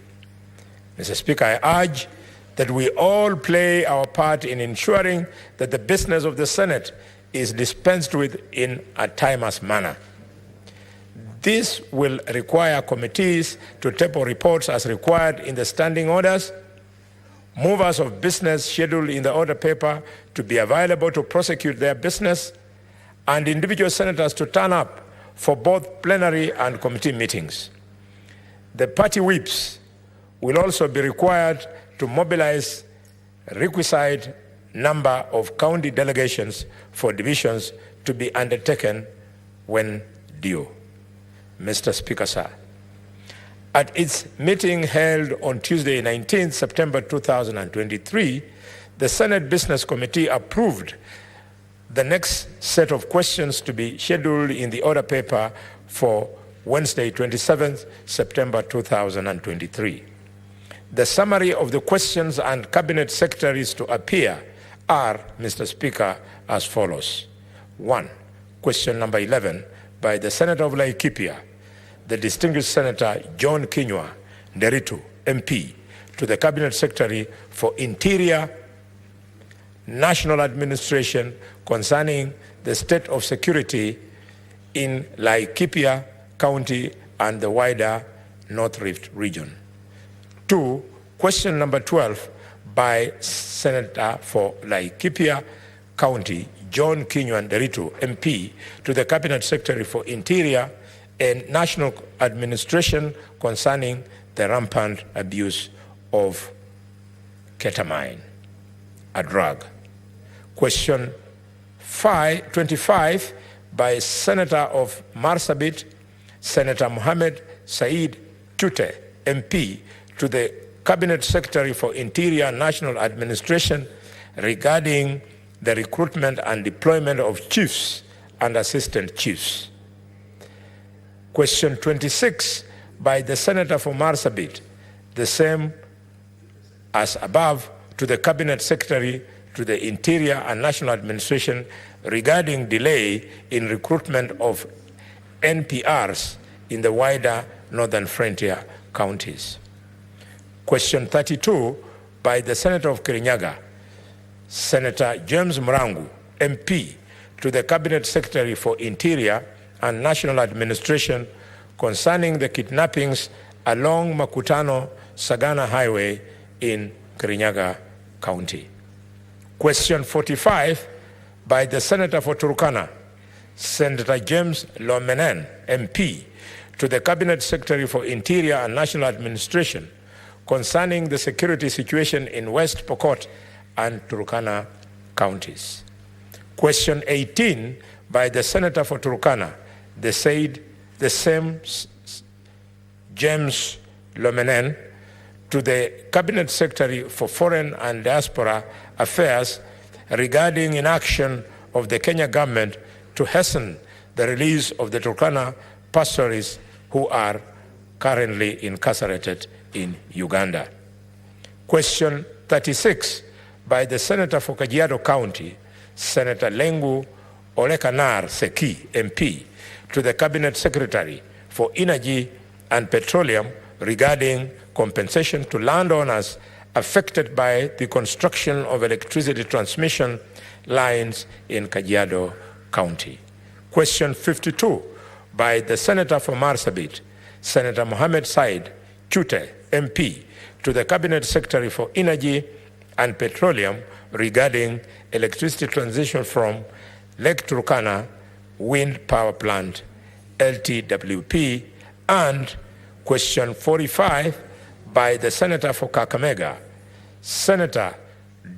Mr. Speaker, I urge that we all play our part in ensuring that the business of the Senate is dispensed with in a timeless manner. This will require committees to table reports as required in the standing orders, movers of business scheduled in the order paper to be available to prosecute their business, and individual senators to turn up for both plenary and committee meetings. The party whips will also be required to mobilize a requisite number of county delegations for divisions to be undertaken when due. Mr. Speaker, sir, at its meeting held on Tuesday, 19 September 2023, the Senate Business Committee approved the next set of questions to be scheduled in the order paper for Wednesday, 27th September 2023. The summary of the questions and cabinet secretaries to appear are, Mr. Speaker, as follows. 1. Question number 11 by the Senator of Laikipia, the distinguished Senator John Kinyua Nderitu, MP, to the Cabinet Secretary for Interior, National Administration concerning the state of security in Laikipia County and the wider North Rift region. 2. Question number 12 by Senator for Laikipia County, John Kinyua Nderitu, MP, to the Cabinet Secretary for Interior and National Administration concerning the rampant abuse of ketamine, a drug. Question 25 by Senator of Marsabit, Senator Mohammed Said Chute, MP, to the Cabinet Secretary for Interior and National Administration regarding the recruitment and deployment of chiefs and assistant chiefs. Question 26 by the Senator for Marsabit, the same as above, to the Cabinet Secretary to the Interior and National Administration regarding delay in recruitment of NPRs in the wider Northern Frontier counties. Question 32 by the Senator of Kirinyaga, Senator James Murangu, MP, to the Cabinet Secretary for Interior and National Administration concerning the kidnappings along Makutano-Sagana Highway in Kirinyaga County. Question 45 by the Senator for Turkana, Senator James Lomenen, MP, to the Cabinet Secretary for Interior and National Administration concerning the security situation in West Pokot and Turkana counties. Question 18 by the Senator for Turkana, the same James Lomenen, to the Cabinet Secretary for Foreign and Diaspora Affairs regarding inaction of the Kenya government to hasten the release of the Turkana pastorists who are currently incarcerated in Uganda. Question 36 by the Senator for Kajiado County, Senator Lengu Olekanar Seki, MP, to the Cabinet Secretary for Energy and Petroleum regarding compensation to landowners affected by the construction of electricity transmission lines in Kajiado County. Question 52 by the Senator for Marsabit, Senator Mohammed Said Chute, MP, to the Cabinet Secretary for Energy and Petroleum regarding electricity transition from Lake Turkana Wind Power Plant, LTWP, and question 45 by the Senator for Kakamega, Senator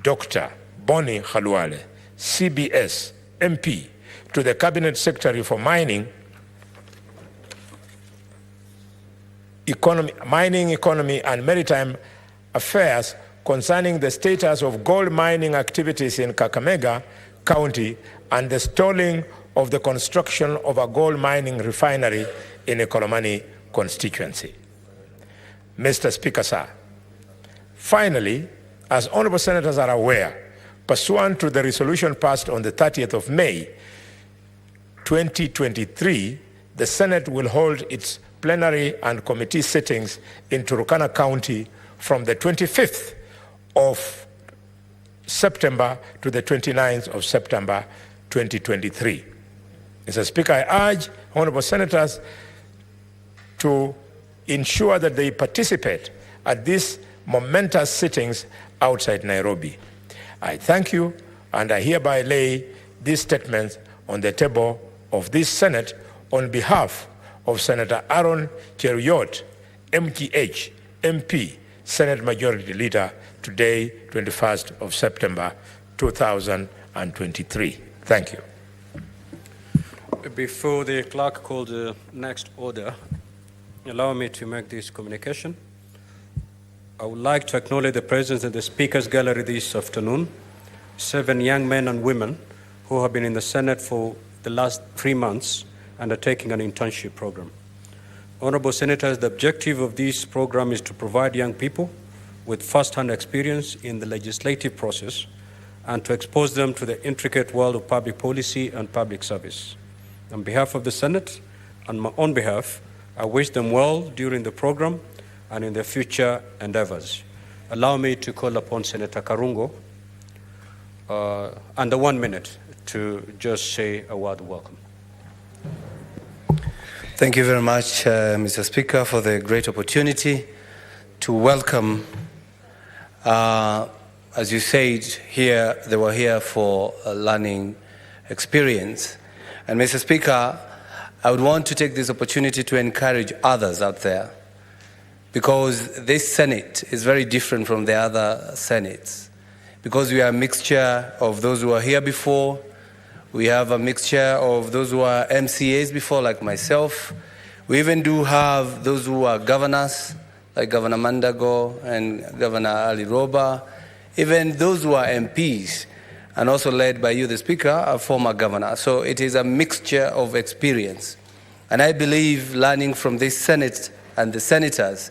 Dr. Bonnie Khalwale, CBS, MP, to the Cabinet Secretary for Mining, Economy and Maritime Affairs concerning the status of gold mining activities in Kakamega County and the stalling of the construction of a gold mining refinery in Ekolomani constituency. Mr. Speaker, sir, finally, as honorable senators are aware, pursuant to the resolution passed on the 30th of May, 2023, the Senate will hold its plenary and committee sittings in Turkana County from the 25th of September to the 29th of September 2023. Mr. Speaker, I urge honorable senators to ensure that they participate at these momentous sittings outside Nairobi. I thank you, and I hereby lay these statements on the table of this Senate on behalf of Senator Aaron Cheruiyot, MTH, MP, Senate Majority Leader, today, 21st of September, 2023. Thank you. Before the clerk calls the next order, allow me to make this communication. I would like to acknowledge the presence in the Speaker's Gallery this afternoon, 7 young men and women who have been in the Senate for the last 3 months undertaking an internship program. Honorable Senators, the objective of this program is to provide young people with first-hand experience in the legislative process and to expose them to the intricate world of public policy and public service. On behalf of the Senate and my own behalf, I wish them well during the program and in their future endeavors. Allow me to call upon Senator Karungo under 1 minute to just say a word of welcome. Thank you very much, Mr. Speaker, for the great opportunity to welcome, as you said, here, they were here for a learning experience. And Mr. Speaker, I would want to take this opportunity to encourage others out there, because this Senate is very different from the other Senates, because we are a mixture of those who are here before. We have a mixture of those who are MCAs before, like myself. We even do have those who are governors, like Governor Mandago and Governor Ali Roba, even those who are MPs, and also led by you, the Speaker, a former governor. So it is a mixture of experience. And I believe learning from this Senate and the senators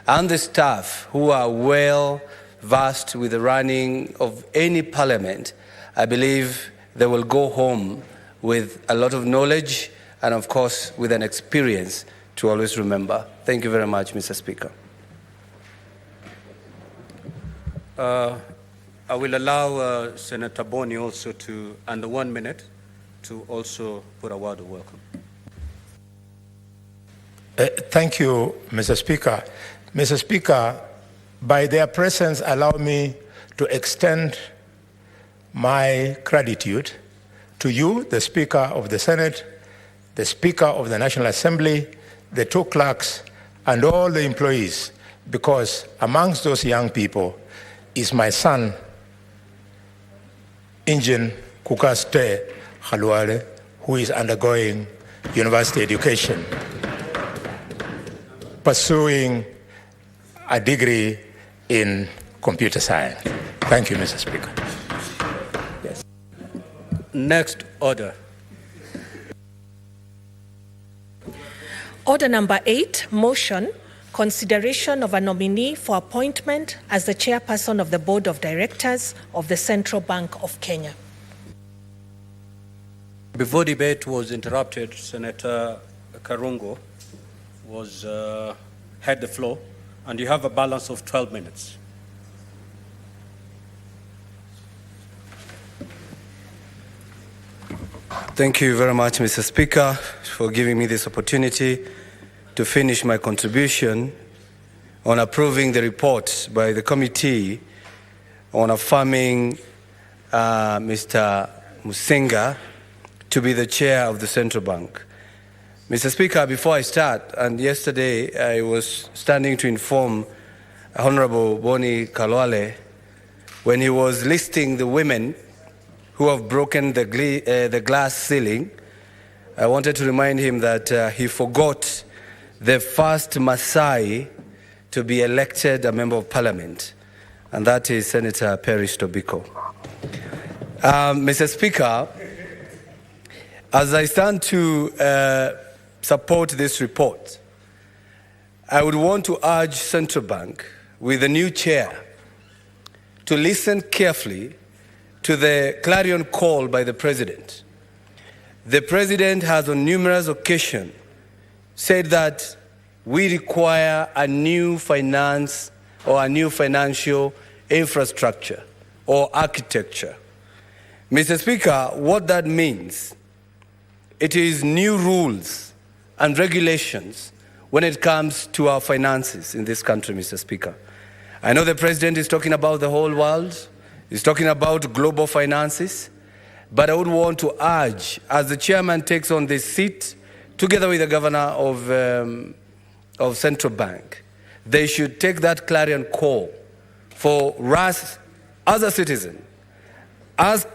and the staff who are well versed with the running of any parliament, I believe they will go home with a lot of knowledge and, of course, with an experience to always remember. Thank you very much, Mr. Speaker. I will allow Senator Boni also to, under 1 minute, to also put a word of welcome. Thank you, Mr. Speaker. Mr. Speaker, by their presence, allow me to extend my gratitude to you, the Speaker of the Senate, the Speaker of the National Assembly, the 2 clerks, and all the employees, because amongst those young people is my son, Injin Kukaste Khalwale, who is undergoing university education, pursuing a degree in computer science. Thank you, Mr. Speaker. Yes. Next order. Order number 8, motion, consideration of a nominee for appointment as the chairperson of the Board of Directors of the Central Bank of Kenya. Before debate was interrupted, Senator Karungo had the floor, and you have a balance of 12 minutes. Thank you very much, Mr. Speaker, for giving me this opportunity to finish my contribution on approving the report by the committee on affirming Mr. Musinga to be the chair of the Central Bank. Mr. Speaker, before I start, and yesterday I was standing to inform Honorable Boni Khalwale when he was listing the women who have broken the glass ceiling. I wanted to remind him that he forgot the first Maasai to be elected a member of parliament, and that is Senator Peris Tobiko. Mr. Speaker, as I stand to support this report, I would want to urge Central Bank, with the new chair, to listen carefully to the clarion call by the President. The President has on numerous occasions said that we require a new finance or a new financial infrastructure or architecture. Mr. Speaker, what that means, it is new rules and regulations when it comes to our finances in this country, Mr. Speaker. I know the President is talking about the whole world, he's talking about global finances, but I would want to urge, as the chairman takes on this seat, together with the governor of Central Bank, they should take that clarion call for us as a citizen, as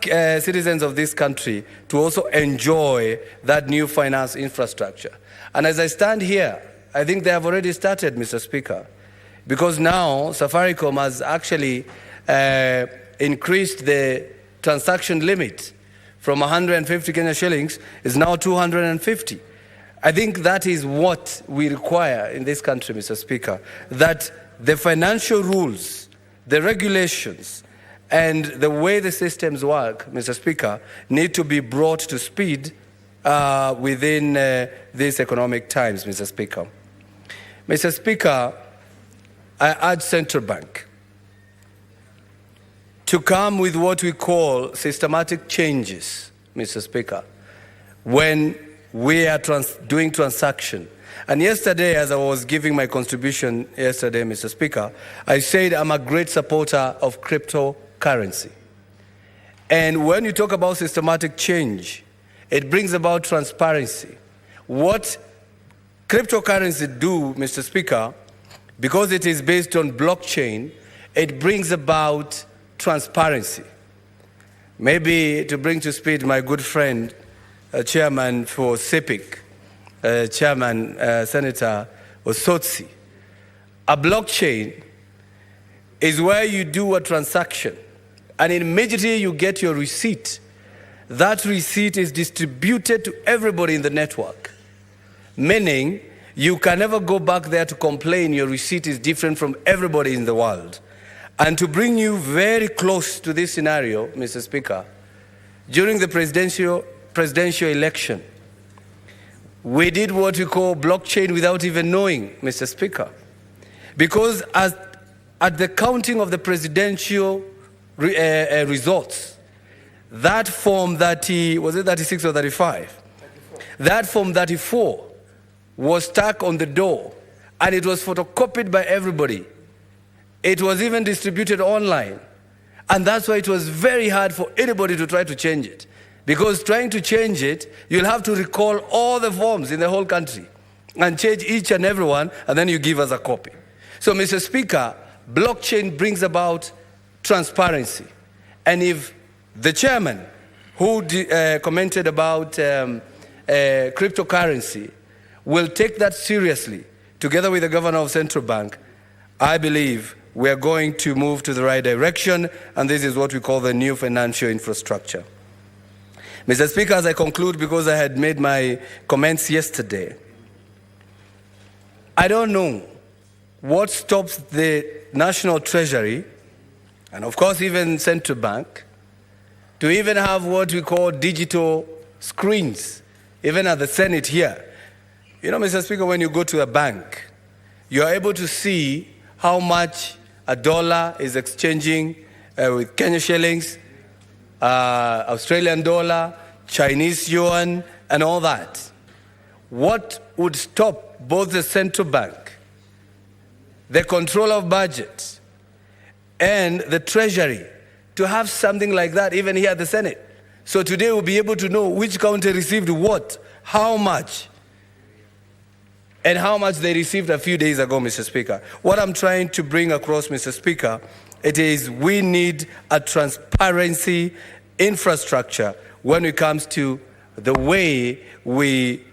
citizens of this country, to also enjoy that new finance infrastructure. And as I stand here, I think they have already started, Mr. Speaker, because now Safaricom has actually increased the transaction limit from 150 Kenya shillings is now 250. I think that is what we require in this country, Mr. Speaker, that the financial rules, the regulations, and the way the systems work, Mr. Speaker, need to be brought to speed within these economic times, Mr. Speaker. Mr. Speaker, I urge Central Bank to come with what we call systematic changes, Mr. Speaker, when we are doing transaction. And yesterday, as I was giving my contribution yesterday, Mr. Speaker, I said I'm a great supporter of cryptocurrency. And when you talk about systematic change, it brings about transparency. What cryptocurrency do, Mr. Speaker, because it is based on blockchain, it brings about transparency. Maybe to bring to speed my good friend, chairman for CEPIC, chairman Senator Osotsi, a blockchain is where you do a transaction and immediately you get your receipt. That receipt is distributed to everybody in the network, meaning you can never go back there to complain your receipt is different from everybody in the world. And to bring you very close to this scenario, Mr. Speaker, during the presidential election, we did what we call blockchain without even knowing, Mr. Speaker. Because at the counting of the presidential results, that form 30, was it 36 or 35? 34. That form 34 was stuck on the door and it was photocopied by everybody. It was even distributed online. And that's why it was very hard for anybody to try to change it. Because trying to change it, you'll have to recall all the forms in the whole country and change each and every one, and then you give us a copy. So, Mr. Speaker, blockchain brings about transparency. And if the chairman who commented about cryptocurrency will take that seriously, together with the governor of Central Bank, I believe we are going to move to the right direction, and this is what we call the new financial infrastructure. Mr. Speaker, as I conclude, because I had made my comments yesterday, I don't know what stops the National Treasury, and of course even Central Bank, to even have what we call digital screens, even at the Senate here. You know, Mr. Speaker, when you go to a bank, you are able to see how much a dollar is exchanging with Kenya shillings, Australian dollar, Chinese yuan, and all that. What would stop both the Central Bank, the control of budget, and the Treasury to have something like that even here at the Senate? So today we'll be able to know which county received what, how much, and how much they received a few days ago, Mr. Speaker. What I'm trying to bring across, Mr. Speaker, it is we need a transparency infrastructure when it comes to the way we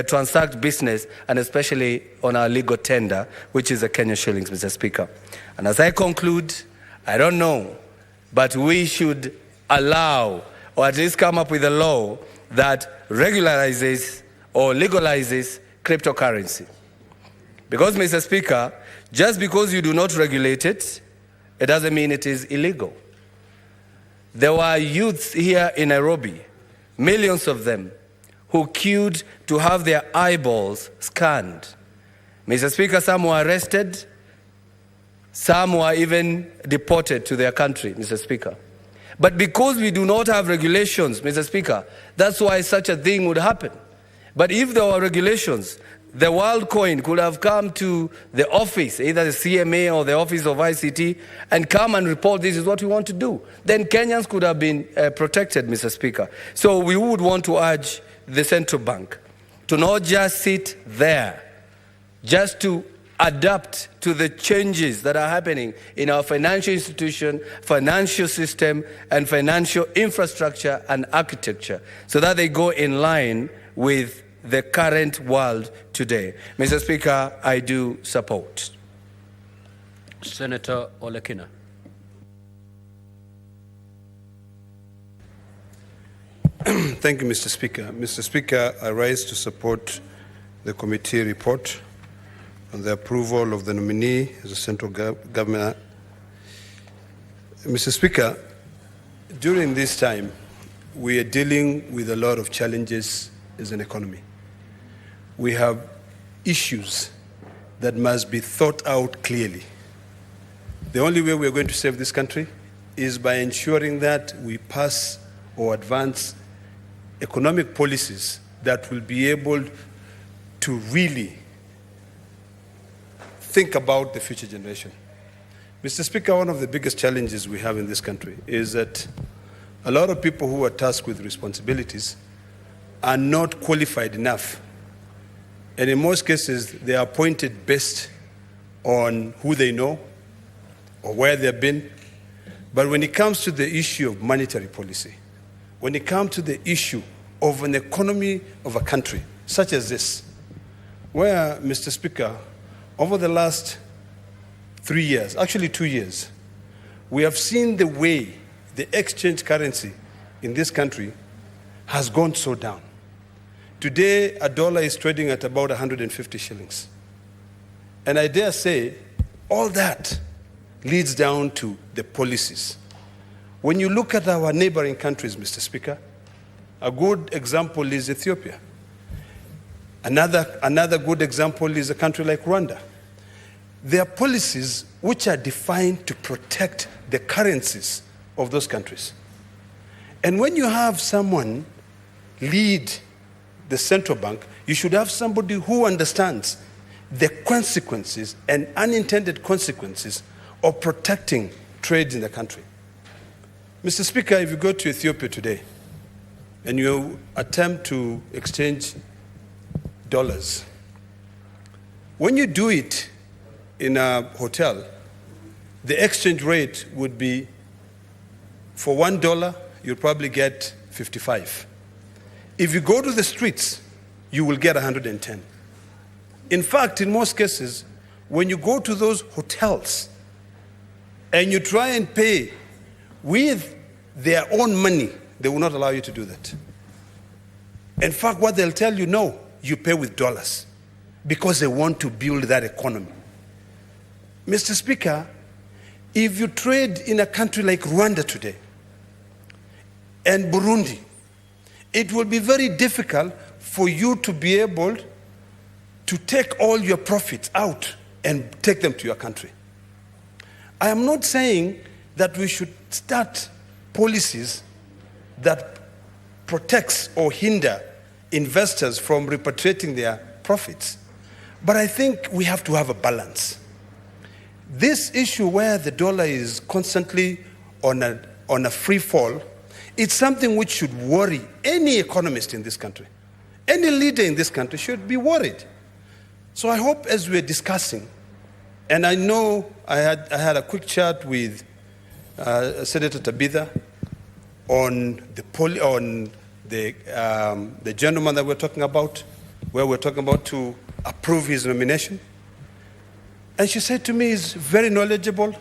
transact business, and especially on our legal tender, which is the Kenya shillings, Mr. Speaker. And as I conclude, I don't know, but we should allow, or at least come up with a law that regularizes or legalizes cryptocurrency. Because, Mr. Speaker, just because you do not regulate it, it doesn't mean it is illegal. There were youths here in Nairobi, millions of them, who queued to have their eyeballs scanned. Mr. Speaker, some were arrested, some were even deported to their country, Mr. Speaker. But because we do not have regulations, Mr. Speaker, that's why such a thing would happen. But if there were regulations, the WorldCoin could have come to the office, either the CMA or the Office of ICT, and come and report this is what we want to do. Then Kenyans could have been protected, Mr. Speaker. So we would want to urge the central bank to not just sit there, just to adapt to the changes that are happening in our financial institution, financial system, and financial infrastructure and architecture, so that they go in line with the current world today. Mr. Speaker, I do support. Senator Olekina. Thank you, Mr. Speaker. Mr. Speaker, I rise to support the committee report on the approval of the nominee as a central government. Mr. Speaker, during this time, we are dealing with a lot of challenges as an economy. We have issues that must be thought out clearly. The only way we are going to save this country is by ensuring that we pass or advance economic policies that will be able to really think about the future generation. Mr. Speaker, one of the biggest challenges we have in this country is that a lot of people who are tasked with responsibilities are not qualified enough. And in most cases, they are appointed based on who they know or where they've been. But when it comes to the issue of monetary policy, when it comes to the issue of an economy of a country, such as this, where, Mr. Speaker, over the last 3 years, actually 2 years, we have seen the way the exchange currency in this country has gone so down. Today, a dollar is trading at about 150 shillings. And I dare say, all that leads down to the policies. When you look at our neighboring countries, Mr. Speaker, a good example is Ethiopia. Another good example is a country like Rwanda. There are policies which are defined to protect the currencies of those countries. And when you have someone lead the central bank, you should have somebody who understands the consequences and unintended consequences of protecting trade in the country. Mr. Speaker, if you go to Ethiopia today and you attempt to exchange dollars, when you do it in a hotel, the exchange rate would be, for $1, you'll probably get 55. If you go to the streets, you will get 110. In fact, in most cases, when you go to those hotels and you try and pay with their own money, they will not allow you to do that. In fact, what they'll tell you, no, you pay with dollars because they want to build that economy. Mr. Speaker, if you trade in a country like Rwanda today and Burundi, it will be very difficult for you to be able to take all your profits out and take them to your country. I am not saying that we should start policies that protects or hinder investors from repatriating their profits. But I think we have to have a balance. This issue where the dollar is constantly on a free fall, it's something which should worry any economist in this country. Any leader in this country should be worried. So I hope as we're discussing, and I know I had a quick chat with Senator Tabitha on the gentleman that we're talking about, where we're talking about to approve his nomination. And she said to me, he's very knowledgeable.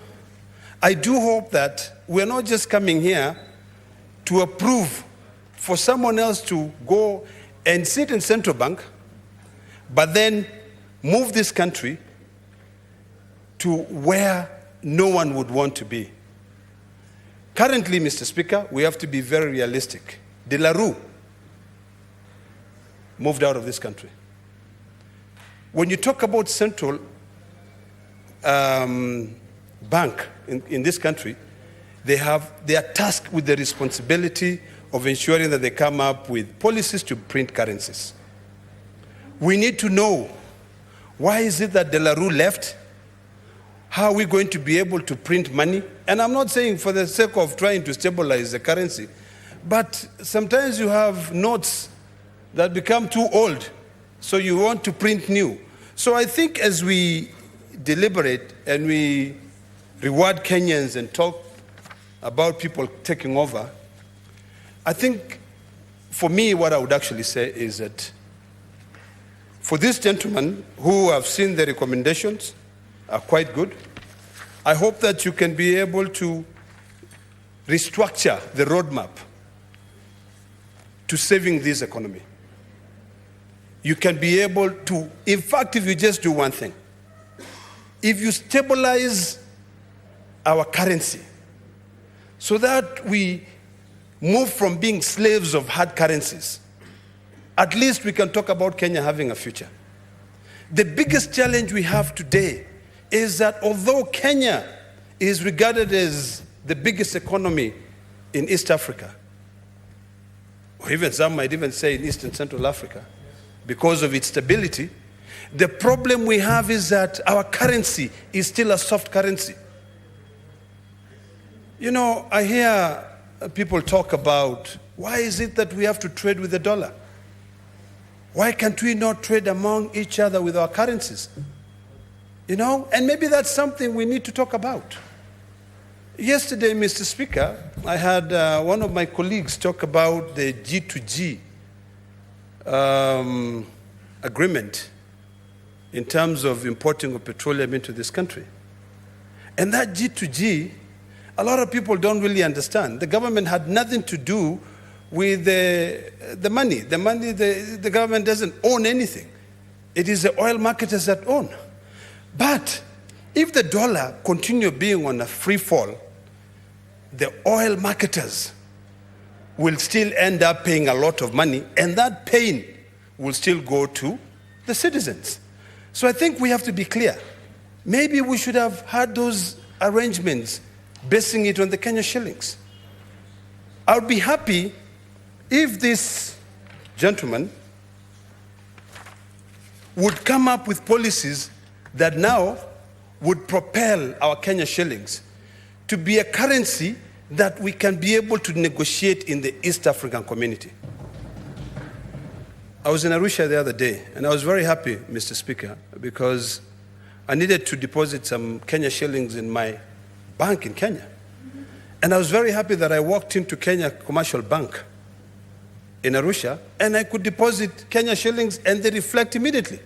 I do hope that we're not just coming here to approve for someone else to go and sit in central bank, but then move this country to where no one would want to be. Currently, Mr. Speaker, we have to be very realistic. De La Rue moved out of this country. When you talk about central bank in this country, they are tasked with the responsibility of ensuring that they come up with policies to print currencies. We need to know, why is it that De La Rue left? How are we going to be able to print money? And I'm not saying for the sake of trying to stabilize the currency, but sometimes you have notes that become too old, so you want to print new. So I think as we deliberate and we reward Kenyans and talk about people taking over, I think for me what I would actually say is that for these gentlemen who have seen the recommendations are quite good, I hope that you can be able to restructure the roadmap to saving this economy. You can be able to, in fact, if you just do one thing, if you stabilize our currency so that we move from being slaves of hard currencies, at least we can talk about Kenya having a future. The biggest challenge we have today is that although Kenya is regarded as the biggest economy in East Africa, or even some might even say in East and Central Africa, because of its stability, the problem we have is that our currency is still a soft currency. You know, I hear people talk about, why is it that we have to trade with the dollar? Why can't we not trade among each other with our currencies? You know, and maybe that's something we need to talk about. Yesterday, Mr. Speaker, I had one of my colleagues talk about the G2G agreement in terms of importing of petroleum into this country. And that G2G, a lot of people don't really understand. The government had nothing to do with the money. The government doesn't own anything. It is the oil marketers that own. But if the dollar continue being on a free fall, the oil marketers will still end up paying a lot of money, and that pain will still go to the citizens. So I think we have to be clear. Maybe we should have had those arrangements basing it on the Kenya shillings. I would be happy if this gentleman would come up with policies that now would propel our Kenya shillings to be a currency that we can be able to negotiate in the East African community. I was in Arusha the other day, and I was very happy, Mr. Speaker, because I needed to deposit some Kenya shillings in my bank in Kenya. And I was very happy that I walked into Kenya Commercial Bank in Arusha, and I could deposit Kenya shillings, and they reflect immediately.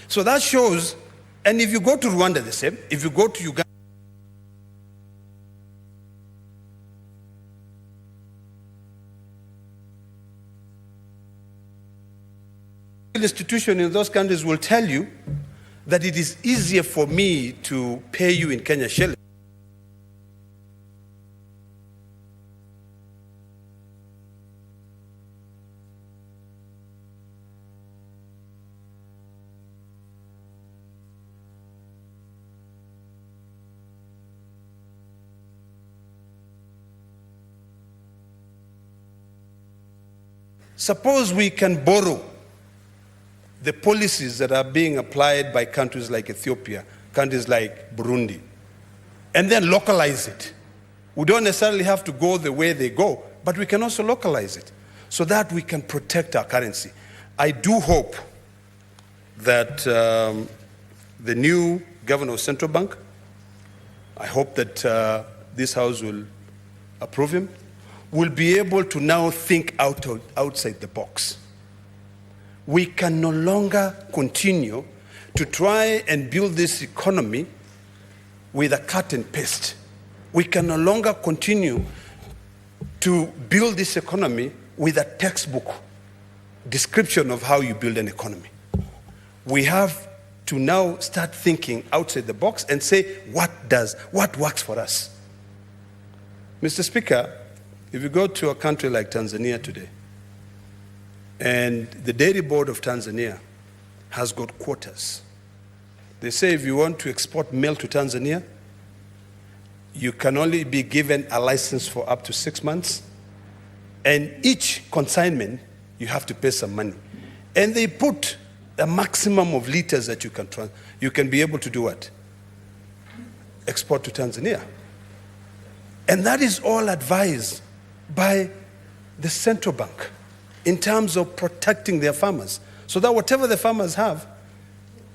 So that shows, and if you go to Rwanda, the same. If you go to Uganda, institution in those countries will tell you that it is easier for me to pay you in Kenya shillings. Suppose we can borrow the policies that are being applied by countries like Ethiopia, countries like Burundi, and then localize it. We don't necessarily have to go the way they go, but we can also localize it so that we can protect our currency. I do hope that the new governor of Central Bank, I hope that this House will approve him, will be able to now think outside the box. We can no longer continue to try and build this economy with a cut and paste. We can no longer continue to build this economy with a textbook description of how you build an economy. We have to now start thinking outside the box and say, what works for us? Mr. Speaker, if you go to a country like Tanzania today, and the Dairy Board of Tanzania has got quotas. They say if you want to export milk to Tanzania, you can only be given a license for up to 6 months, and each consignment, you have to pay some money. And they put a maximum of liters that you can be able to do what? Export to Tanzania. And that is all advised by the central bank in terms of protecting their farmers, so that whatever the farmers have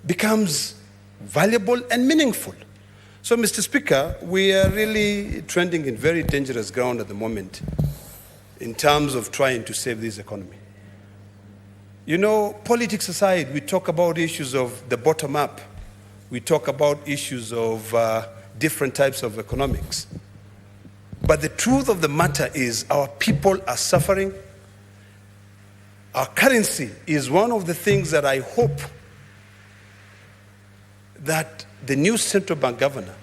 becomes valuable and meaningful. So, Mr. Speaker, we are really trending in very dangerous ground at the moment in terms of trying to save this economy. You know, politics aside, we talk about issues of the bottom up. We talk about issues of different types of economics. But the truth of the matter is our people are suffering. Our currency is one of the things that I hope that the new central bank governor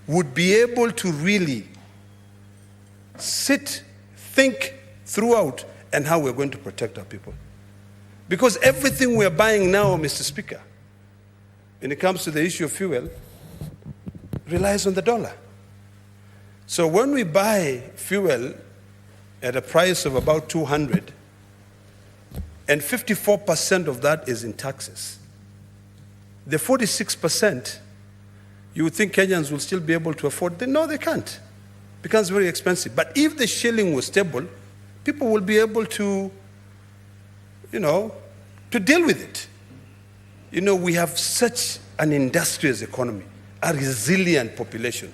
would be able to really think throughout and how we're going to protect our people. Because everything we're buying now, Mr. Speaker, when it comes to the issue of fuel, relies on the dollar. So when we buy fuel at a price of about 200, and 54% of that is in taxes, the 46%, you would think Kenyans will still be able to afford. No, they can't. It becomes very expensive. But if the shilling was stable, people will be able to, to deal with it. We have such an industrious economy, a resilient population.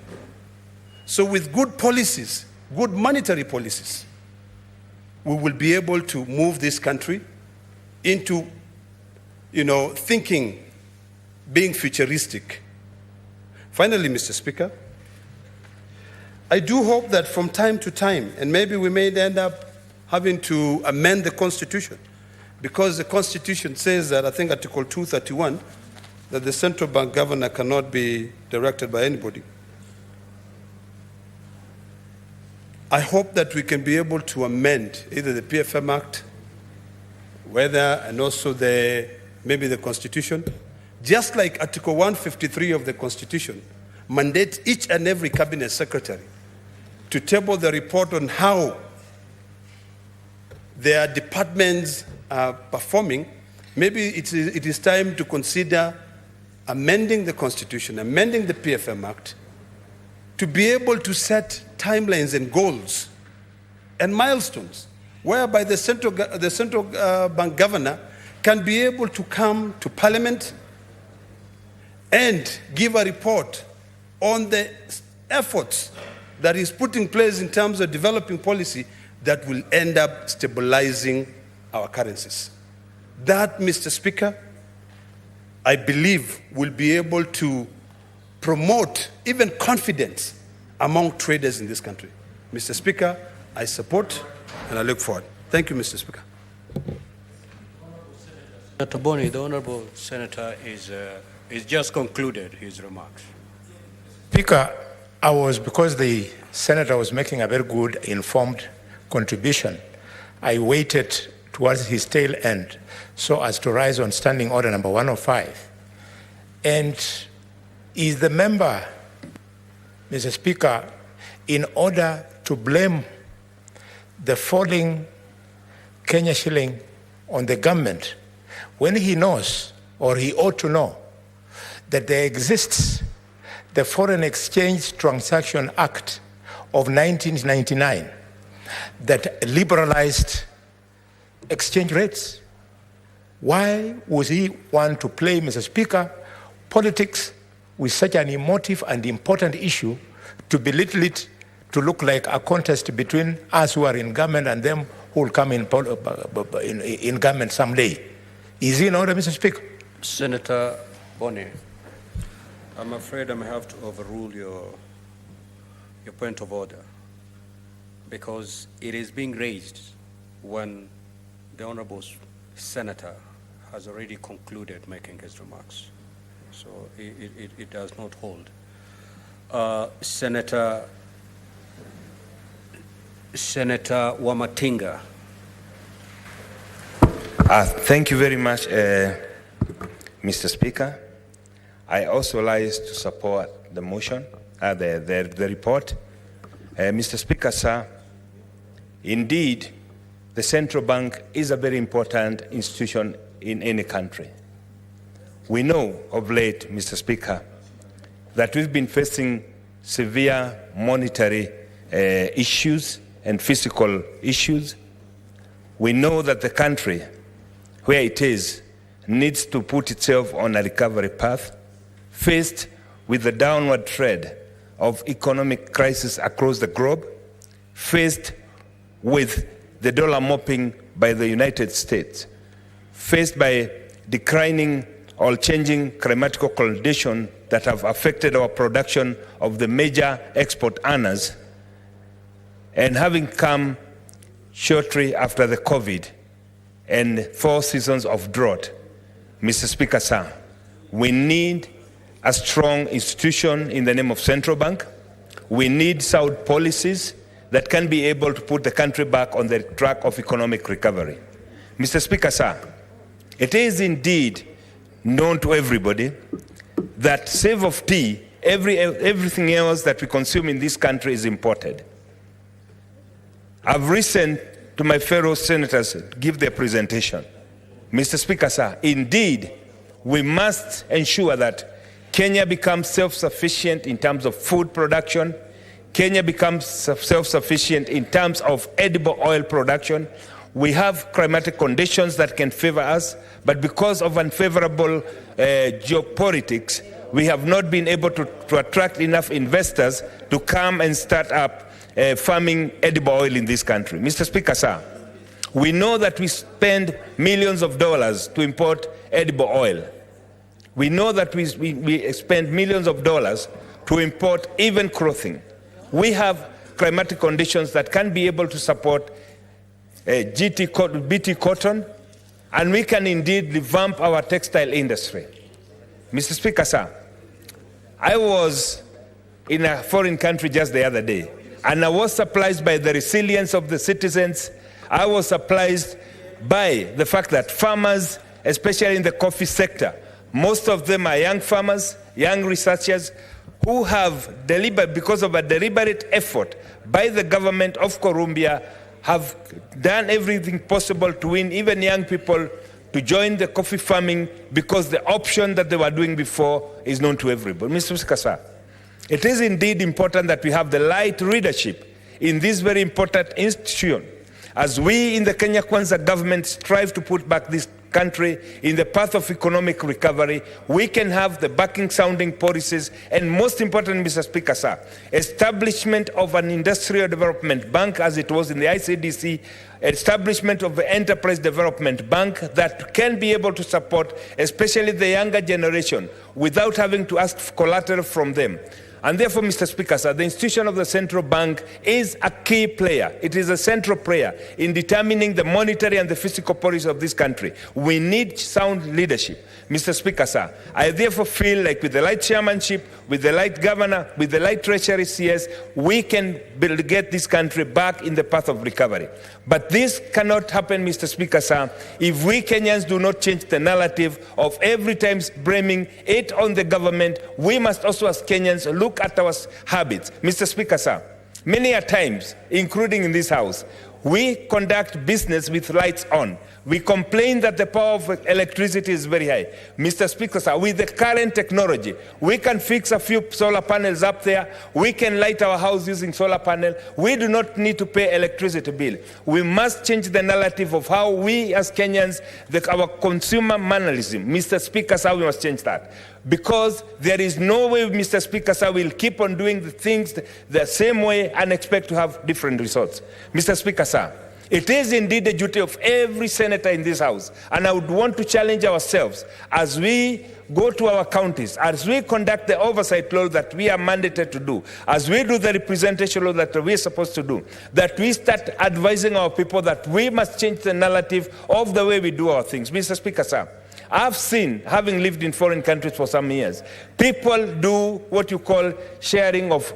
So with good policies, good monetary policies, we will be able to move this country into, thinking, being futuristic. Finally, Mr. Speaker, I do hope that from time to time, and maybe we may end up having to amend the Constitution, because the Constitution says that, I think Article 231, that the central bank governor cannot be directed by anybody. I hope that we can be able to amend either the PFM Act, and also maybe the Constitution, just like Article 153 of the Constitution mandates each and every cabinet secretary to table the report on how their departments are performing. Maybe it is time to consider amending the Constitution, amending the PFM Act, to be able to set timelines and goals and milestones, whereby the central bank governor can be able to come to Parliament and give a report on the efforts that is put in place in terms of developing policy that will end up stabilizing our currencies. That, Mr. Speaker, I believe will be able to promote even confidence among traders in this country. Mr. Speaker, I support and I look forward. Thank you, Mr. Speaker. Senator Boni, the Honorable Senator is just concluded his remarks. Speaker, because the Senator was making a very good, informed contribution, I waited towards his tail end so as to rise on standing order number 105. And is the member, Mr. Speaker, in order to blame the falling Kenya shilling on the government when he knows, or he ought to know, that there exists the Foreign Exchange Transaction Act of 1999 that liberalized exchange rates? Why would he want to play, Mr. Speaker, politics with such an emotive and important issue to belittle it to look like a contest between us who are in government and them who will come in government someday? Is he in order, Mr. Speaker? Senator Boni, I'm afraid I may have to overrule your point of order, because it is being raised when the Honorable Senator has already concluded making his remarks. So it does not hold. Senator Senator Wamatinga. Thank you very much, Mr. Speaker. I also like to support the motion, the report. Mr. Speaker, sir, indeed, the central bank is a very important institution in any country. We know of late, Mr. Speaker, that we've been facing severe monetary issues and fiscal issues. We know that the country, where it is, needs to put itself on a recovery path, faced with the downward trend of economic crisis across the globe, faced with the dollar mopping by the United States, faced by declining or changing climatic conditions that have affected our production of the major export earners, and having come shortly after the COVID and 4 seasons of drought. Mr. Speaker, sir, we need a strong institution in the name of central bank. We need sound policies that can be able to put the country back on the track of economic recovery. Mr. Speaker, sir, it is indeed known to everybody that save of tea, everything else that we consume in this country is imported. I've listened to my fellow senators give their presentation. Mr. Speaker, sir, indeed, we must ensure that Kenya becomes self-sufficient in terms of food production. Kenya becomes self-sufficient in terms of edible oil production. We have climatic conditions that can favor us, but because of unfavorable geopolitics, we have not been able to attract enough investors to come and start up farming edible oil in this country. Mr. Speaker, sir, we know that we spend millions of dollars to import edible oil. We know that we spend millions of dollars to import even clothing. We have climatic conditions that can be able to support BT cotton, and we can indeed revamp our textile industry. Mr. Speaker, sir, I was in a foreign country just the other day, and I was surprised by the resilience of the citizens. I was surprised by the fact that farmers, especially in the coffee sector, most of them are young farmers, young researchers, who have delivered, because of a deliberate effort by the government of Colombia, have done everything possible to win even young people to join the coffee farming, because the option that they were doing before is known to everybody. Mr. Speaker, sir, it is indeed important that we have the right leadership in this very important institution. As we in the Kenya Kwanza government strive to put back this country in the path of economic recovery, we can have the backing sounding policies, and most important, Mr. Speaker, sir, establishment of an industrial development bank as it was in the ICDC, establishment of the enterprise development bank that can be able to support especially the younger generation without having to ask for collateral from them. And therefore, Mr. Speaker, sir, the institution of the central bank is a key player. It is a central player in determining the monetary and the fiscal policy of this country. We need sound leadership. Mr. Speaker, sir, I therefore feel like with the right chairmanship, with the right governor, with the right treasury CS, we can get this country back in the path of recovery. But this cannot happen, Mr. Speaker, sir, if we Kenyans do not change the narrative of every time blaming it on the government. We must also, as Kenyans, look at our habits. Mr. Speaker, sir, many a times, including in this house, we conduct business with lights on. We complain that the power of electricity is very high. Mr. Speaker, sir, with the current technology, we can fix a few solar panels up there. We can light our house using solar panel. We do not need to pay electricity bill. We must change the narrative of how we as Kenyans, our consumer mannerism. Mr. Speaker, sir, we must change that. Because there is no way, Mr. Speaker, sir, we'll keep on doing the things the same way and expect to have different results. Mr. Speaker, sir, it is indeed the duty of every senator in this house, and I would want to challenge ourselves as we go to our counties, as we conduct the oversight law that we are mandated to do, as we do the representation law that we are supposed to do, that we start advising our people that we must change the narrative of the way we do our things. Mr. Speaker, sir, I've seen, having lived in foreign countries for some years, people do what you call sharing of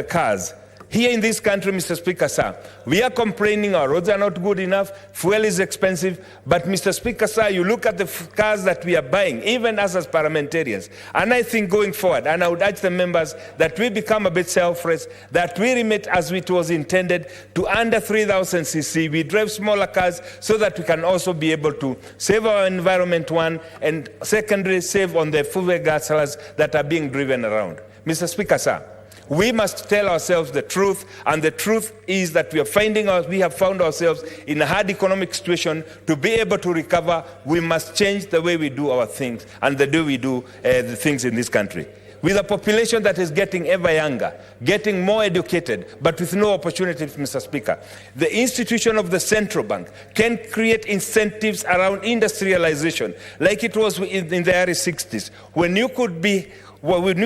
cars. Here in this country, Mr. Speaker, sir, we are complaining our roads are not good enough, fuel is expensive, but Mr. Speaker, sir, you look at the cars that we are buying, even us as parliamentarians, and I think going forward, and I would urge the members that we become a bit selfless, that we remit as it was intended to under 3,000 cc. We drive smaller cars so that we can also be able to save our environment, one, and secondly, save on the fuel gas cylinders that are being driven around. Mr. Speaker, sir, we must tell ourselves the truth, and the truth is that we have found ourselves in a hard economic situation. To be able to recover, we must change the way we do our things and the way we do the things in this country. With a population that is getting ever younger, getting more educated, but with no opportunities, Mr. Speaker, the institution of the central bank can create incentives around industrialization, like it was in the early 60s, when you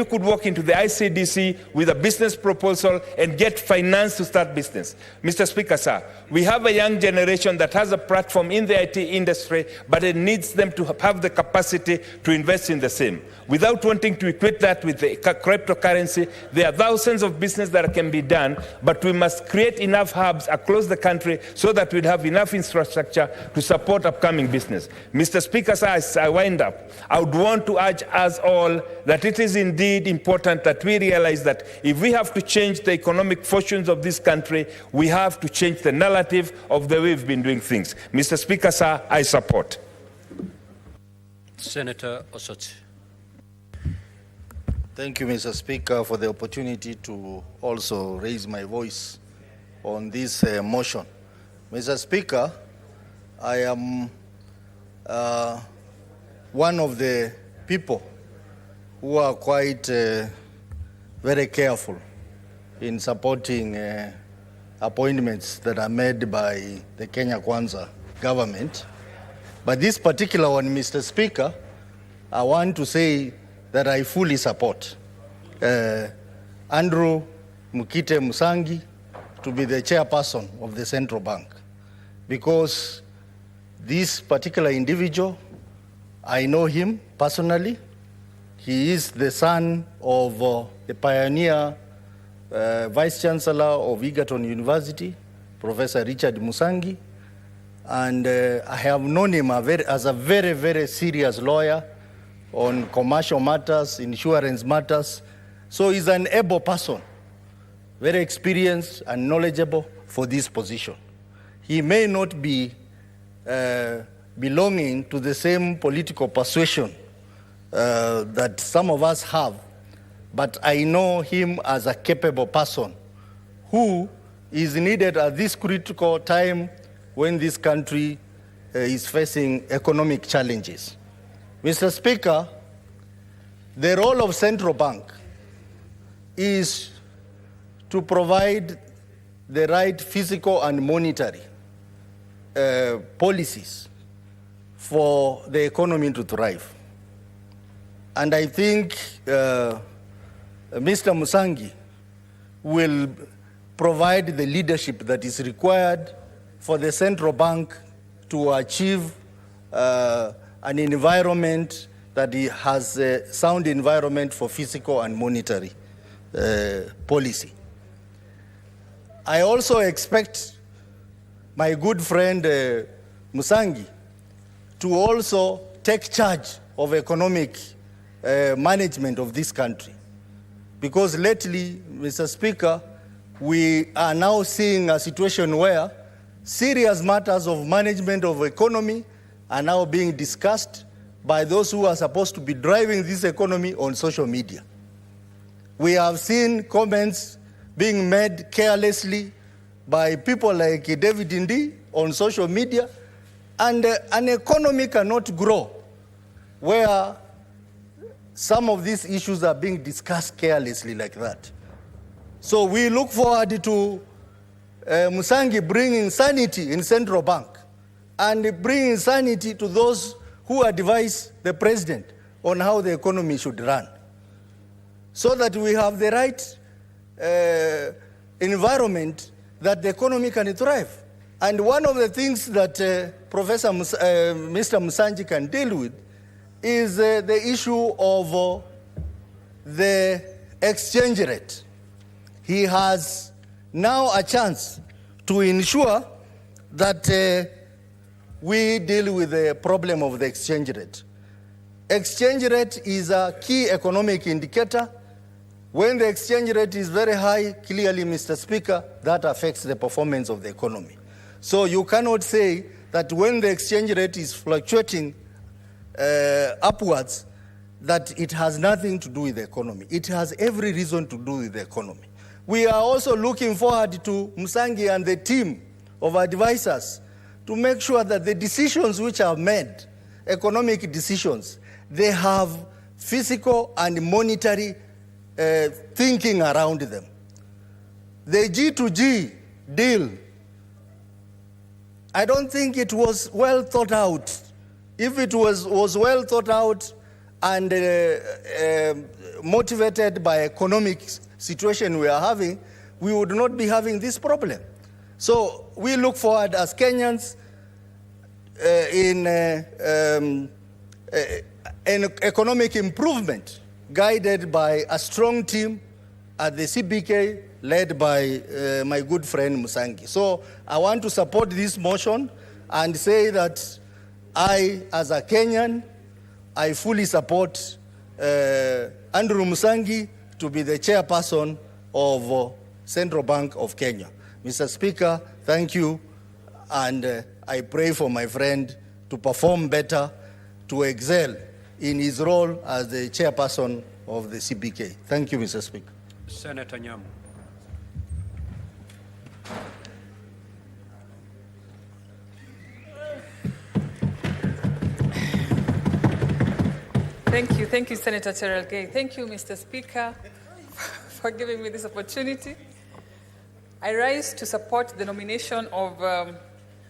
could walk into the ICDC with a business proposal and get finance to start business. Mr. Speaker, sir, we have a young generation that has a platform in the IT industry, but it needs them to have the capacity to invest in the same. Without wanting to equate that with the cryptocurrency, there are thousands of business that can be done, but we must create enough hubs across the country so that we'd have enough infrastructure to support upcoming business. Mr. Speaker, sir, as I wind up, I would want to urge us all that it is indeed important that we realize that if we have to change the economic fortunes of this country, we have to change the narrative of the way we've been doing things. Mr. Speaker, sir, I support. Senator Osoti. Thank you, Mr. Speaker, for the opportunity to also raise my voice on this motion. Mr. Speaker, I am one of the people who are quite very careful in supporting appointments that are made by the Kenya Kwanza government. But this particular one, Mr. Speaker, I want to say that I fully support Andrew Mukite Musangi to be the chairperson of the central bank, because this particular individual, I know him personally. He is the son of the pioneer Vice Chancellor of Egerton University, Professor Richard Musangi, and I have known him as a very, very serious lawyer on commercial matters, insurance matters. So he's an able person, very experienced and knowledgeable for this position. He may not be belonging to the same political persuasion that some of us have, but I know him as a capable person who is needed at this critical time when this country is facing economic challenges. Mr. Speaker, the role of central bank is to provide the right fiscal and monetary policies for the economy to thrive. And I think Mr. Musangi will provide the leadership that is required for the central bank to achieve an environment that has a sound environment for fiscal and monetary policy. I also expect my good friend Musangi to also take charge of economic management of this country. Because lately, Mr. Speaker, we are now seeing a situation where serious matters of management of economy are now being discussed by those who are supposed to be driving this economy on social media. We have seen comments being made carelessly by people like David Ndii on social media, and an economy cannot grow where some of these issues are being discussed carelessly like that. So we look forward to Musangi bringing sanity in central bank and bringing sanity to those who advise the president on how the economy should run, so that we have the right environment that the economy can thrive. And one of the things that Mr. Musangi can deal with is the issue of the exchange rate. He has now a chance to ensure that we deal with the problem of the exchange rate. Exchange rate is a key economic indicator. When the exchange rate is very high, clearly, Mr. Speaker, that affects the performance of the economy. So you cannot say that when the exchange rate is fluctuating upwards, that it has nothing to do with the economy. It has every reason to do with the economy. We are also looking forward to Musangi and the team of advisors to make sure that the decisions which are made, economic decisions, they have physical and monetary thinking around them. The G2G deal, I don't think it was well thought out. If it was well thought out and motivated by economic situation we are having, we would not be having this problem. So we look forward as Kenyans in economic improvement guided by a strong team at the CBK led by my good friend Musangi. So I want to support this motion and say that I, as a Kenyan, I fully support Andrew Musangi to be the chairperson of Central Bank of Kenya. Mr. Speaker, thank you, and I pray for my friend to perform better, to excel in his role as the chairperson of the CBK. Thank you, Mr. Speaker. Senator Nyamu. Thank you, Senator Terrell Gay. Thank you, Mr. Speaker, for giving me this opportunity. I rise to support the nomination of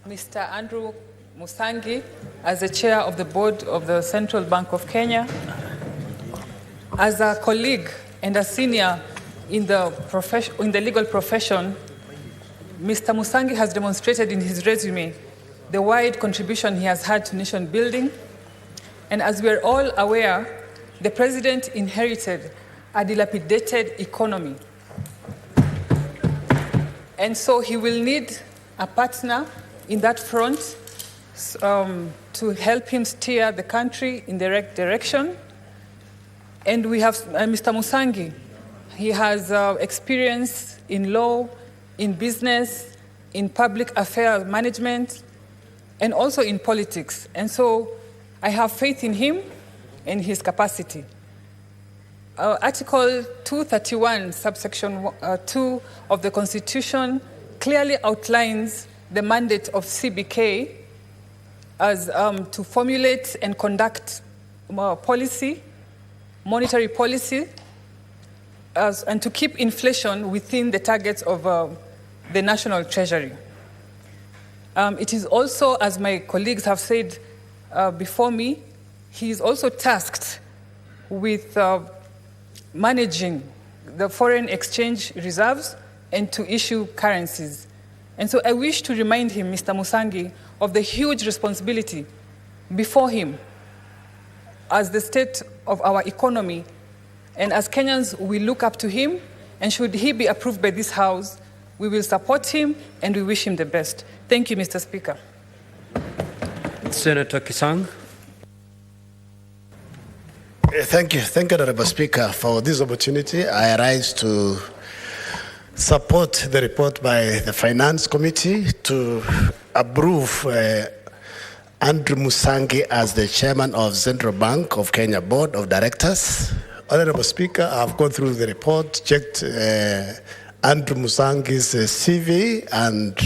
Mr. Andrew Musangi as the chair of the board of the Central Bank of Kenya. As a colleague and a senior in the legal profession, Mr. Musangi has demonstrated in his resume the wide contribution he has had to nation building. And as we are all aware, the president inherited a dilapidated economy. And so he will need a partner in that front to help him steer the country in the right direction. And we have Mr. Musangi. He has experience in law, in business, in public affairs management, and also in politics. And so I have faith in him and his capacity. Article 231, subsection 2 of the Constitution clearly outlines the mandate of CBK as to formulate and conduct policy, monetary policy, and to keep inflation within the targets of the National Treasury. It is also, as my colleagues have said before me, he is also tasked with managing the foreign exchange reserves and to issue currencies. And so I wish to remind him, Mr. Musangi, of the huge responsibility before him as the state of our economy. And as Kenyans, we look up to him, and should he be approved by this House, we will support him and we wish him the best. Thank you, Mr. Speaker. Senator Kisang. Thank you, Honorable Speaker, for this opportunity. I rise to support the report by the Finance Committee to approve Andrew Musangi as the chairman of Central Bank of Kenya Board of Directors. Honorable Speaker, I've gone through the report, checked Andrew Musangi's CV, and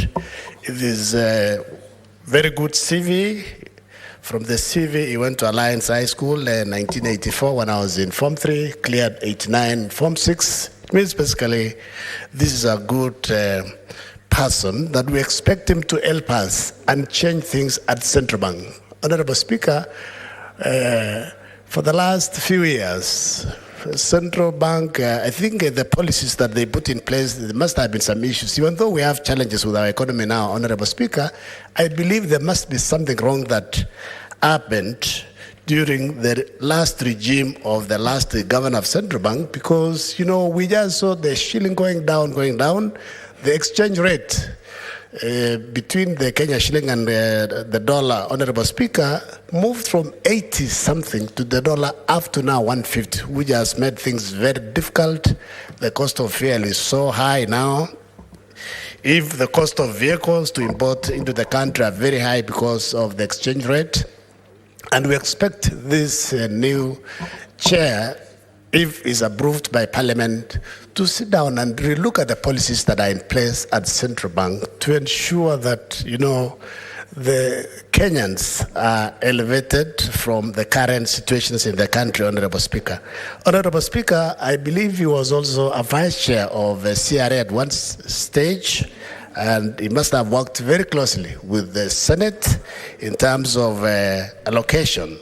it is a very good CV. From the CV, he went to Alliance High School in 1984 when I was in Form 3, cleared 89 Form 6. It means basically this is a good person that we expect him to help us and change things at Central Bank. Honorable Speaker, for the last few years, Central Bank, I think the policies that they put in place, there must have been some issues. Even though we have challenges with our economy now, Honorable Speaker, I believe there must be something wrong that happened during the last regime of the last governor of Central Bank, because, you know, we just saw the shilling going down. the exchange rate between the Kenya shilling and the dollar, Honorable Speaker, moved from 80 something to the dollar up to now 150, which has made things very difficult. The cost of fuel is so high now. If the cost of vehicles to import into the country are very high because of the exchange rate, and we expect this new chair, if is approved by Parliament, to sit down and relook at the policies that are in place at the Central Bank to ensure that, you know, the Kenyans are elevated from the current situations in the country, Honorable Speaker. Honorable Speaker, I believe he was also a vice chair of the CRA at one stage, and he must have worked very closely with the Senate in terms of allocation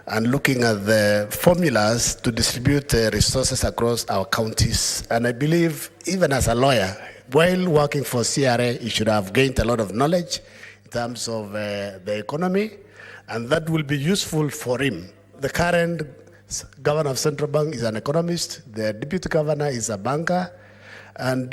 and looking at the formulas to distribute resources across our counties. And I believe, even as a lawyer, while working for CRA, he should have gained a lot of knowledge in terms of the economy, and that will be useful for him. The current governor of Central Bank is an economist, the deputy governor is a banker, and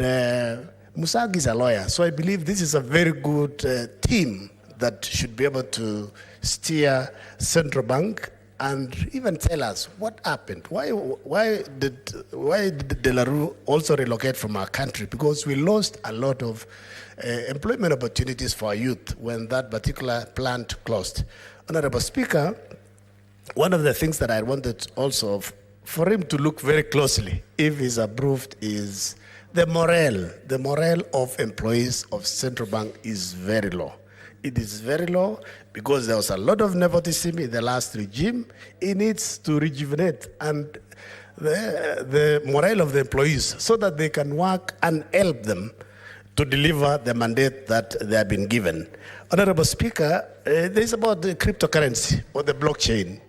Musagi is a lawyer. So I believe this is a very good team that should be able to steer Central Bank and even tell us what happened. Why did De La Rue also relocate from our country? Because we lost a lot of employment opportunities for our youth when that particular plant closed. Honorable Speaker, one of the things that I wanted also for him to look very closely, if he's approved, is the morale. The morale of employees of Central Bank is very low. It is very low because there was a lot of nepotism in the last regime. It needs to rejuvenate and the morale of the employees so that they can work and help them to deliver the mandate that they have been given. Honorable Speaker, this is about the cryptocurrency or the blockchain.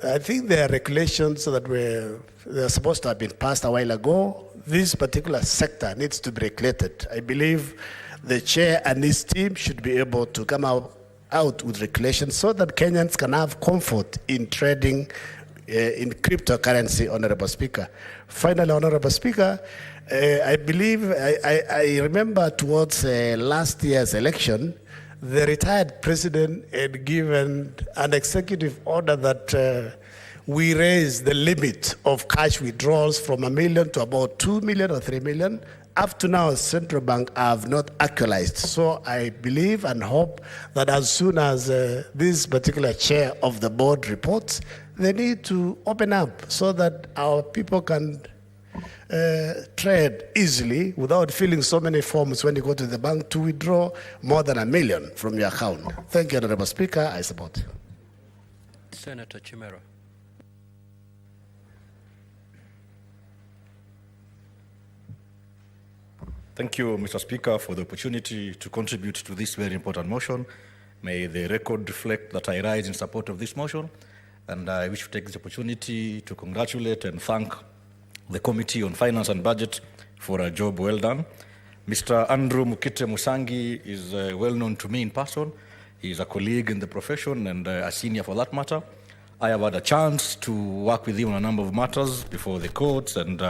I think there are regulations that they're supposed to have been passed a while ago. This particular sector needs to be regulated. I believe the chair and his team should be able to come out with regulations so that Kenyans can have comfort in trading in cryptocurrency, Honorable Speaker. Finally, Honorable Speaker, I believe, I remember towards last year's election, the retired president had given an executive order that we raise the limit of cash withdrawals from $1 million to about 2 million or 3 million. Up to now, Central Bank have not actualized. So I believe and hope that as soon as this particular chair of the board reports, they need to open up so that our people can trade easily without filling so many forms when you go to the bank to withdraw more than $1 million from your account. Thank you, Honorable Speaker. I support. Senator Chimera. Thank you, Mr. Speaker, for the opportunity to contribute to this very important motion. May the record reflect that I rise in support of this motion, and I wish to take this opportunity to congratulate and thank the Committee on Finance and Budget for a job well done. Mr. Andrew Mukite Musangi is well known to me in person. He is a colleague in the profession and a senior for that matter. I have had a chance to work with him on a number of matters before the courts and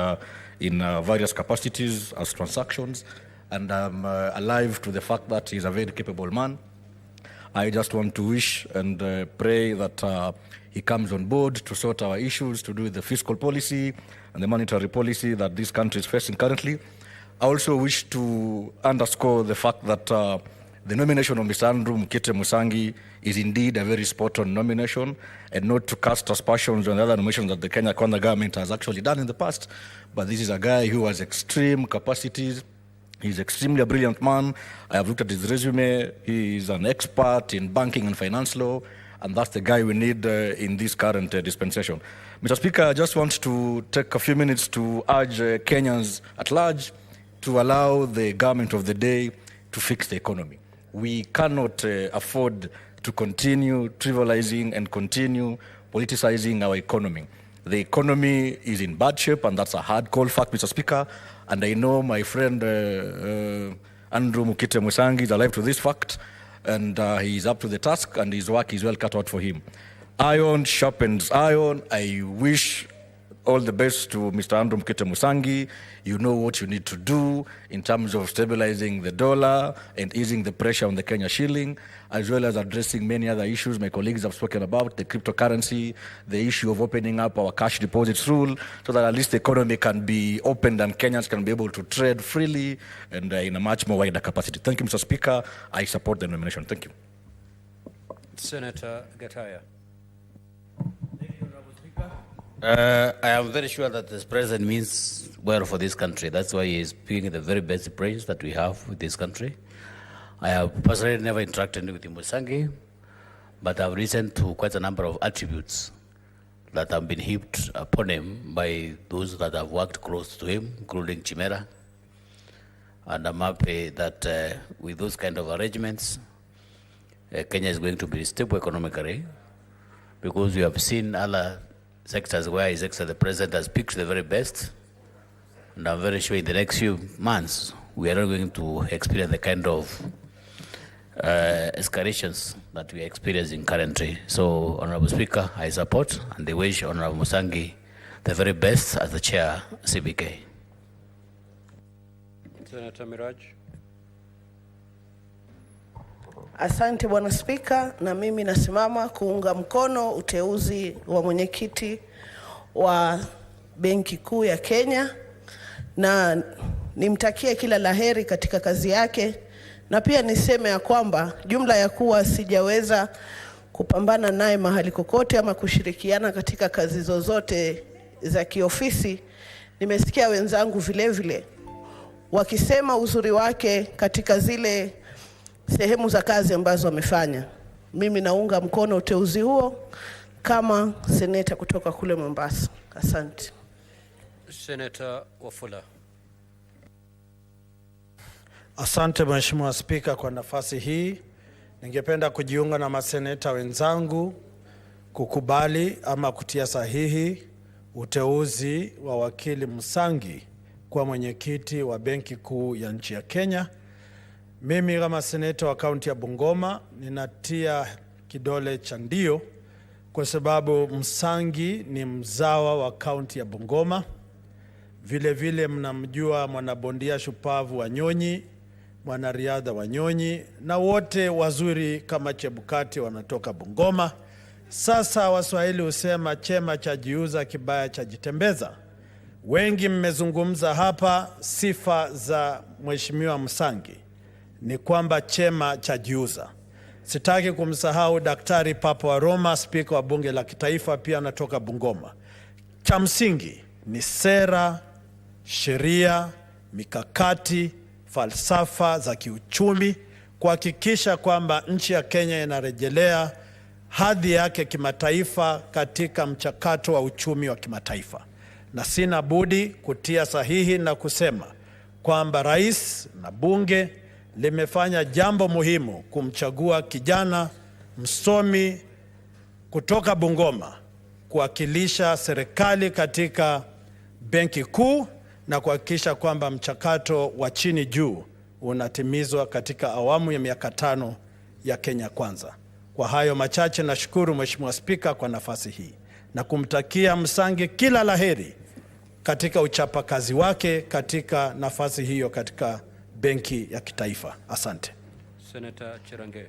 in various capacities as transactions, and I'm alive to the fact that he's a very capable man. I just want to wish and pray that he comes on board to sort our issues, to do with the fiscal policy and the monetary policy that this country is facing currently. I also wish to underscore the fact that the nomination of Mr. Andrew Mukite Musangi is indeed a very spot-on nomination, and not to cast aspersions on the other nominations that the Kenya Kwanza government has actually done in the past. But this is a guy who has extreme capacities. He's extremely a brilliant man. I have looked at his resume. He is an expert in banking and finance law, and that's the guy we need in this current dispensation. Mr. Speaker, I just want to take a few minutes to urge Kenyans at large to allow the government of the day to fix the economy. We cannot afford to continue trivializing and continue politicizing our economy. The economy is in bad shape, and that's a hard cold fact, Mr. Speaker. And I know my friend Andrew Mukite Musangi is alive to this fact, and he's up to the task, and his work is well cut out for him. Iron sharpens iron. I wish all the best to Mr. Andrew Mkete Musangi. You know what you need to do in terms of stabilizing the dollar and easing the pressure on the Kenya shilling, as well as addressing many other issues my colleagues have spoken about, the cryptocurrency, the issue of opening up our cash deposits rule, so that at least the economy can be opened and Kenyans can be able to trade freely and in a much more wider capacity. Thank you, Mr. Speaker. I support the nomination. Thank you. Senator Gataya. I am very sure that this president means well for this country. That's why he is speaking the very best praise that we have with this country. I have personally never interacted with Musangi, but I've listened to quite a number of attributes that have been heaped upon him by those that have worked close to him, including Chimera. And I'm happy that with those kind of arrangements, Kenya is going to be stable economically, because we have seen other sectors where His Excellency the President has picked the very best. And I'm very sure in the next few months, we are not going to experience the kind of escalations that we are experiencing currently. So, Honorable Speaker, I support and I wish Honorable Musangi the very best as the Chair CBK. Senator Miraj. Asante Bwana Spika, na mimi nasimama kuunga mkono uteuzi wa mwenyekiti wa Benki Kuu ya Kenya, na nimtakie kila laheri katika kazi yake, na pia niseme ya kwamba jumla ya kuwa sijaweza kupambana naye mahali kokote ama kushirikiana katika kazi zozote za kiofisi, nimesikia wenzangu vile vile wakisema uzuri wake katika zile sehemu za kazi ambazo wamefanya. Mimi naunga mkono uteuzi huo kama seneta kutoka kule Mombasa. Asante. Senator Wafula. Asante Mheshimiwa Spika kwa nafasi hii. Ningependa kujiunga na maseneta wenzangu kukubali ama kutia sahihi uteuzi wa wakili Musangi kwa mwenyekiti wa Benki Kuu ya nchi ya Kenya. Mimi kama seneta wa kaunti ya Bungoma ninatia kidole cha ndio kwa sababu Musangi ni mzawa wa kaunti ya Bungoma. Vile vile mnamjua mwanabondia shupavu wa Nyonyi, mwanariadha wa Nyonyi, na wote wazuri kama Chebukati wanatoka Bungoma. Sasa Waswahili husema chema cha jiuza kibaya cha jitembeza. Wengi mmezungumza hapa sifa za Mheshimiwa Musangi. Ni kwamba chema cha jiuza. Sitaki kumsahau Daktari Papa wa Roma, spika wa bunge la kitaifa, pia anatoka Bungoma. Cha msingi ni sera, sheria, mikakati, falsafa za kiuchumi kuhakikisha kwamba nchi ya Kenya inarejelea hadhi yake kimataifa katika mchakato wa uchumi wa kimataifa. Na sina budi kutia sahihi na kusema kwamba rais na bunge limefanya jambo muhimu kumchagua kijana msomi kutoka Bungoma kuwakilisha serikali katika Benki Kuu na kuhakikisha kwamba mchakato wa chini juu unatimizwa katika awamu ya miaka 5 ya Kenya Kwanza. Kwa hayo machache nashukuru Mheshimiwa Spika kwa nafasi hii na kumtakia Musangi kila laheri katika uchapakazi wake katika nafasi hiyo katika Benki ya Kitaifa. Asante. Senator Cherange.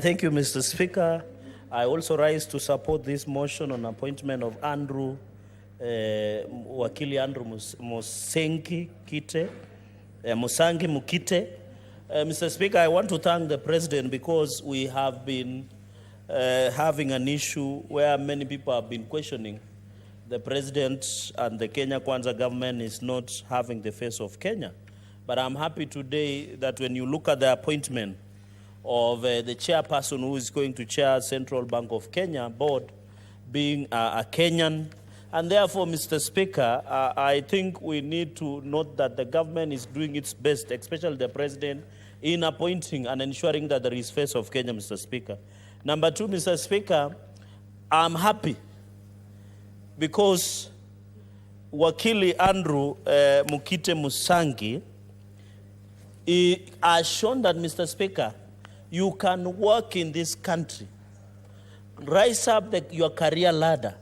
Thank you, Mr. Speaker. I also rise to support this motion on appointment of Andrew, Wakili Andrew Musangi Mukite. Mr. Speaker, I want to thank the President because we have been having an issue where many people have been questioning the President and the Kenya Kwanza government is not having the face of Kenya. But I'm happy today that when you look at the appointment of the chairperson who is going to chair Central Bank of Kenya board being a Kenyan, and therefore, Mr. Speaker, I think we need to note that the government is doing its best, especially the President, in appointing and ensuring that there is face of Kenya, Mr. Speaker. Number 2, Mr. Speaker, I'm happy because Wakili Andrew Mukite Musangi has shown that, Mr. Speaker, you can work in this country, rise up your career ladder,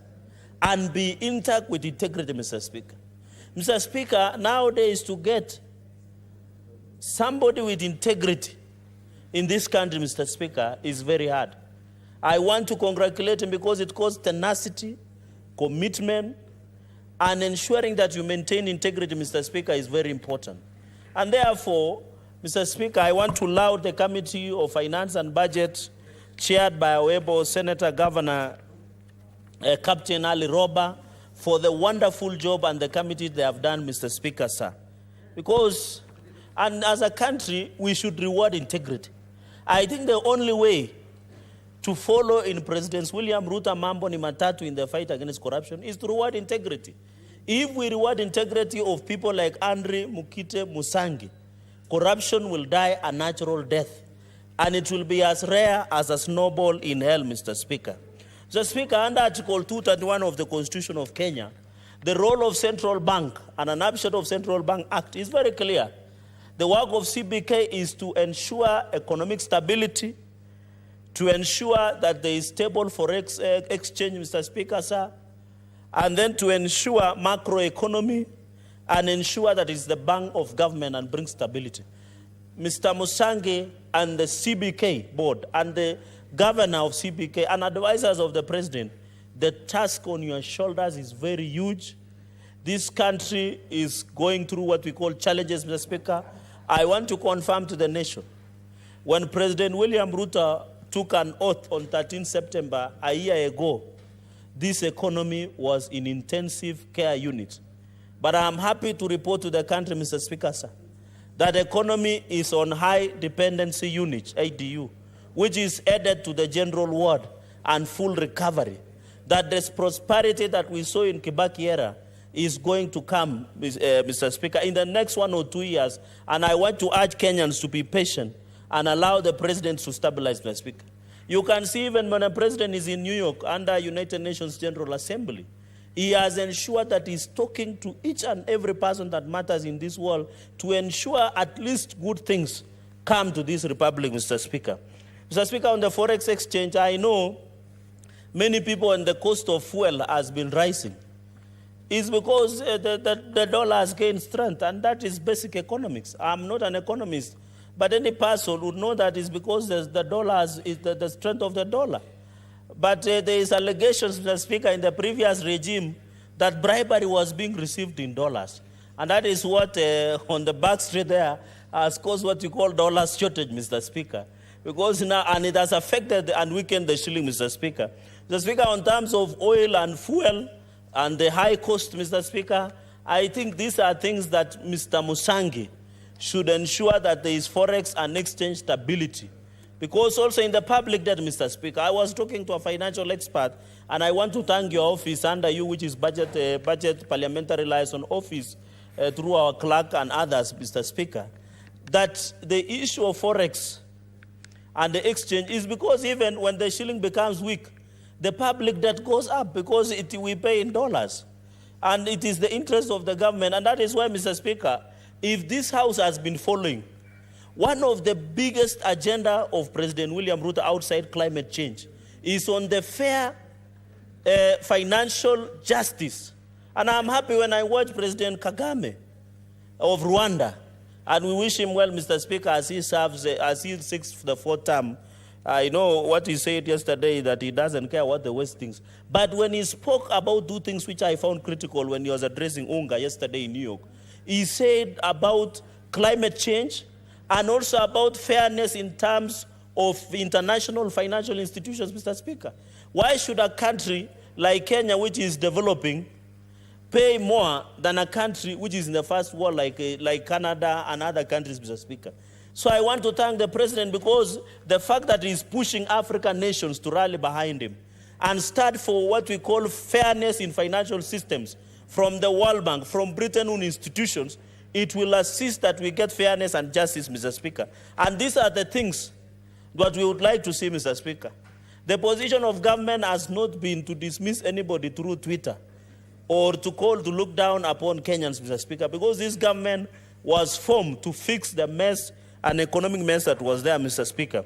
and be intact with integrity, Mr. Speaker. Mr. Speaker, nowadays to get somebody with integrity in this country, Mr. Speaker, is very hard. I want to congratulate him because it calls tenacity, commitment, and ensuring that you maintain integrity, Mr. Speaker, is very important. And therefore, Mr. Speaker, I want to laud the Committee of Finance and Budget, chaired by our able Senator Governor Captain Ali Roba, for the wonderful job and the committee they have done, Mr. Speaker, sir. Because, and as a country, we should reward integrity. I think the only way to follow in President William Ruto mambo ni matatu in the fight against corruption is to reward integrity. If we reward integrity of people like Andre Mukite Musangi, corruption will die a natural death, and it will be as rare as a snowball in hell, Mr. Speaker. Mr. Speaker, under Article 231 of the Constitution of Kenya, the role of Central Bank and an upshot of Central Bank Act is very clear. The work of CBK is to ensure economic stability, to ensure that there is stable forex exchange, Mr. Speaker, sir, and then to ensure macroeconomy and ensure that it's the bank of government and bring stability. Mr. Musangi and the CBK board and the governor of CBK and advisors of the president, the task on your shoulders is very huge. This country is going through what we call challenges, Mr. Speaker. I want to confirm to the nation, when President William Ruto took an oath on 13 September a year ago, this economy was in intensive care unit. But I am happy to report to the country, Mr. Speaker, sir, that the economy is on high dependency unit, ADU, which is added to the general ward and full recovery. That this prosperity that we saw in Kibaki era is going to come, Mr. Speaker, in the next 1 or 2 years. And I want to urge Kenyans to be patient and allow the president to stabilize, Mr. Speaker. You can see even when a president is in New York under United Nations General Assembly, he has ensured that he's talking to each and every person that matters in this world to ensure at least good things come to this republic, Mr. Speaker. Mr. Speaker, on the forex exchange, I know many people and the cost of fuel has been rising. It's because the dollar has gained strength, and that is basic economics. I'm not an economist, but any person would know that it's because the dollar is the strength of the dollar. But there is allegations, Mr. Speaker, in the previous regime that bribery was being received in dollars. And that is what, on the back street there, has caused what you call dollar shortage, Mr. Speaker. Because now, and it has affected and weakened the shilling, Mr. Speaker. Mr. Speaker, on terms of oil and fuel and the high cost, Mr. Speaker, I think these are things that Mr. Musangi should ensure that there is forex and exchange stability. Because also in the public debt, Mr. Speaker, I was talking to a financial expert, and I want to thank your office under you, which is Budget Parliamentary Liaison Office, through our clerk and others, Mr. Speaker, that the issue of forex and the exchange is because even when the shilling becomes weak, the public debt goes up because we pay in dollars. And it is the interest of the government. And that is why, Mr. Speaker, if this House has been following, one of the biggest agenda of President William Ruto outside climate change is on the fair financial justice. And I'm happy when I watch President Kagame of Rwanda, and we wish him well, Mr. Speaker, as he serves, as he seeks the 4th term. I know what he said yesterday, that he doesn't care what the West thinks. But when he spoke about two things which I found critical when he was addressing UNGA yesterday in New York, he said about climate change and also about fairness in terms of international financial institutions, Mr. Speaker. Why should a country like Kenya, which is developing, pay more than a country which is in the first world like Canada and other countries, Mr. Speaker? So I want to thank the president because the fact that he's pushing African nations to rally behind him and start for what we call fairness in financial systems from the World Bank, from Bretton institutions, it will assist that we get fairness and justice, Mr. Speaker. And these are the things that we would like to see, Mr. Speaker. The position of government has not been to dismiss anybody through Twitter or to call to look down upon Kenyans, Mr. Speaker, because this government was formed to fix the mess and economic mess that was there, Mr. Speaker.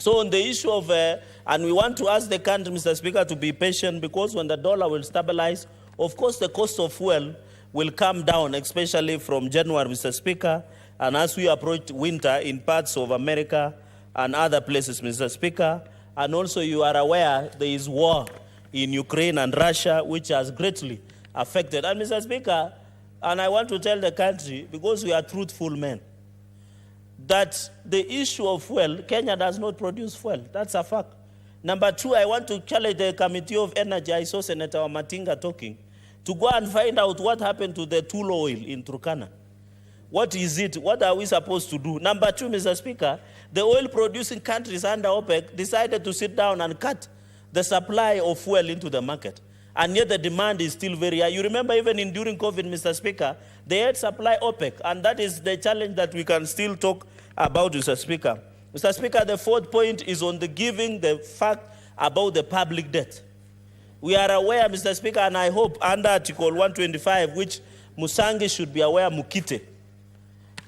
So on the issue of, and we want to ask the country, Mr. Speaker, to be patient, because when the dollar will stabilize, of course the cost of fuel will come down, especially from January, Mr. Speaker, and as we approach winter in parts of America and other places, Mr. Speaker. And also you are aware there is war in Ukraine and Russia, which has greatly affected. And Mr. Speaker, and I want to tell the country, because we are truthful men, that the issue of fuel, Kenya does not produce fuel. That's a fact. Number two, I want to challenge the Committee of Energy. I saw Senator Matinga talking, to go and find out what happened to the tool oil in Turkana. What is it? What are we supposed to do? Number two, Mr. Speaker, the oil-producing countries under OPEC decided to sit down and cut the supply of fuel into the market. And yet the demand is still very high. You remember even during COVID, Mr. Speaker, they had supply OPEC, and that is the challenge that we can still talk about, Mr. Speaker. Mr. Speaker, the fourth point is on the giving the fact about the public debt. We are aware, Mr. Speaker, and I hope under Article 125, which Musangi should be aware, Mukite,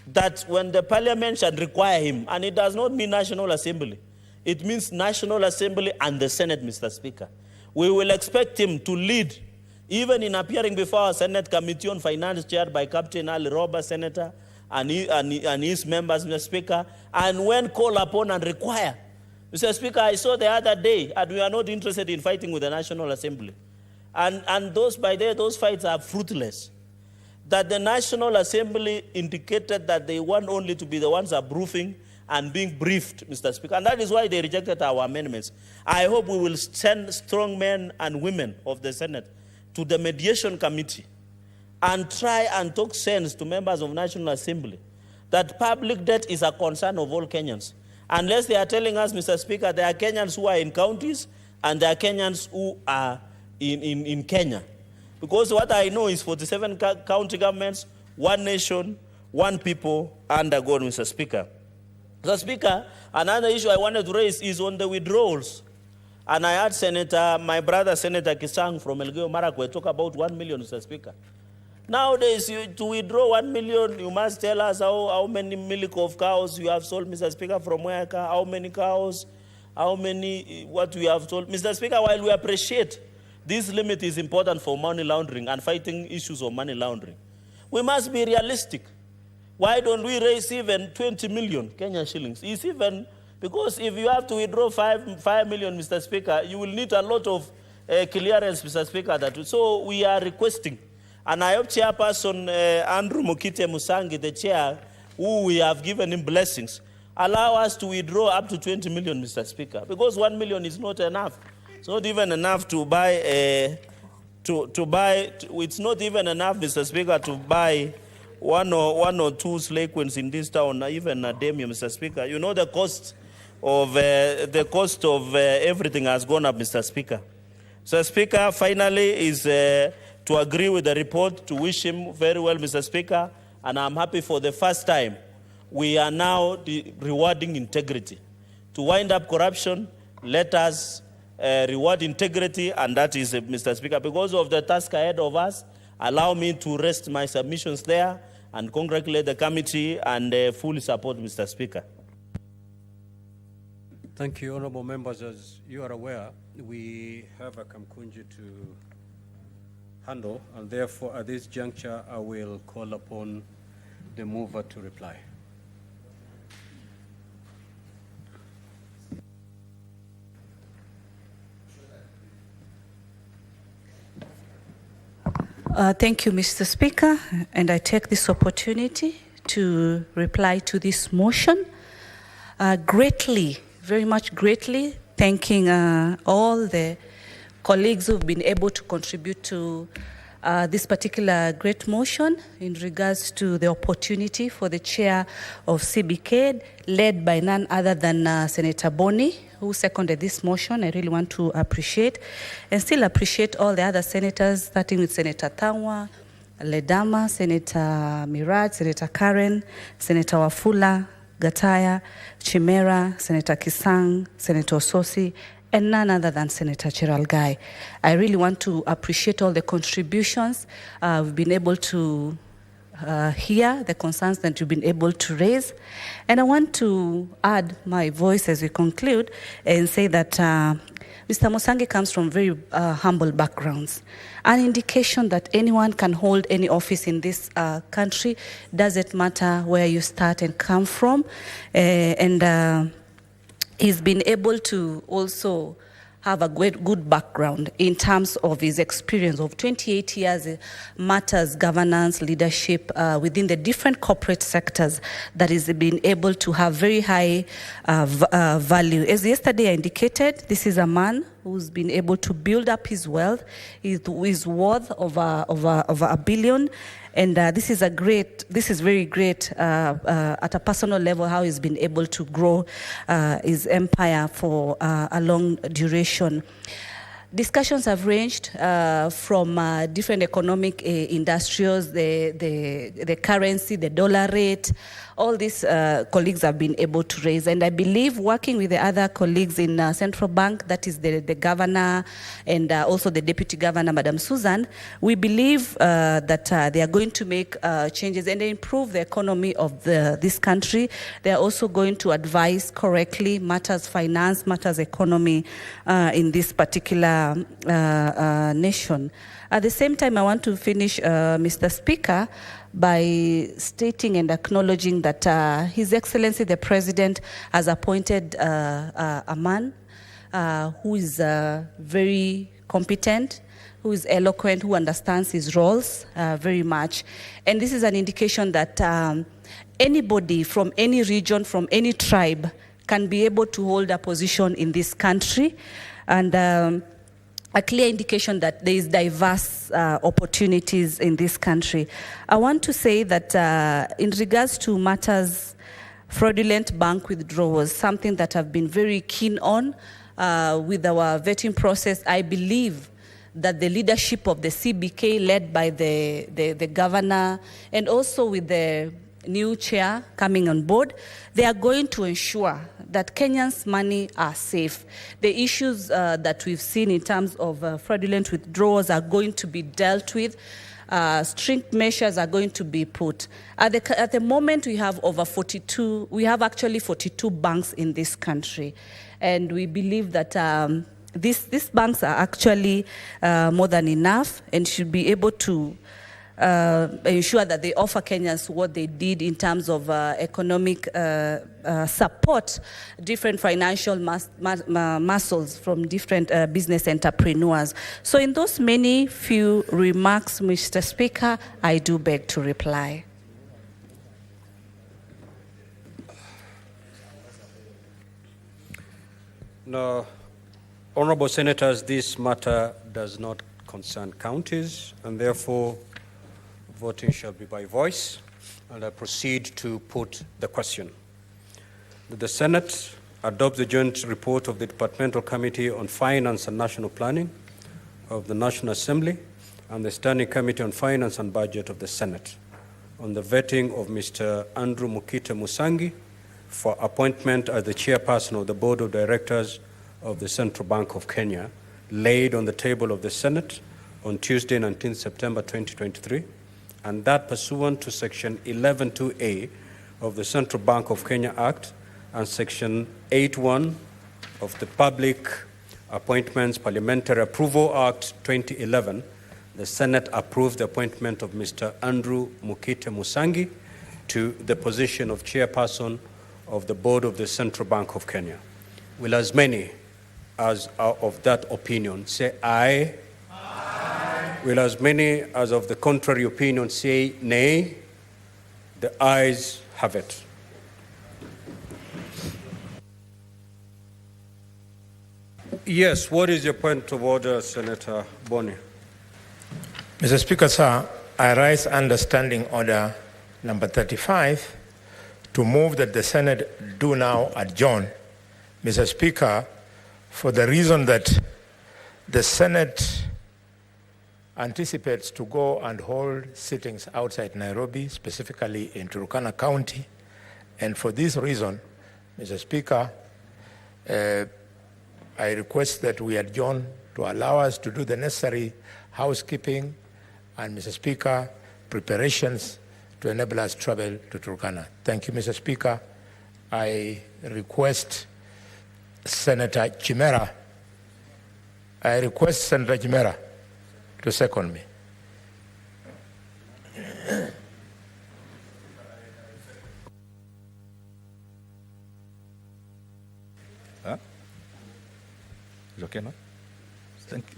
that when the parliament shall require him, and it does not mean National Assembly, it means National Assembly and the Senate, Mr. Speaker. We will expect him to lead, even in appearing before our Senate Committee on Finance chaired by Captain Ali Roba, Senator, and his members, Mr. Speaker, and when called upon and require. Mr. Speaker, I saw the other day, and we are not interested in fighting with the National Assembly. And those fights are fruitless. That the National Assembly indicated that they want only to be the ones approving and being briefed, Mr. Speaker. And that is why they rejected our amendments. I hope we will send strong men and women of the Senate to the mediation committee and try and talk sense to members of National Assembly that public debt is a concern of all Kenyans. Unless they are telling us, Mr. Speaker, there are Kenyans who are in counties and there are Kenyans who are in Kenya. Because what I know is 47 county governments, one nation, one people under God, Mr. Speaker. Mr. Speaker, another issue I wanted to raise is on the withdrawals. And I heard my brother, Senator Kisang from Elgeyo Marakwet, talk about 1 million, Mr. Speaker. Nowadays, to withdraw 1 million, you must tell us how many milk of cows you have sold, Mr. Speaker, from where, how many cows, what we have sold. Mr. Speaker, while we appreciate this limit is important for money laundering and fighting issues of money laundering, we must be realistic. Why don't we raise even 20 million Kenyan shillings? It's even, because if you have to withdraw 5 million, Mr. Speaker, you will need a lot of clearance, Mr. Speaker. So we are requesting, and I hope Chairperson Andrew Mukite Musangi, the chair, who we have given him blessings, allow us to withdraw up to 20 million, Mr. Speaker, because 1 million is not enough. It's not even enough to buy, it's not even enough, Mr. Speaker, to buy one or two slave queens in this town, even a demi, Mr. Speaker. You know the cost of everything has gone up, Mr. Speaker. So, Speaker, finally is to agree with the report, to wish him very well, Mr. Speaker, and I'm happy for the first time we are now rewarding integrity. To wind up corruption, let us reward integrity, and that is, Mr. Speaker, because of the task ahead of us, allow me to rest my submissions there and congratulate the committee and fully support, Mr. Speaker. Thank you, honorable members. As you are aware, we have a Kamkunji to handle, and therefore at this juncture I will call upon the mover to reply. Thank you, Mr. Speaker, and I take this opportunity to reply to this motion. Very much greatly, thanking all the colleagues who've been able to contribute to this particular great motion in regards to the opportunity for the chair of CBK, led by none other than Senator Boni, who seconded this motion. I really want to appreciate, and still appreciate all the other senators, starting with Senator Tangwa, Ledama, Senator Miraj, Senator Karen, Senator Wafula, Gataya, Chimera, Senator Kisang, Senator Sosi, and none other than Senator Cheralgai. I really want to appreciate all the contributions. We've been able to hear the concerns that you've been able to raise. And I want to add my voice as we conclude and say that Mr. Musangi comes from very humble backgrounds. An indication that anyone can hold any office in this country, doesn't matter where you start and come from. He's been able to also have a good background in terms of his experience of 28 years matters, governance, leadership within the different corporate sectors that is being able to have very high value. As yesterday I indicated, this is a man who's been able to build up his wealth, his worth of $1 billion. And this is very great at a personal level, how he's been able to grow his empire for a long duration. Discussions have ranged from different economic industrials, the currency, the dollar rate. All these colleagues have been able to raise. And I believe working with the other colleagues in Central Bank, that is the governor and also the deputy governor, Madam Susan, we believe that they are going to make changes and improve the economy of this country. They are also going to advise correctly matters finance, matters economy in this particular nation. At the same time, I want to finish, Mr. Speaker, by stating and acknowledging that His Excellency the President has appointed a man who is very competent, who is eloquent, who understands his roles very much. And this is an indication that anybody from any region, from any tribe, can be able to hold a position in this country. And a clear indication that there is diverse opportunities in this country. I want to say that in regards to matters fraudulent bank withdrawals, something that I've been very keen on with our vetting process, I believe that the leadership of the CBK led by the governor and also with the new chair coming on board, they are going to ensure that Kenyans' money are safe. The issues that we've seen in terms of fraudulent withdrawals are going to be dealt with. Strict measures are going to be put. At the moment, we have actually 42 banks in this country. And we believe that these banks are actually more than enough and should be able to ensure that they offer Kenyans what they did in terms of economic support, different financial muscles from different business entrepreneurs. So in those many few remarks, Mr. Speaker, I do beg to reply. No, honorable senators, this matter does not concern counties, and therefore voting shall be by voice, and I proceed to put the question. That the Senate adopt the joint report of the Departmental Committee on Finance and National Planning of the National Assembly and the Standing Committee on Finance and Budget of the Senate on the vetting of Mr. Andrew Mukite Musangi for appointment as the chairperson of the Board of Directors of the Central Bank of Kenya, laid on the table of the Senate on Tuesday, 19 September 2023, and that pursuant to Section 11.2A of the Central Bank of Kenya Act and Section 8.1 of the Public Appointments Parliamentary Approval Act 2011, the Senate approved the appointment of Mr. Andrew Mukite Musangi to the position of chairperson of the Board of the Central Bank of Kenya. Will as many as are of that opinion say aye? Will as many as of the contrary opinion say nay? The ayes have it. Yes, what is your point of order, Senator Boni? Mr. Speaker, sir, I rise under Standing Order number 35 to move that the Senate do now adjourn, Mr. Speaker, for the reason that the Senate anticipates to go and hold sittings outside Nairobi, specifically in Turkana County. And for this reason, Mr. Speaker, I request that we adjourn to allow us to do the necessary housekeeping and, Mr. Speaker, preparations to enable us travel to Turkana. Thank you, Mr. Speaker. I request Senator Chimera to second me. Is okay, no?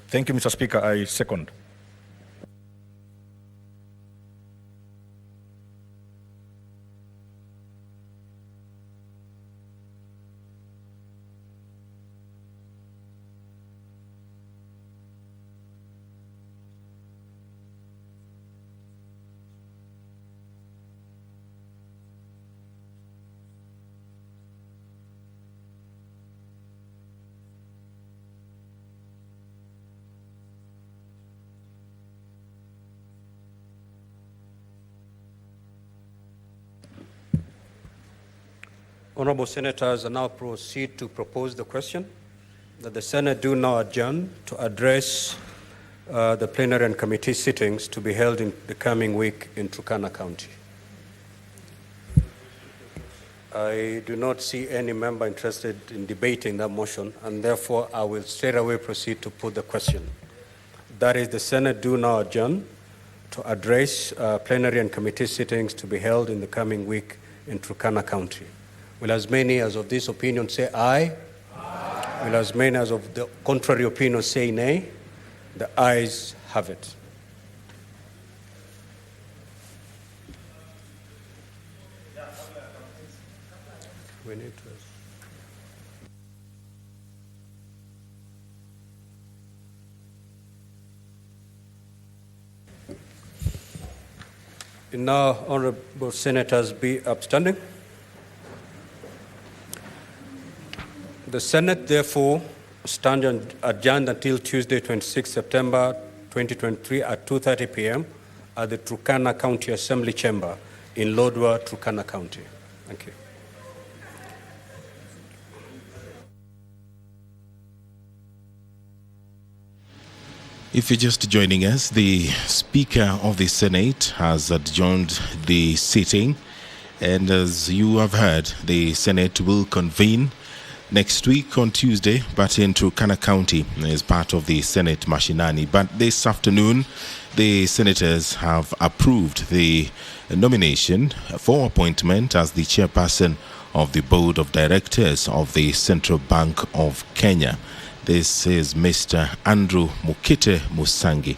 Thank you, Mr. Speaker. I second. Honorable Senators, I now proceed to propose the question that the Senate do now adjourn to address the plenary and committee sittings to be held in the coming week in Turkana County. I do not see any member interested in debating that motion, and therefore I will straight away proceed to put the question. That is, the Senate do now adjourn to address plenary and committee sittings to be held in the coming week in Turkana County. Will as many as of this opinion say aye? Aye. Will as many as of the contrary opinion say nay? The ayes have it. We need to. Now, honorable senators, be upstanding. The Senate, therefore, stands adjourned until Tuesday, 26 September 2023 at 2:30 p.m. at the Turkana County Assembly Chamber in Lodwar, Turkana County. Thank you. If you're just joining us, the Speaker of the Senate has adjourned the sitting, and as you have heard, the Senate will convene next week on Tuesday, but in Turkana County as part of the Senate Mashinani. But this afternoon, the senators have approved the nomination for appointment as the chairperson of the Board of Directors of the Central Bank of Kenya. This is Mr. Andrew Mukite Musangi.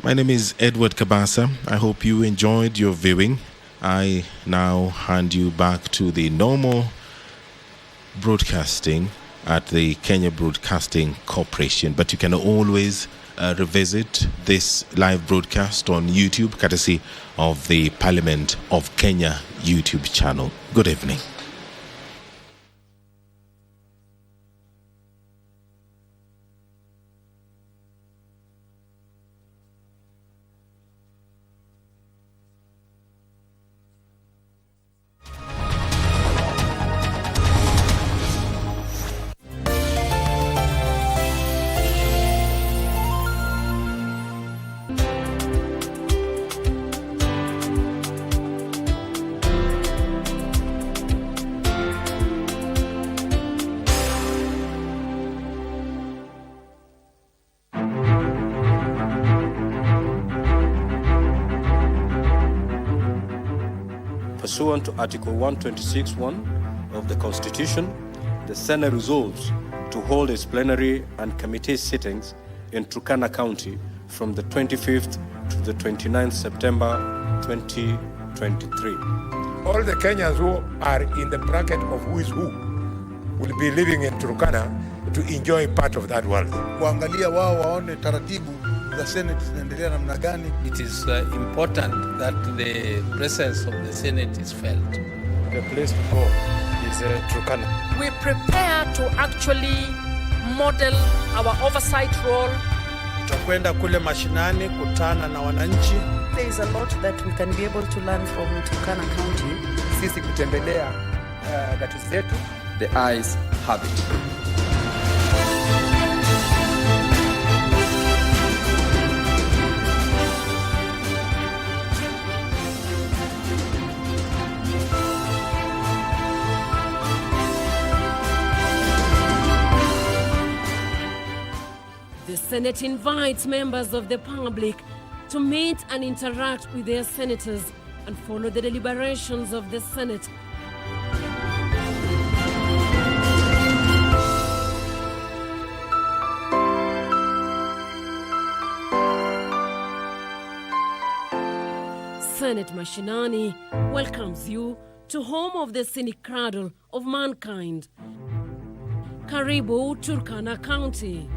My name is Edward Kabasa. I hope you enjoyed your viewing. I now hand you back to the normal broadcasting at the Kenya Broadcasting Corporation. But you can always revisit this live broadcast on YouTube, courtesy of the Parliament of Kenya YouTube channel. Good evening. Pursuant to Article 126(1) of the Constitution, the Senate resolves to hold its plenary and committee sittings in Turkana County from the 25th to the 29th September 2023. All the Kenyans who are in the bracket of who is who will be living in Turkana to enjoy part of that wealth. Kuangalia wao waone taratibu za Senate zinaendelea namna gani. It is important that the presence of the Senate is felt. The place to go is Turkana. We prepare to actually model our oversight role. Tutakwenda kule mashinani kutana na wananchi. There is a lot that we can be able to learn from Turkana County. Sisi kutembelea gatuzi zetu. The eyes have it. Senate invites members of the public to meet and interact with their senators and follow the deliberations of the Senate. Senate Mashinani welcomes you to home of the scenic cradle of mankind. Karibu, Turkana County.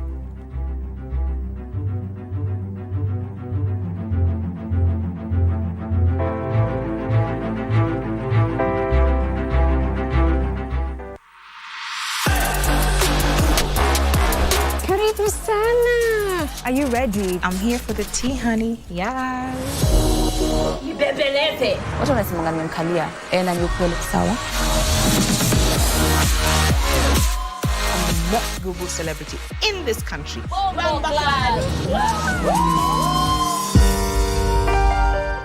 Karibu sana. Are you ready? I'm here for the tea, honey. Yeah. Nibembeleze. Watu wanasemanga nimemkalia. Na ni ukweli sawa. I'm the most Google celebrity in this country.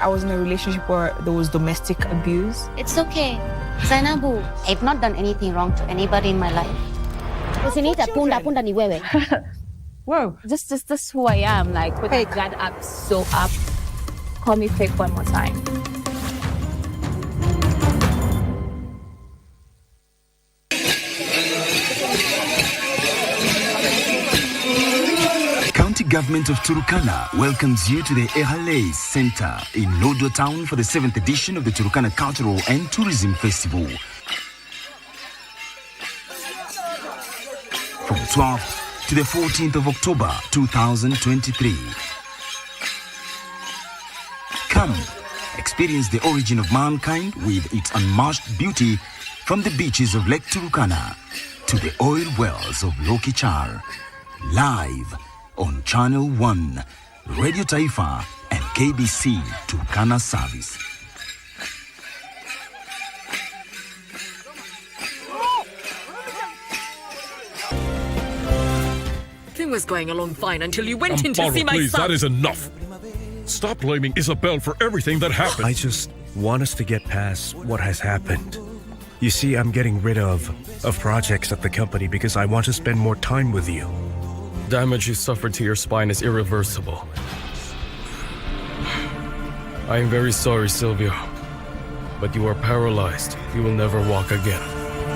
I was in a relationship where there was domestic abuse. It's okay. Zainabu, I've not done anything wrong to anybody in my life. Usiniita punda ni wewe. Whoa. Just who I am. Like, put my guard up, so up. Call me fake one more time. County Government of Turkana welcomes you to the Ehale Center in Lodwar Town for the 7th edition of the Turkana Cultural and Tourism Festival. From 12th to the 14th of October 2023. Come, experience the origin of mankind with its unmatched beauty from the beaches of Lake Turkana to the oil wells of Lokichar. Live on Channel 1, Radio Taifa and KBC Turkana Service. Thing was going along fine until you went in to see my please, son. That is enough. Stop blaming Isabel for everything that happened. I just want us to get past what has happened. You see, I'm getting rid of projects at the company because I want to spend more time with you. Damage you suffered to your spine is irreversible. I am very sorry, Silvio, but you are paralyzed. You will never walk again.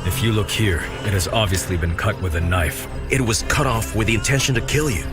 If you look here, it has obviously been cut with a knife. It was cut off with the intention to kill you.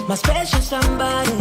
My special somebody.